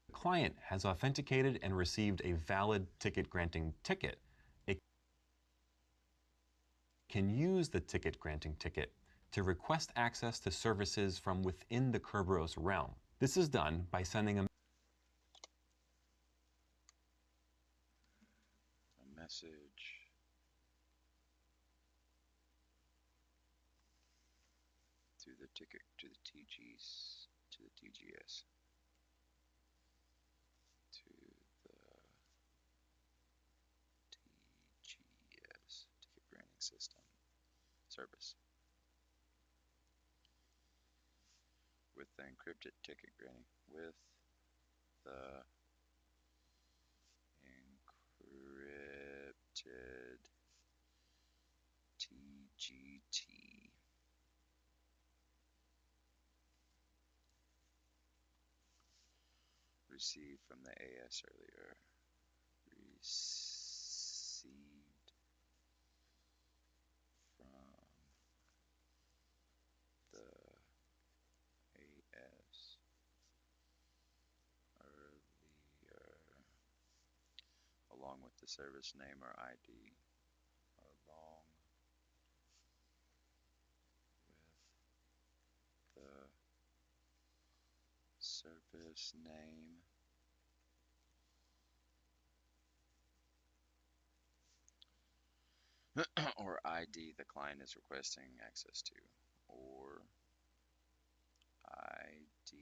The client has authenticated and received a valid ticket granting ticket. It can use the ticket granting ticket to request access to services from within the Kerberos realm. This is done by sending a Message to the ticket to the TGs to the TGS to the TGS ticket granting system service with the encrypted ticket granting with the encrypted TGT received from the AS earlier. Received from the the service name or ID along with the service name or ID the client is requesting access to, or ID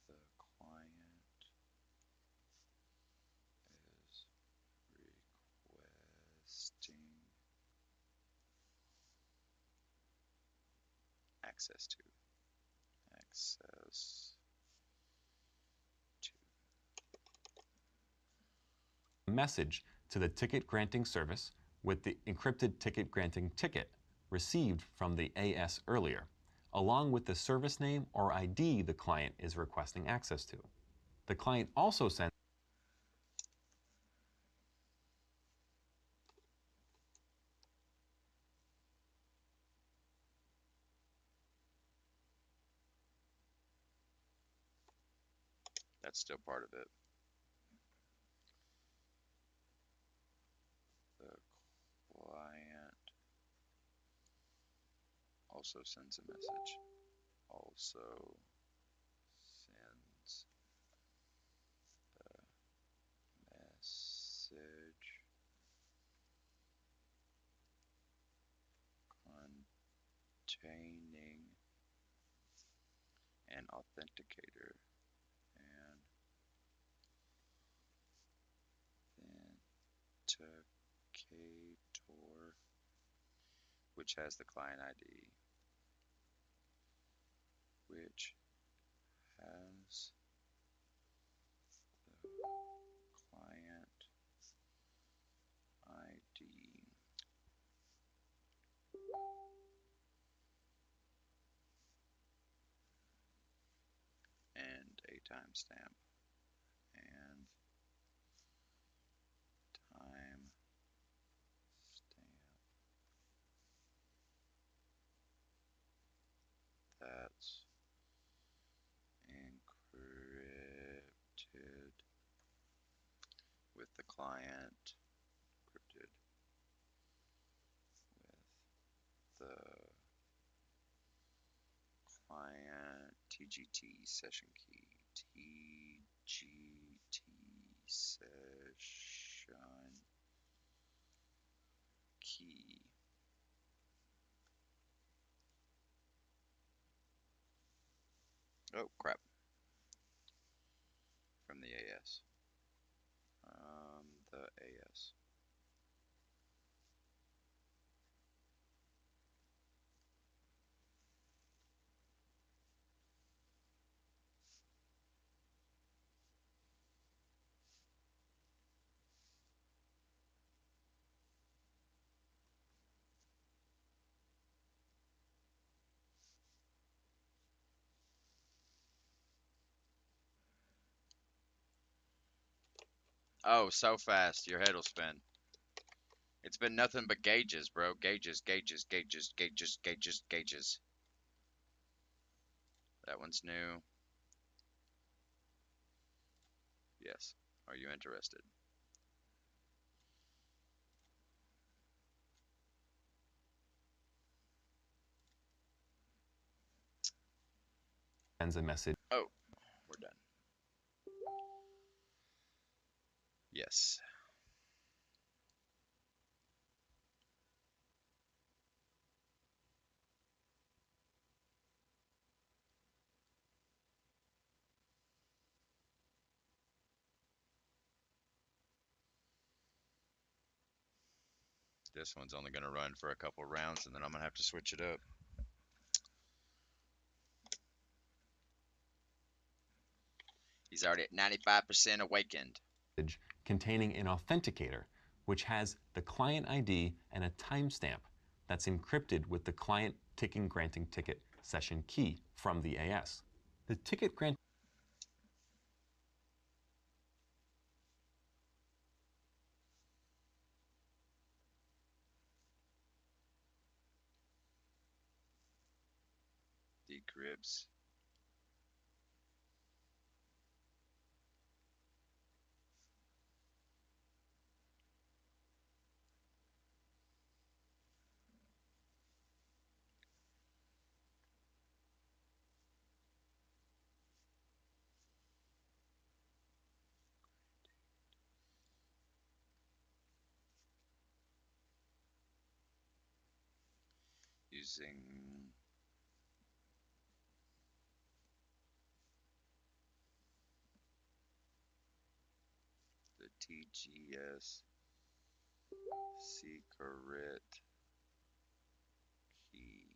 the client is requesting access to. Access to. Message to the ticket granting service with the encrypted ticket granting ticket received from the AS earlier, along with the service name or ID the client is requesting access to. The client also sends That's still part of it. The client also sends a message. Also sends the message containing an authenticator and authenticator, which has the client ID, which has the client ID and a timestamp and timestamp that's encrypted with the client, encrypted with the client TGT session key, TGT session key. Oh crap. From the AS. The AS. Oh, so fast, your head will spin. It's been nothing but gauges, bro. Gauges, gauges, gauges, gauges, gauges, gauges. That one's new. Yes. Are you interested? a message. Oh, we're done. Yes. This one's only going to run for a couple rounds, and then I'm going to have to switch it up. He's already at 95% awakened. Containing an authenticator, which has the client ID and a timestamp that's encrypted with the client ticket granting ticket session key from the AS. The ticket grant Decrypts. using the TGS secret key.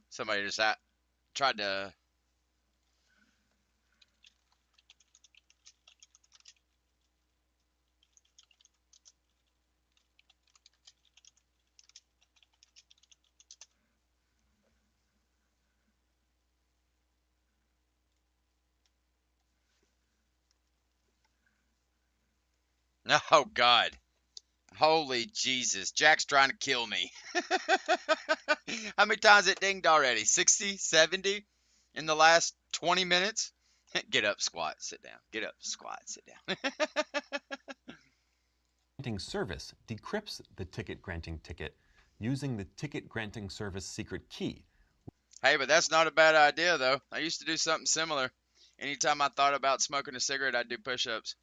Somebody just tried to. Oh God. Holy Jesus. Jack's trying to kill me. How many times it dinged already? 60, 70 in the last 20 minutes? Get up, squat, sit down. Get up, squat, sit down. Granting service decrypts the ticket granting ticket using the ticket granting service secret key. Hey, but that's not a bad idea, though. I used to do something similar. Anytime I thought about smoking a cigarette, I'd do push ups.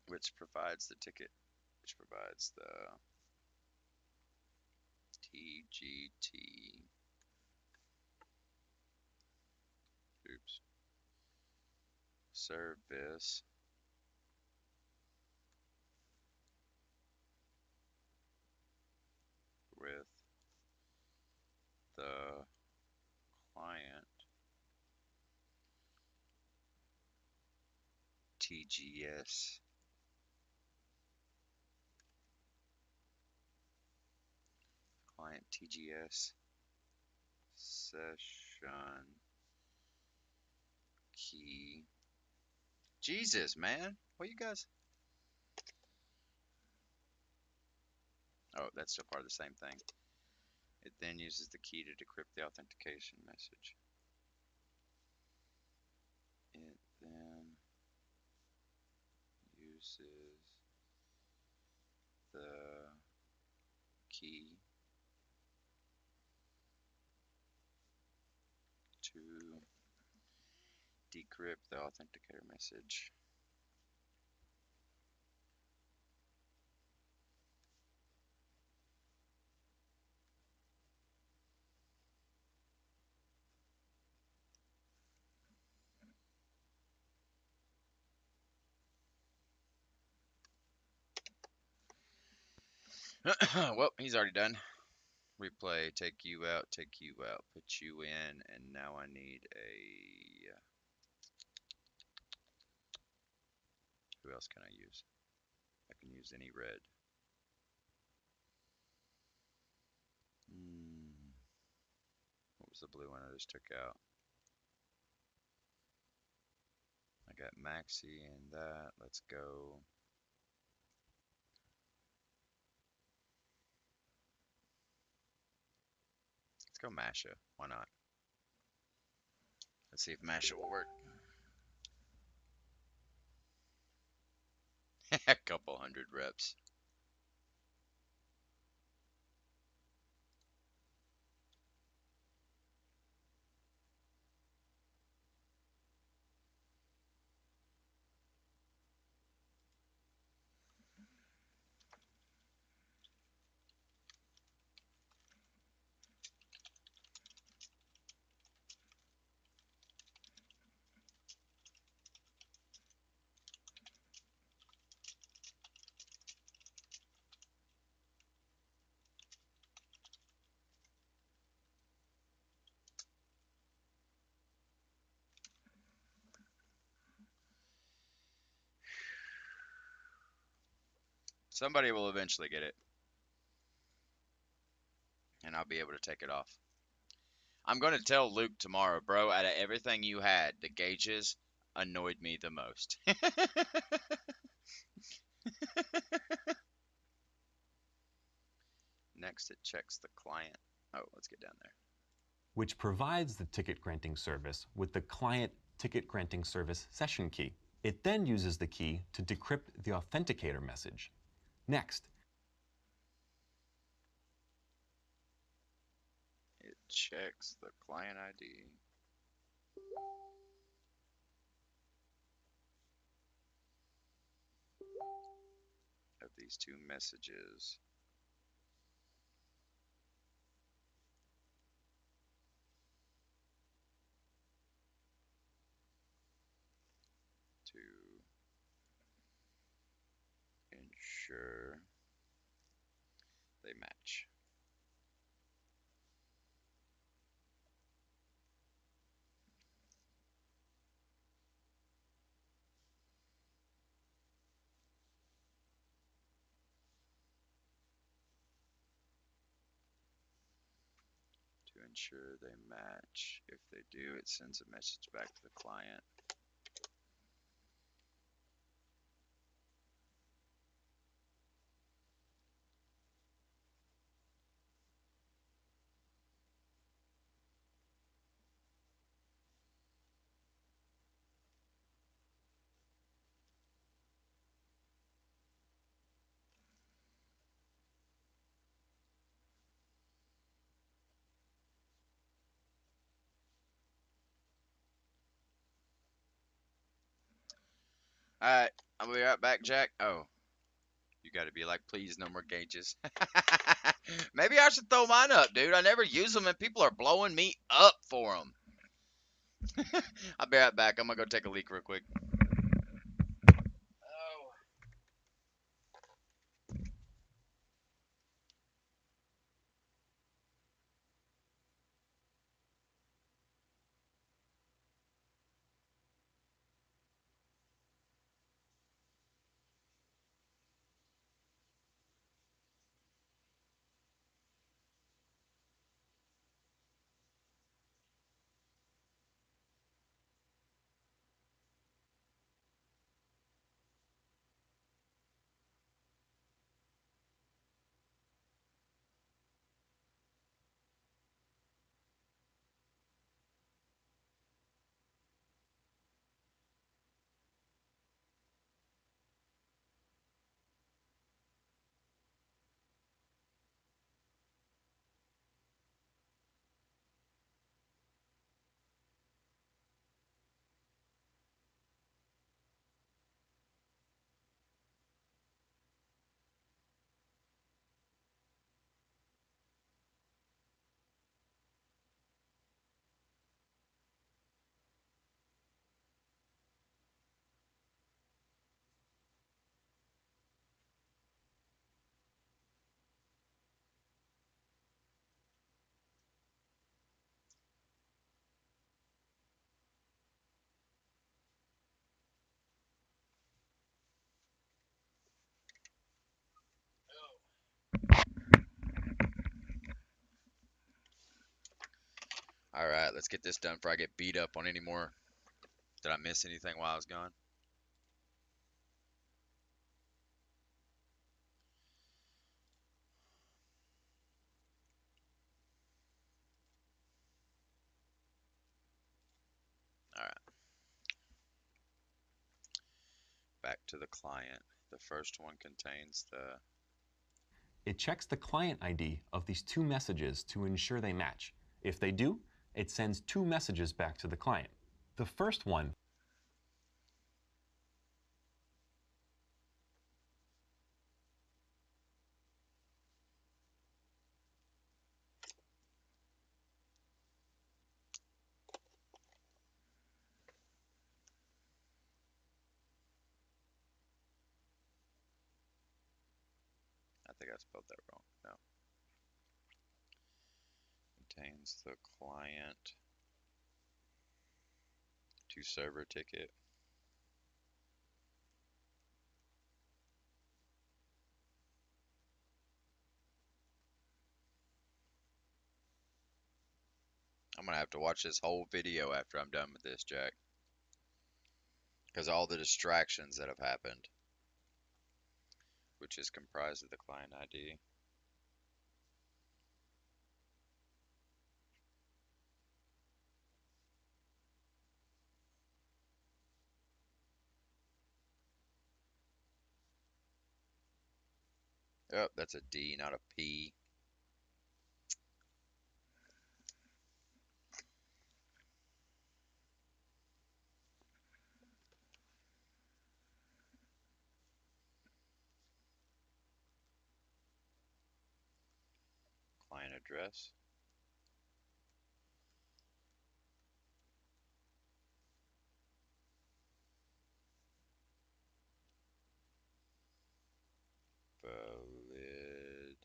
Which provides the ticket, which provides the TGT. Oops. Service with the client TGS client TGS session key. Jesus, man. What you guys? Oh, that's still part of the same thing. It then uses the key to decrypt the authentication message. It then uses the key to decrypt the authenticator message. Well, he's already done. Replay, take you out, put you in, and now I need a. Who else can I use? I can use any red. What was the blue one I just took out? I got Maxi and that. Let's go. Let's go Masha. Why not? Let's see if Masha will work. A couple hundred reps. Somebody will eventually get it. And I'll be able to take it off. I'm going to tell Luke tomorrow, bro, out of everything you had, the gauges annoyed me the most. Next, it checks the client. Oh, let's get down there. which provides the ticket granting service with the client ticket granting service session key. It then uses the key to decrypt the authenticator message. Next, It checks the client ID. Of these two messages. To ensure they match. To ensure they match. If they do, it sends a message back to the client. Alright, I'll be right back, Jack. Oh, you gotta be like, please, no more gauges. Maybe I should throw mine up, dude. I never use them and people are blowing me up for them. I'll be right back. I'm gonna go take a leak real quick. Oh. All right, let's get this done before I get beat up on any more Did I miss anything while I was gone? All right. Back to the client. The first one contains the It checks the client ID of these two messages to ensure they match. If they do, it sends two messages back to the client. The first one I think I spelled that wrong. No. Contains the client to server ticket. I'm gonna have to watch this whole video after I'm done with this, Jack. Because all the distractions that have happened, which is comprised of the client ID. Oh, that's a D, not a P. Client address. Valid.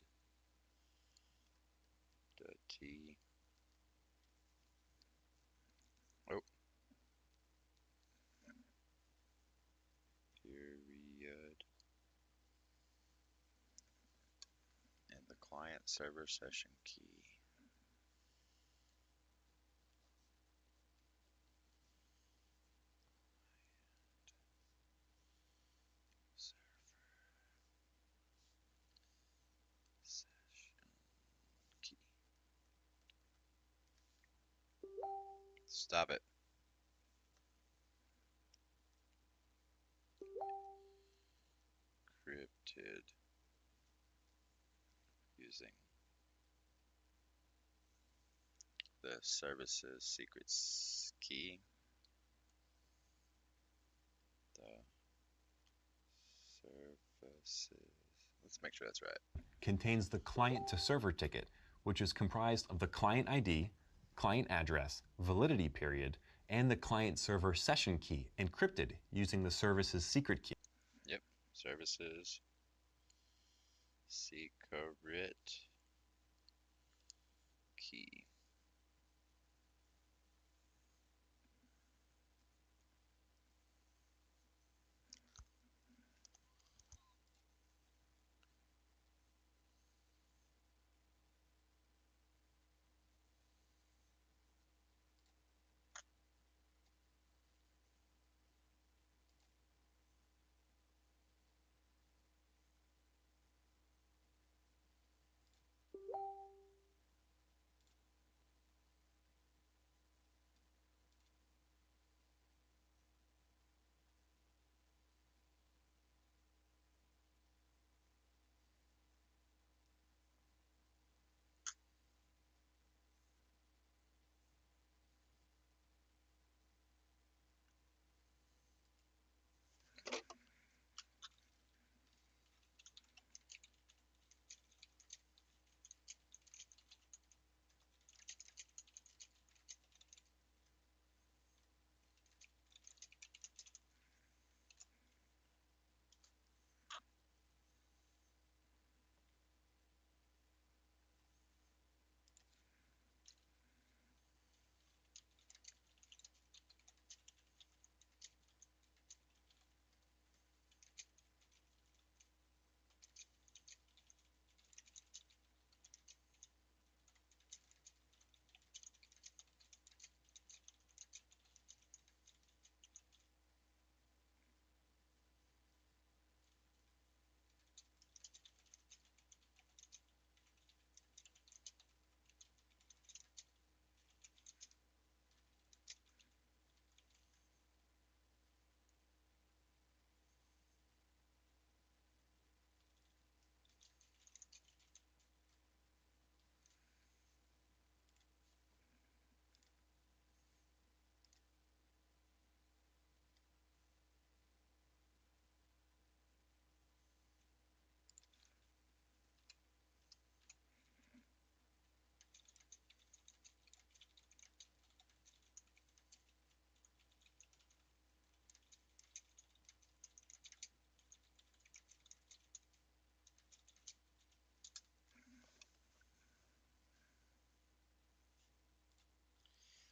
T. Oh. Period. And the client server session key. Key. Stop it. Encrypted using the services secrets key. The services. Let's make sure that's right. contains the client to server ticket, which is comprised of the client ID, client address, validity period, and the client server session key encrypted using the service's secret key. Yep. Services secret key.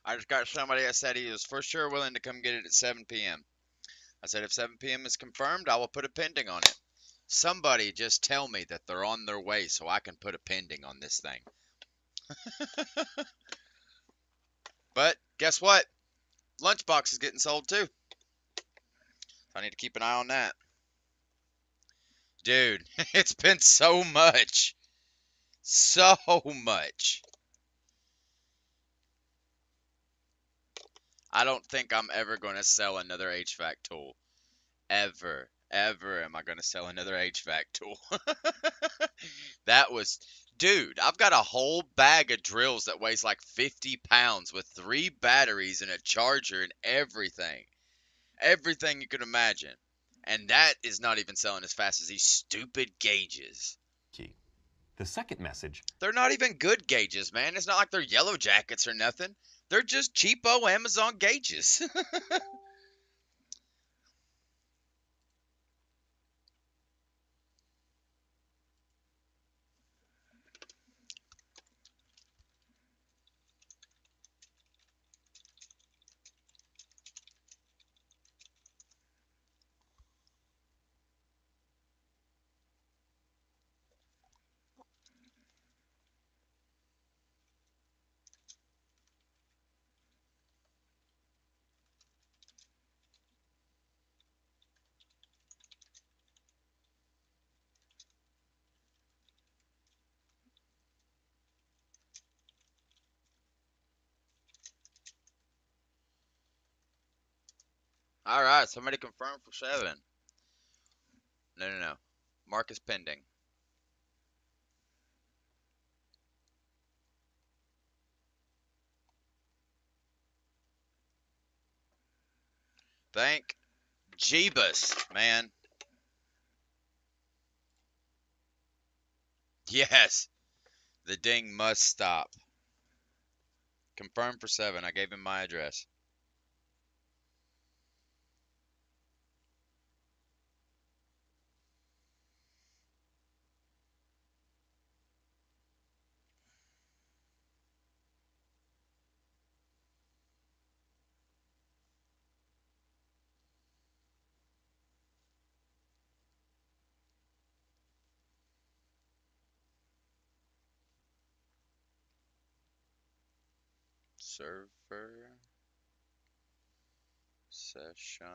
I just got somebody that said he was for sure willing to come get it at 7 p.m. I said, if 7 p.m. is confirmed, I will put a pending on it. Somebody just tell me that they're on their way so I can put a pending on this thing. But guess what? Lunchbox is getting sold too. I need to keep an eye on that. Dude, it's been so much. So much. I don't think I'm ever going to sell another HVAC tool. Ever. Ever am I going to sell another HVAC tool. That was, dude, I've got a whole bag of drills that weighs like 50 pounds with 3 batteries and a charger and everything. Everything you could imagine. And that is not even selling as fast as these stupid gauges. Key. The second message, They're not even good gauges, man. It's not like they're yellow jackets or nothing. They're just cheapo Amazon gauges. All right, somebody confirmed for 7. No, no, no. Mark is pending. Thank Jeebus, man. Yes, the ding must stop. Confirmed for 7. I gave him my address. Server session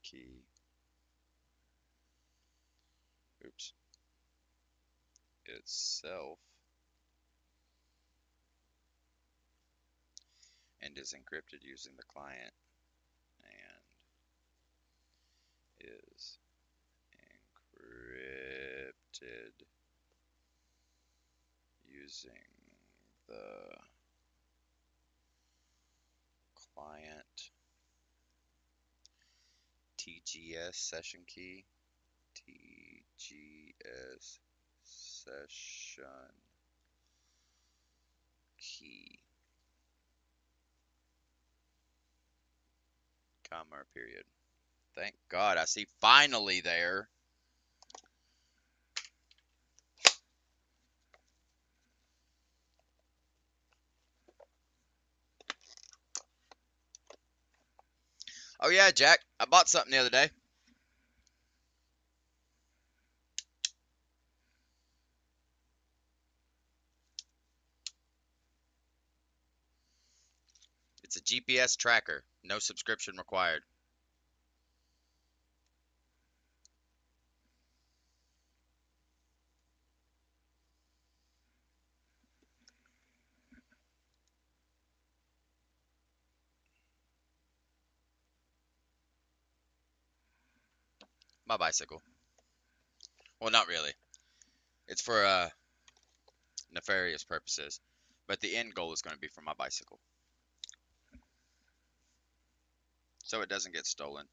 key. Oops. Itself and is encrypted using the client and is encrypted using the client TGS session key. TGS session key. Comma period. Thank God, I see finally there. Oh yeah, Jack, I bought something the other day. It's a GPS tracker. No subscription required. My bicycle. Well, not really. It's for nefarious purposes. But the end goal is going to be for my bicycle. So it doesn't get stolen.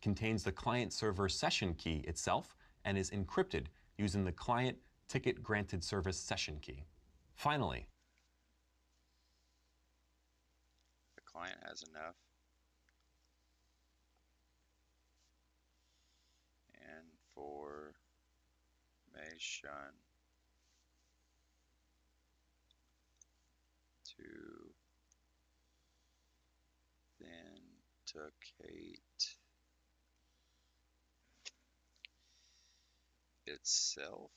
contains the client-server session key itself and is encrypted using the client ticket granted service session key. Finally, The client has enough information to authenticate itself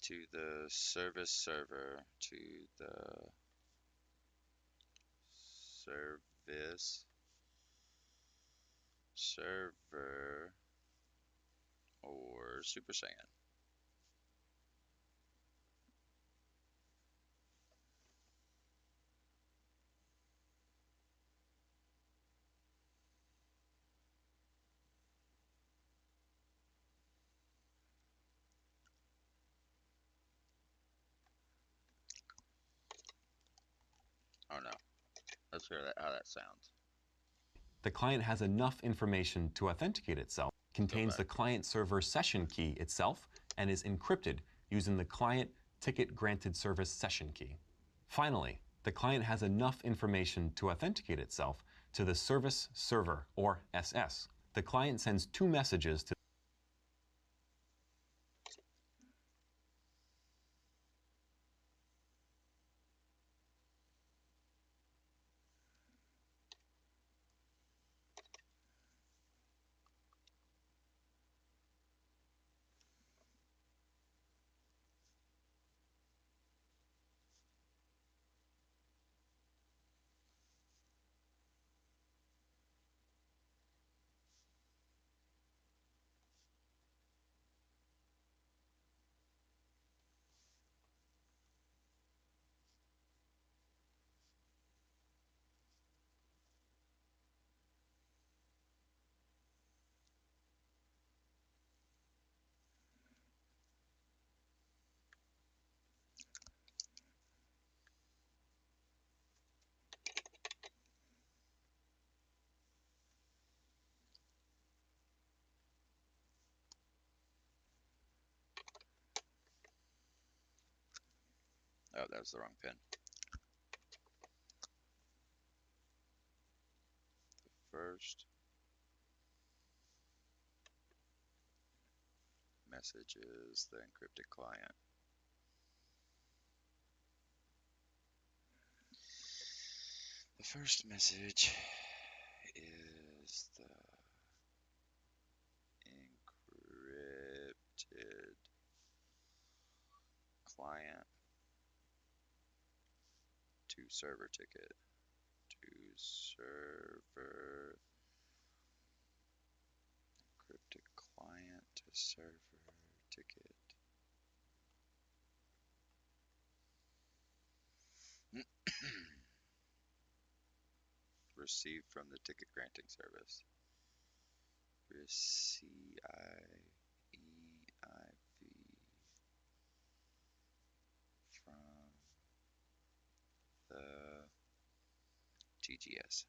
to the service server, to the service server, or Super Saiyan. Oh no. Let's hear how that sounds. the client has enough information to authenticate itself, contains the client-server session key itself, and is encrypted using the client ticket granted service session key. Finally, the client has enough information to authenticate itself to the service server, or SS. The client sends two messages to Oh, that was the wrong pin. First message is the encrypted client. The first message is the encrypted client to server ticket. To server encrypted client to server ticket. Received from the ticket granting service. Receive from the TGS.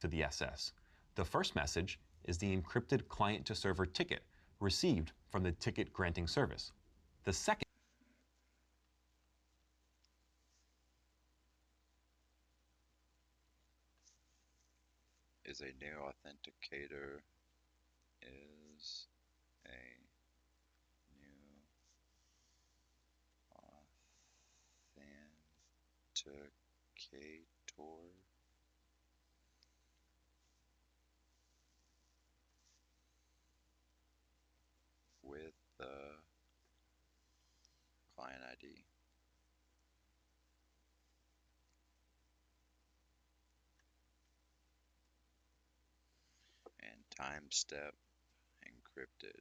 the SS. The first message is the encrypted client-to-server ticket received from the ticket granting service. The second Is a new authenticator. Is a new authenticator with the client ID. Time step encrypted.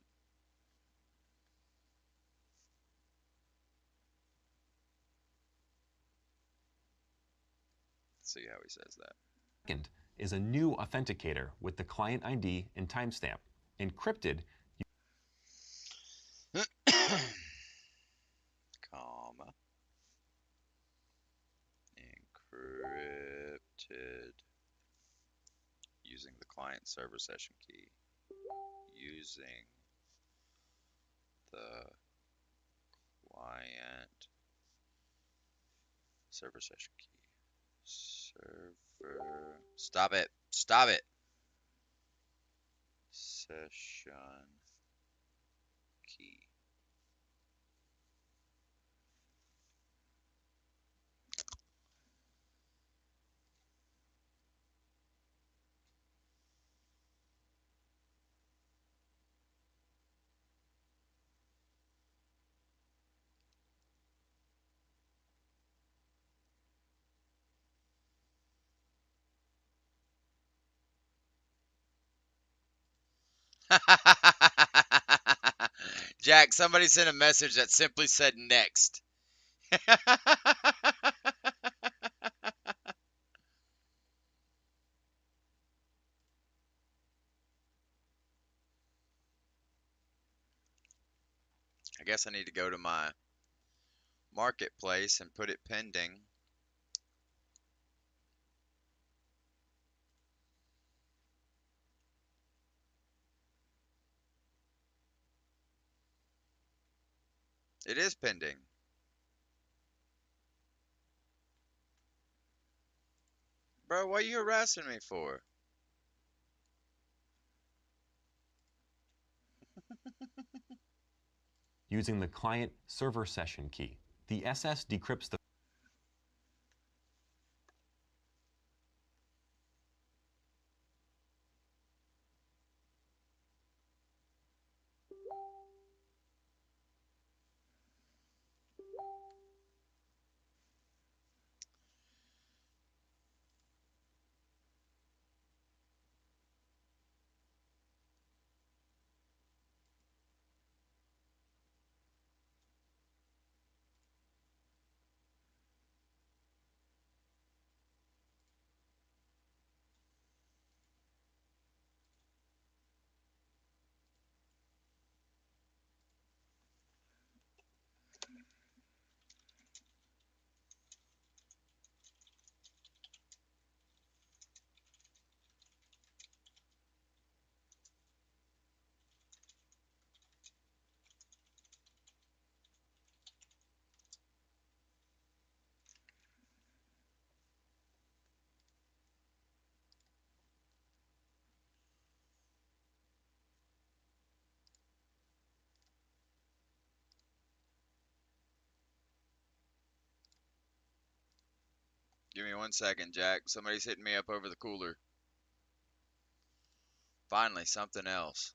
Let's see how he says that. Second is a new authenticator with the client ID and timestamp. Encrypted, Comma. Encrypted. Using the client server session key. Using the client server session key. Server. Stop it. Stop it. Session key. Jack, somebody sent a message that simply said next. I guess I need to go to my marketplace and put it pending. It is pending. Bro, what are you harassing me for? using the client server session key. The SS decrypts the Give me 1 second, Jack. Somebody's hitting me up over the cooler. Finally, something else.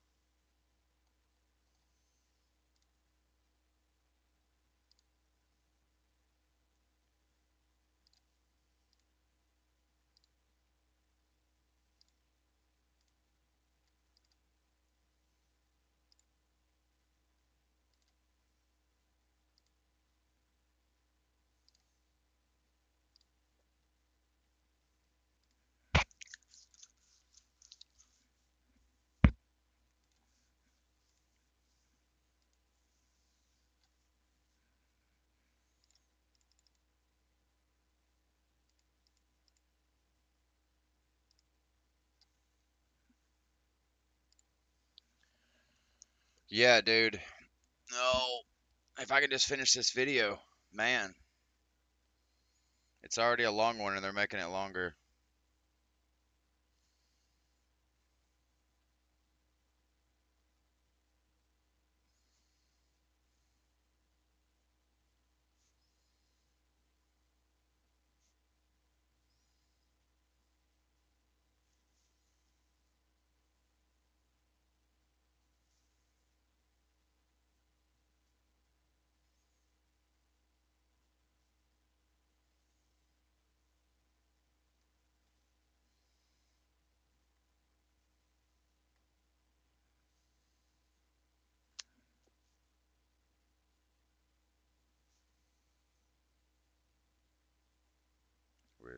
Yeah, dude. No. If I could just finish this video, man. It's already a long one and they're making it longer.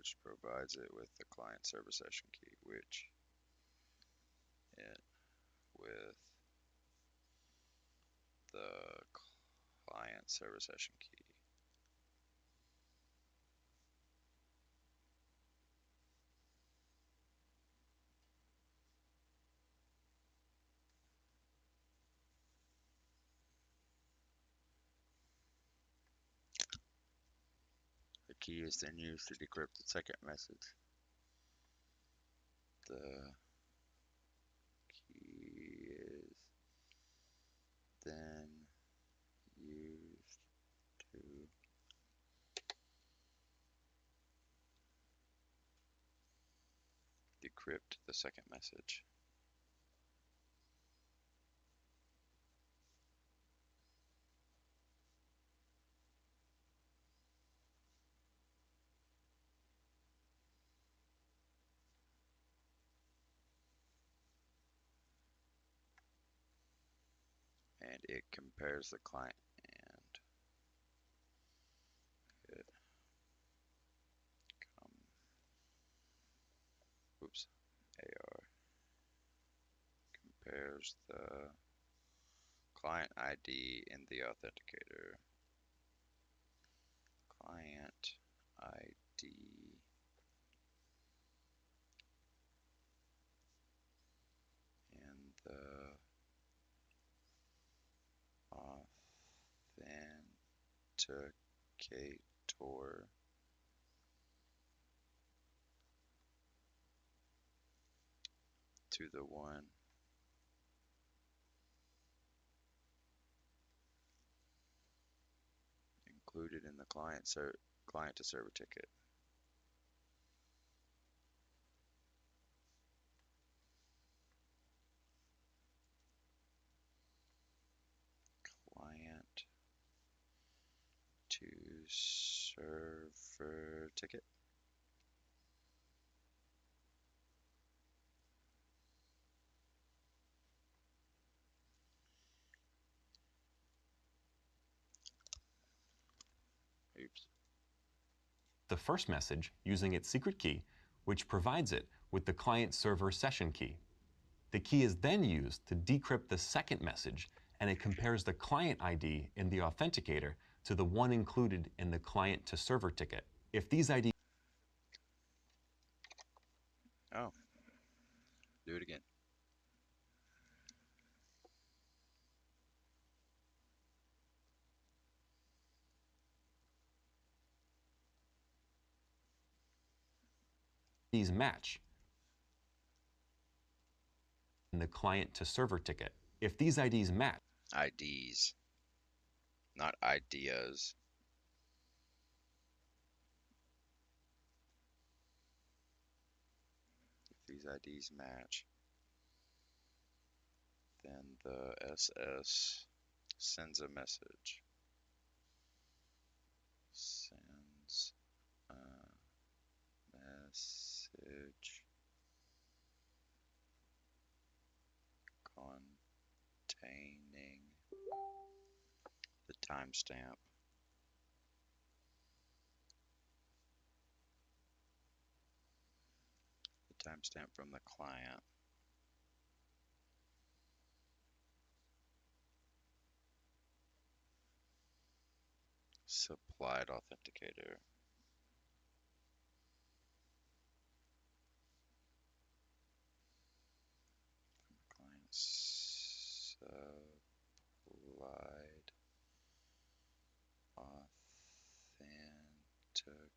which provides it with the client server session key, which it with the client server session key. The key is then used to decrypt the second message. The key is then used to decrypt the second message. And it compares the client and it AR compares the client ID in the authenticator. Client ID in the authenticator to the one included in the client to server ticket. Client to server ticket. Oops. The first message using its secret key, which provides it with the client server session key. The key is then used to decrypt the second message, and it compares the client ID in the authenticator to the one included in the client to server ticket. If these IDs Oh, do it again. match in the client to server ticket. If these IDs match, IDs, not ideas. If these IDs match, then the SS sends a message. Sends a message containing the timestamp from the client supplied authenticator. Client supplied authenticator.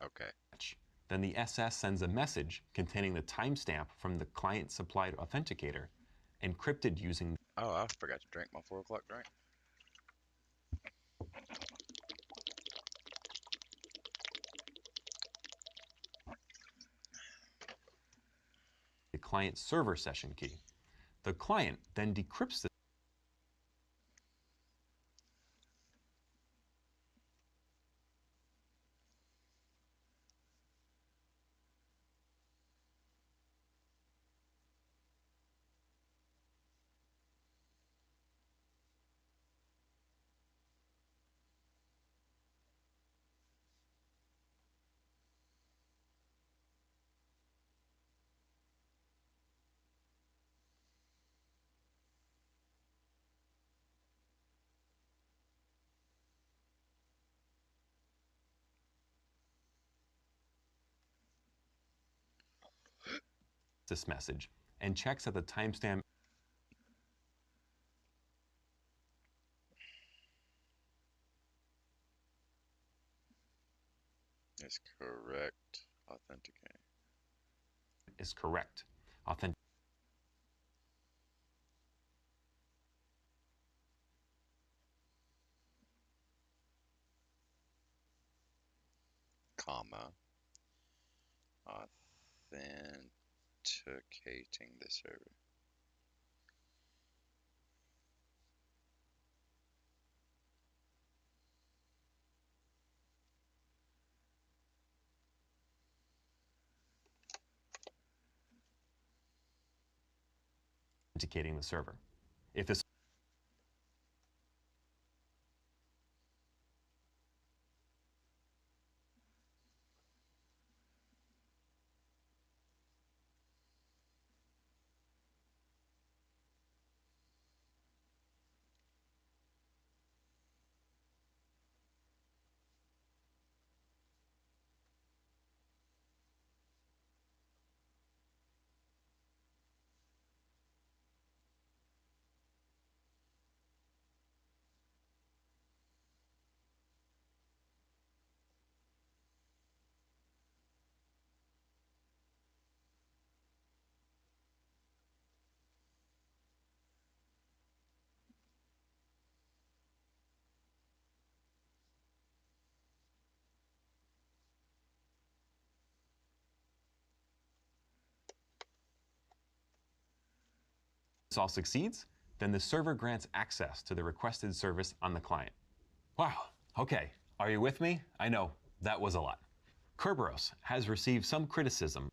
Okay. Then the SS sends a message containing the timestamp from the client-supplied authenticator, encrypted using Oh, I forgot to drink my 4 o'clock drink. the client-server session key. The client then decrypts the this message and checks that the timestamp It's correct. Authenticate. is correct. Authentic Comma. Authenticating the server. authenticating the server. If this all succeeds, then the server grants access to the requested service on the client. Wow, okay, are you with me? I know, that was a lot. Kerberos has received some criticism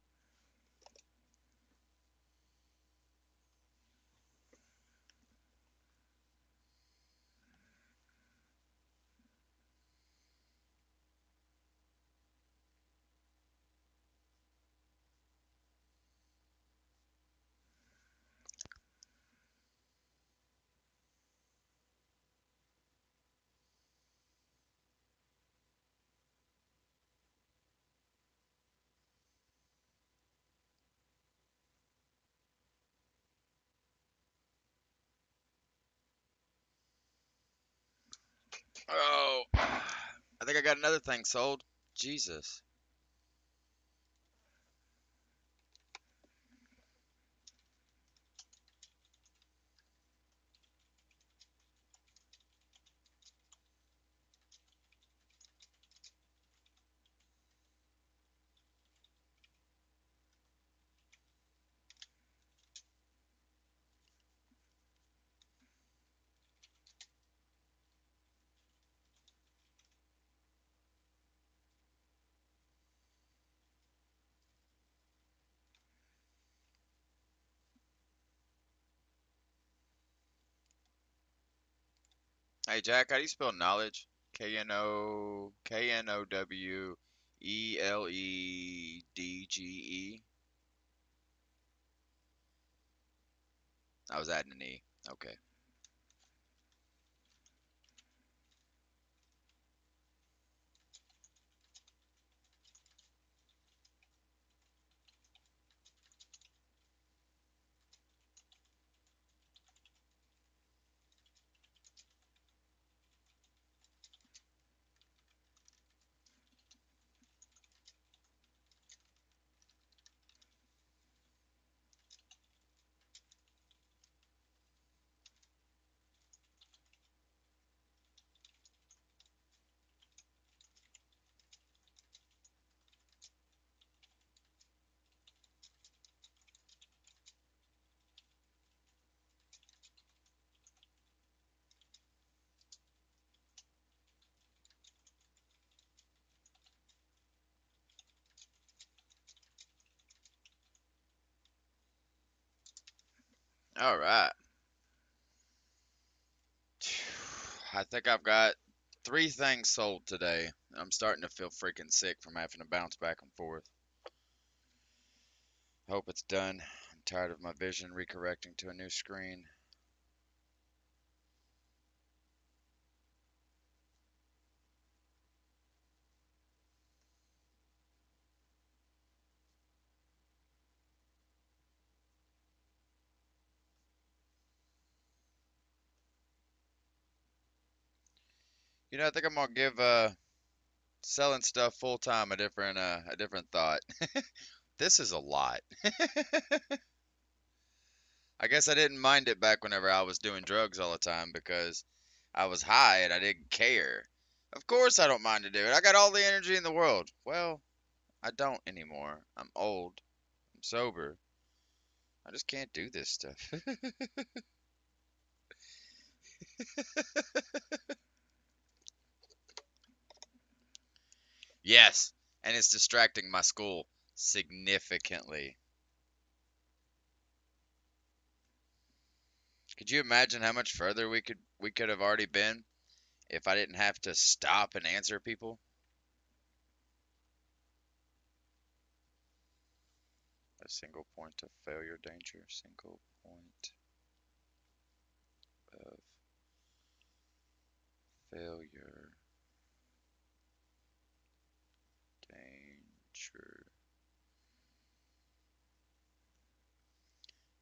Oh, I think I got another thing sold. Jesus. Hey Jack, how do you spell knowledge? Knowledge. I was adding an E. Okay. All right. I think I've got 3 things sold today. I'm starting to feel freaking sick from having to bounce back and forth. Hope it's done. I'm tired of my vision recorrecting to a new screen. I think I'm gonna give selling stuff full time a different thought. This is a lot. I guess I didn't mind it back whenever I was doing drugs all the time because I was high and I didn't care. Of course I don't mind to do it. I got all the energy in the world. Well, I don't anymore. I'm old. I'm sober. I just can't do this stuff. Yes, and it's distracting my school significantly. Could you imagine how much further we could have already been if I didn't have to stop and answer people? A single point of failure danger, single point of failure danger.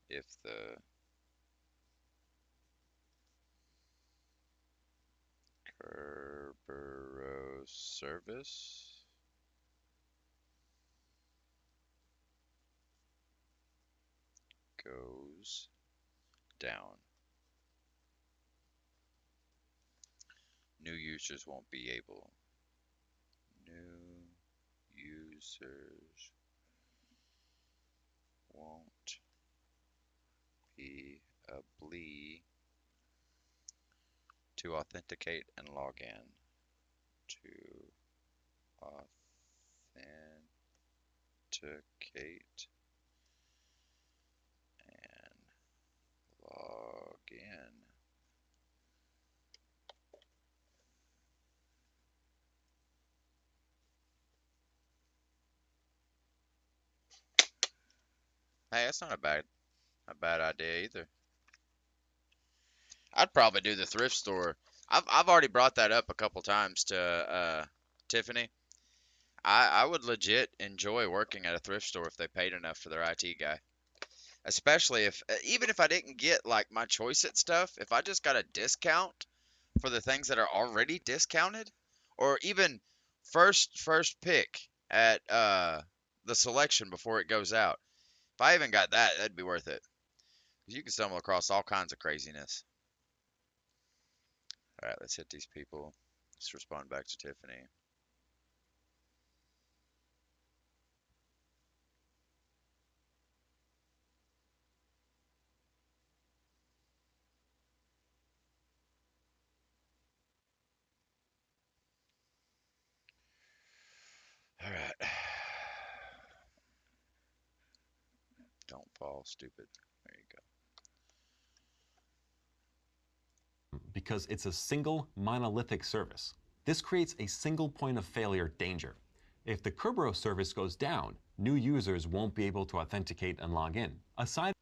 If the Kerberos service goes down, new users won't be able. New users won't be able to authenticate and log in. To authenticate and log in. Hey, that's not a bad idea either. I'd probably do the thrift store. I've already brought that up a couple times to Tiffany. I would legit enjoy working at a thrift store if they paid enough for their IT guy. Especially if even if I didn't get like my choice at stuff, if I just got a discount for the things that are already discounted, or even first pick at the selection before it goes out. If I even got that, that'd be worth it. 'Cause you can stumble across all kinds of craziness. All right, let's hit these people. Let's respond back to Tiffany. All right. Don't fall stupid. There you go. Because it's a single monolithic service. This creates a single point of failure danger. If the Kerberos service goes down, new users won't be able to authenticate and log in. Aside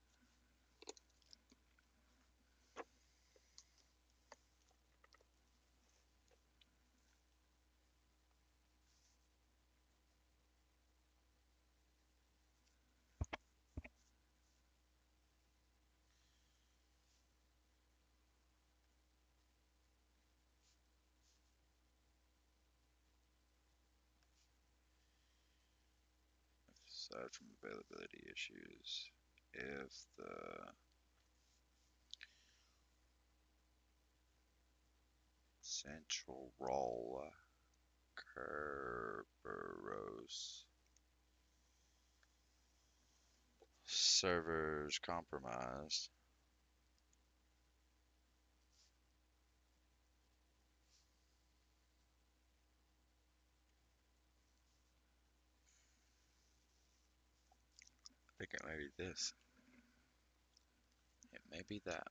Aside from availability issues, if the central role Kerberos servers compromised, I think it may be this. It Maybe that.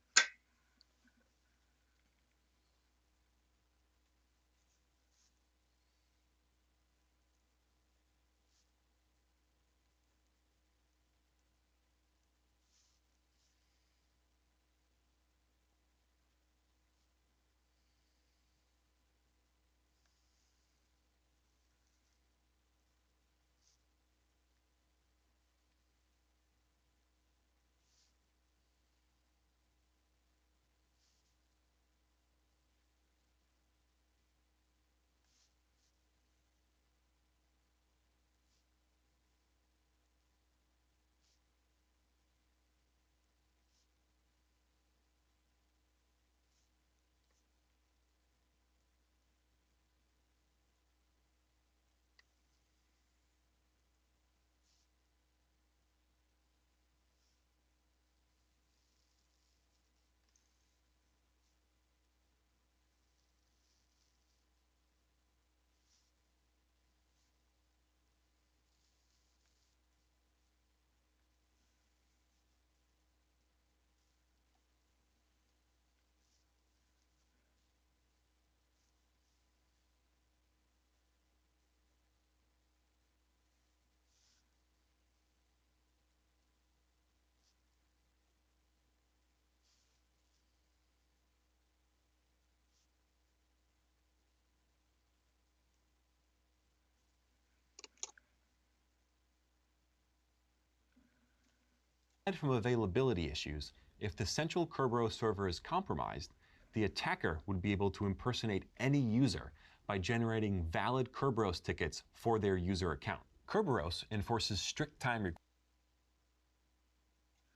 Aside from availability issues, if the central Kerberos server is compromised, the attacker would be able to impersonate any user by generating valid Kerberos tickets for their user account. Kerberos enforces strict time requirements.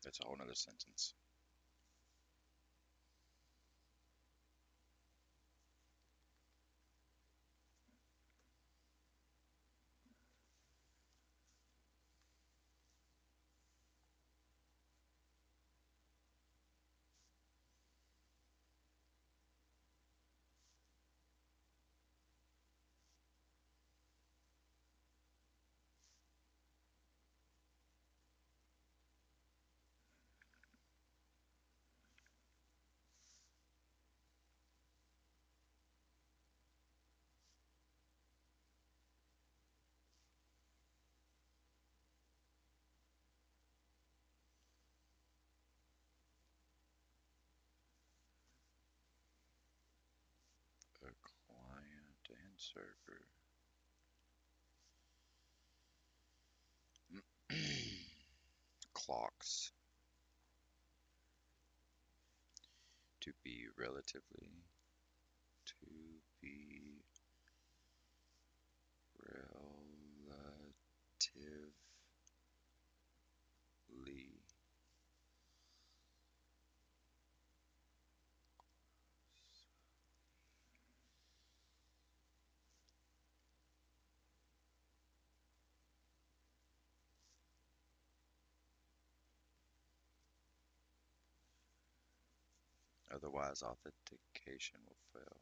That's a whole nother sentence. A client and server. Clocks. To be relatively. To be relatively. Otherwise, authentication will fail.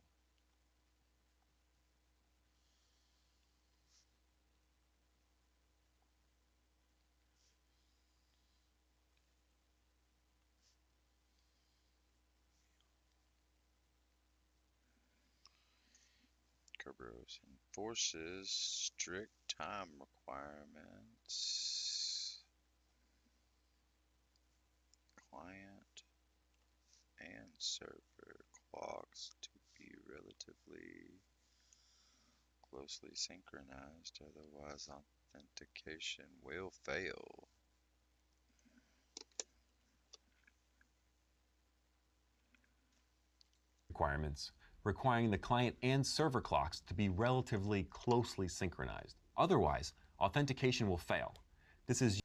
Kerberos enforces strict time requirements. Client and server clocks to be relatively closely synchronized, otherwise authentication will fail. Requirements requiring the client and server clocks to be relatively closely synchronized. Otherwise, authentication will fail. This is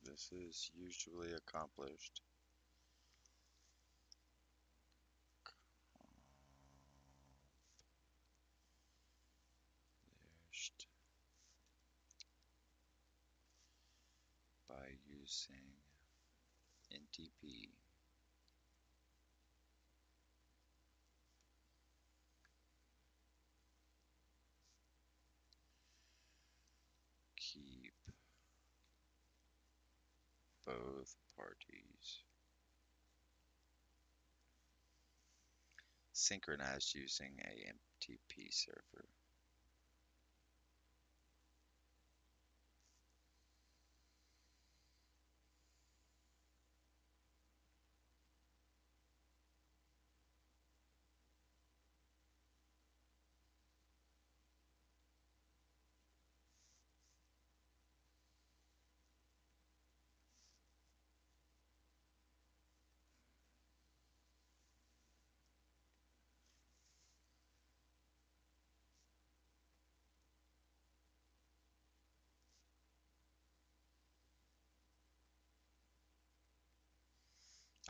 This is usually accomplished by using NTP. both parties synchronized using a MTP server.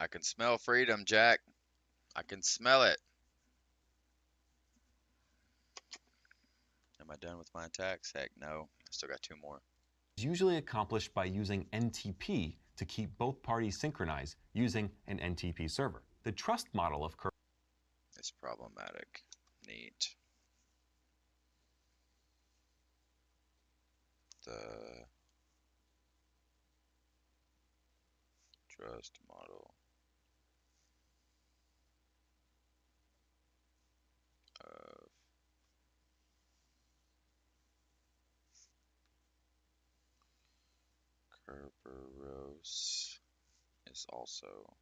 I can smell freedom, Jack. I can smell it. Am I done with my attacks? Heck no. I still got 2 more. Is usually accomplished by using NTP to keep both parties synchronized using an NTP server. The trust model of It's problematic. Neat. The trust model of Kerberos is also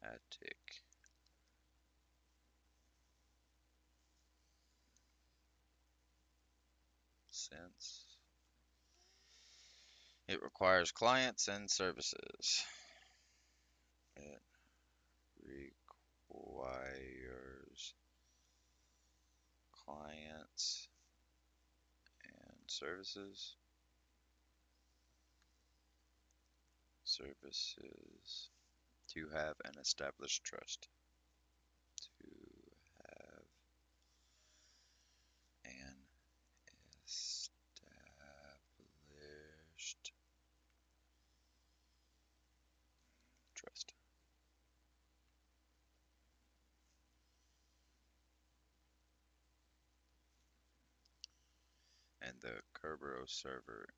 problematic. Since it requires clients and services. It requires clients and services to have an established trust. To have an established trust. And the Kerberos server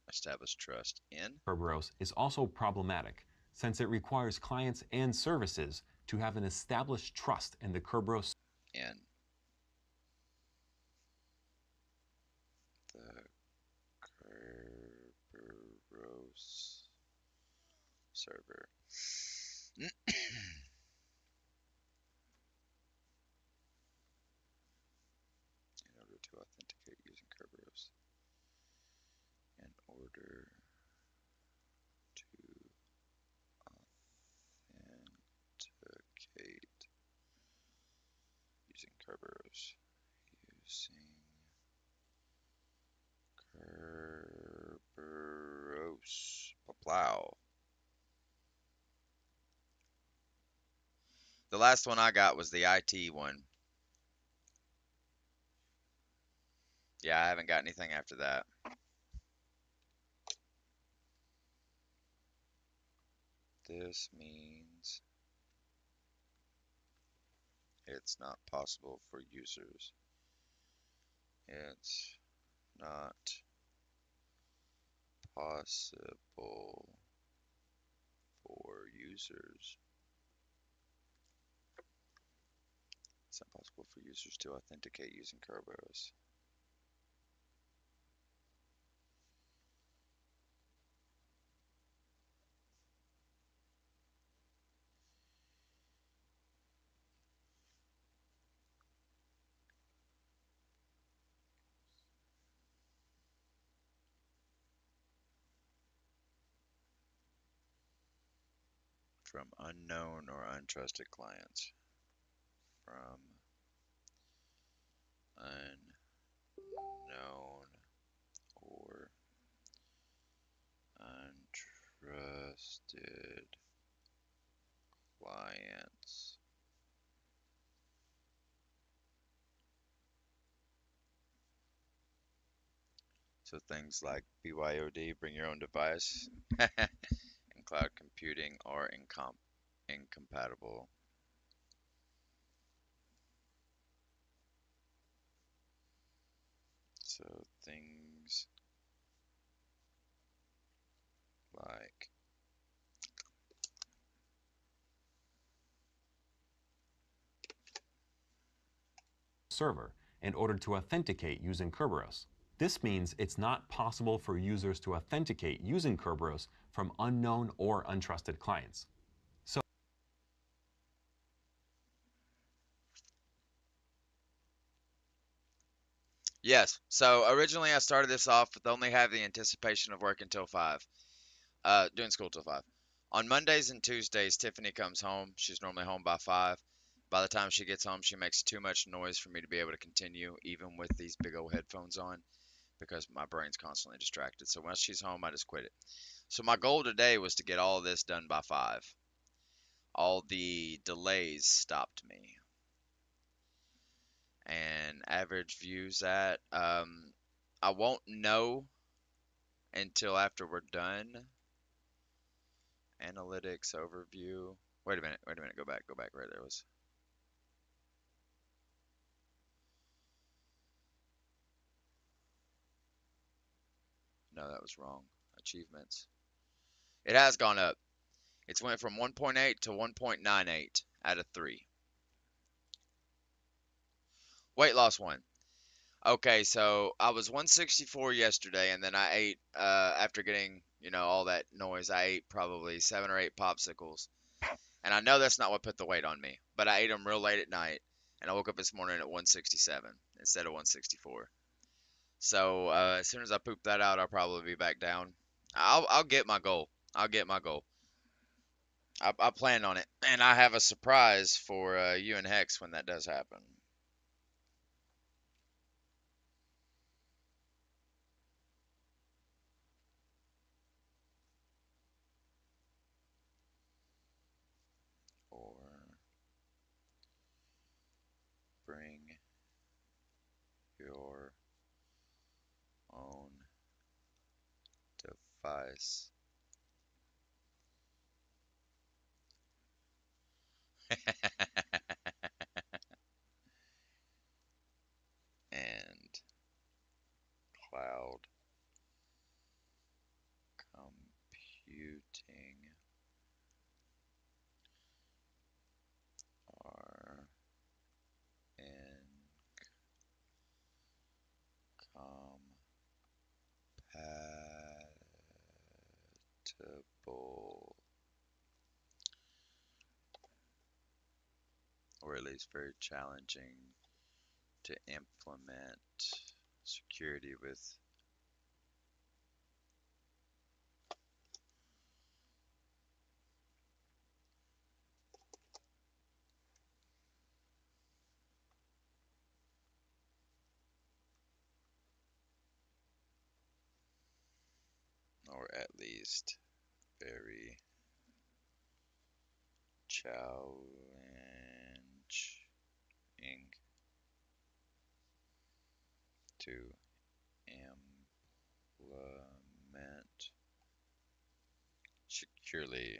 established trust in Kerberos is also problematic since it requires clients and services to have an established trust in the Kerberos in the Kerberos server. In order to authenticate using Kerberos. In order to authenticate using Kerberos. Using Kerberos. Paplow. The last one I got was the IT one. Yeah, I haven't got anything after that. This means it's not possible for users. It's not possible for users. It's not possible for users to authenticate using Kerberos. From unknown or untrusted clients. From unknown or untrusted clients. So things like BYOD, bring your own device, and cloud computing are incompatible. So things like server in order to authenticate using Kerberos. This means it's not possible for users to authenticate using Kerberos from unknown or untrusted clients. Yes. So originally I started this off with only having the anticipation of working till 5, doing school till 5. On Mondays and Tuesdays, Tiffany comes home. She's normally home by 5. By the time she gets home, she makes too much noise for me to be able to continue, even with these big old headphones on, because my brain's constantly distracted. So once she's home, I just quit it. So my goal today was to get all of this done by 5. All the delays stopped me. And average views at, I won't know until after we're done. Analytics overview. Wait a minute, go back, right there was. No, that was wrong. Achievements. It has gone up. It's went from 1.8 to 1.98 out of 3. Weight loss 1. Okay, so I was 164 yesterday, and then I ate, after getting, all that noise, I ate probably 7 or 8 popsicles. And I know that's not what put the weight on me, but I ate them real late at night, and I woke up this morning at 167 instead of 164. So as soon as I poop that out, I'll probably be back down. I'll get my goal. I'll get my goal. I plan on it, and I have a surprise for you and Hex when that does happen. Or bring your own device. And cloud computing are incompatible, or at least very challenging to implement security with. Or at least very challenging to implement securely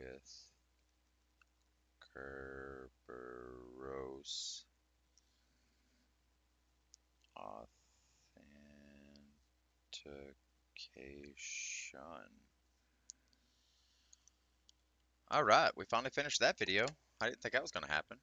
with Kerberos authentication. All right, we finally finished that video. I didn't think that was going to happen.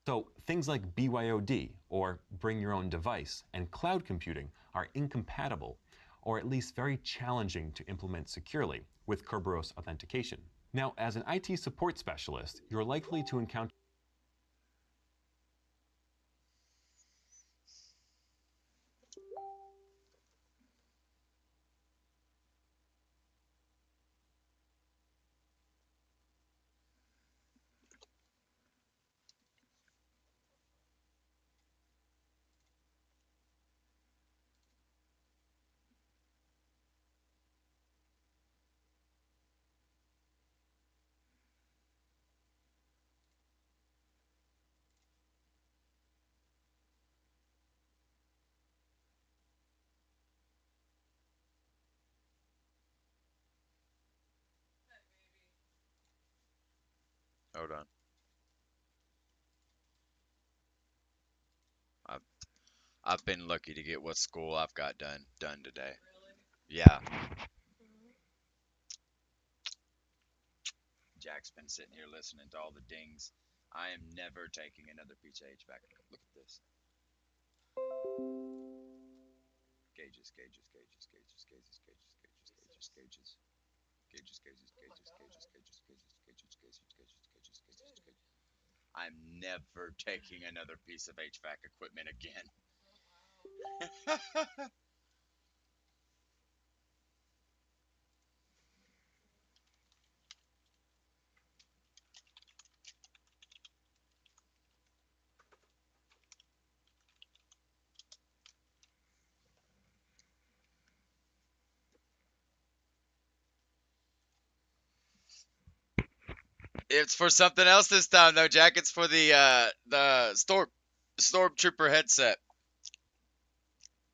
So things like BYOD, or bring your own device, and cloud computing are incompatible, or at least very challenging to implement securely with Kerberos authentication. Now, as an IT support specialist, you're likely to encounter Hold on. I've I've been lucky to get what school I've got done today. Yeah. Jack's been sitting here listening to all the dings. I am never taking another piece of HVAC. Look at this. Gauges, gauges, gauges, gauges, gauges, gauges, gauges, gauges, gauges. Gauges, gauges, gauges, gauges, gauges, gauges, gauges, gauges, gauges, gauges, gauges, gauges. I'm never taking another piece of HVAC equipment again. It's for something else this time though, Jack. It's for the Stormtrooper headset.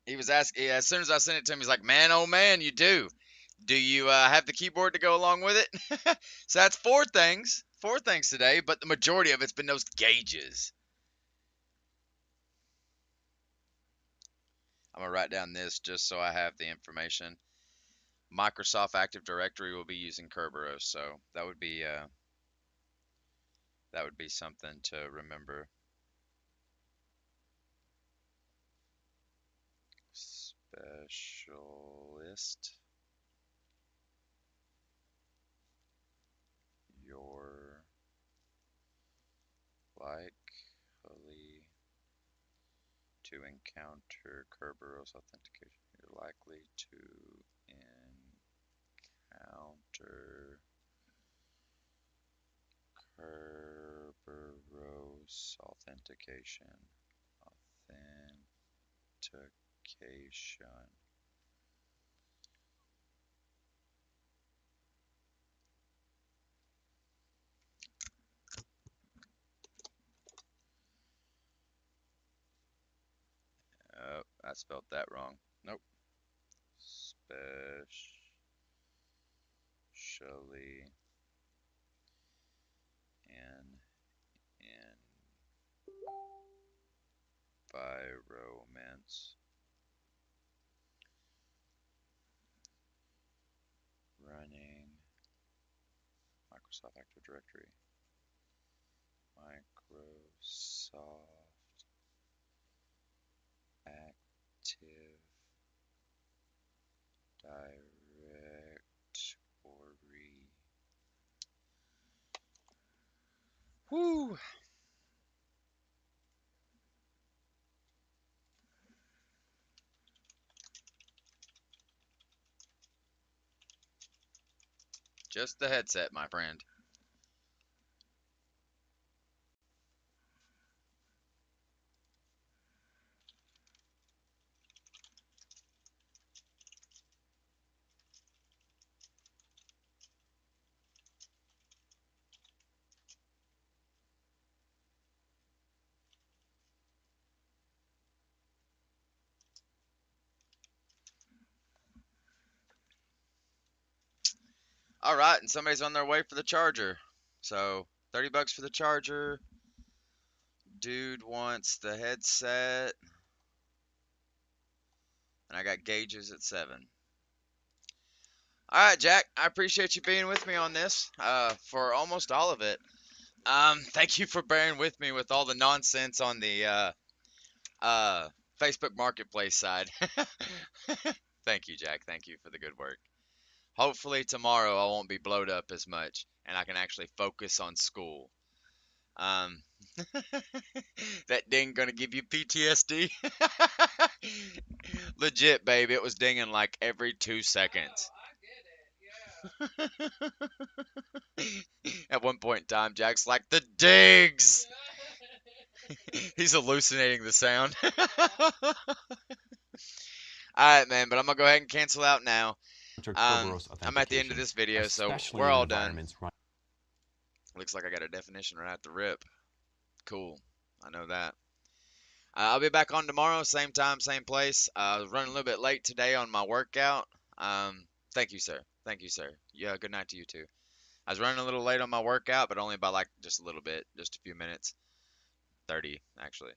He was asking as soon as I sent it to him, he's like, "Man, oh man, you do. Do you have the keyboard to go along with it?" So that's four things today, but the majority of it's been those gauges. I'm gonna write down this just so I have the information. Microsoft Active Directory will be using Kerberos, so that would be something to remember. Specialist. You're likely to encounter Kerberos authentication. You're likely to encounter Kerberos authentication. Authentication. Oh, I spelled that wrong. Nope. Specially environments running Microsoft Active Directory. Microsoft Active Directory. Woo! Just the headset, my friend. All right, and somebody's on their way for the charger. So, 30 bucks for the charger. Dude wants the headset. And I got gauges at 7. All right, Jack, I appreciate you being with me on this for almost all of it. Thank you for bearing with me with all the nonsense on the Facebook Marketplace side. Thank you, Jack. Thank you for the good work. Hopefully tomorrow I won't be blowed up as much and I can actually focus on school. That ding gonna give you PTSD? Legit, babe. It was dinging like every 2 seconds. At one point in time, Jack's like, the digs! He's hallucinating the sound. Alright, man, but I'm gonna go ahead and cancel out now. Kerberos I'm at the end of authentication, this video, so especially we're in all done. environments run- Looks like I got a definition right at the rip. Cool. I know that. I'll be back on tomorrow, same time, same place. I was running a little bit late today on my workout. Thank you, sir. Thank you, sir. Yeah, good night to you too. I was running a little late on my workout, but only by like just a little bit, just a few minutes, 30 actually.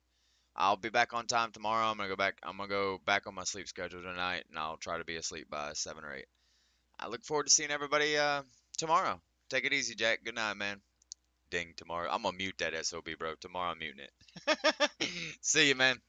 I'll be back on time tomorrow. I'm gonna go back on my sleep schedule tonight, and I'll try to be asleep by 7 or 8. I look forward to seeing everybody tomorrow. Take it easy, Jack. Good night, man. Ding tomorrow. I'm gonna mute that SOB, bro. Tomorrow I'm muting it. See you, man.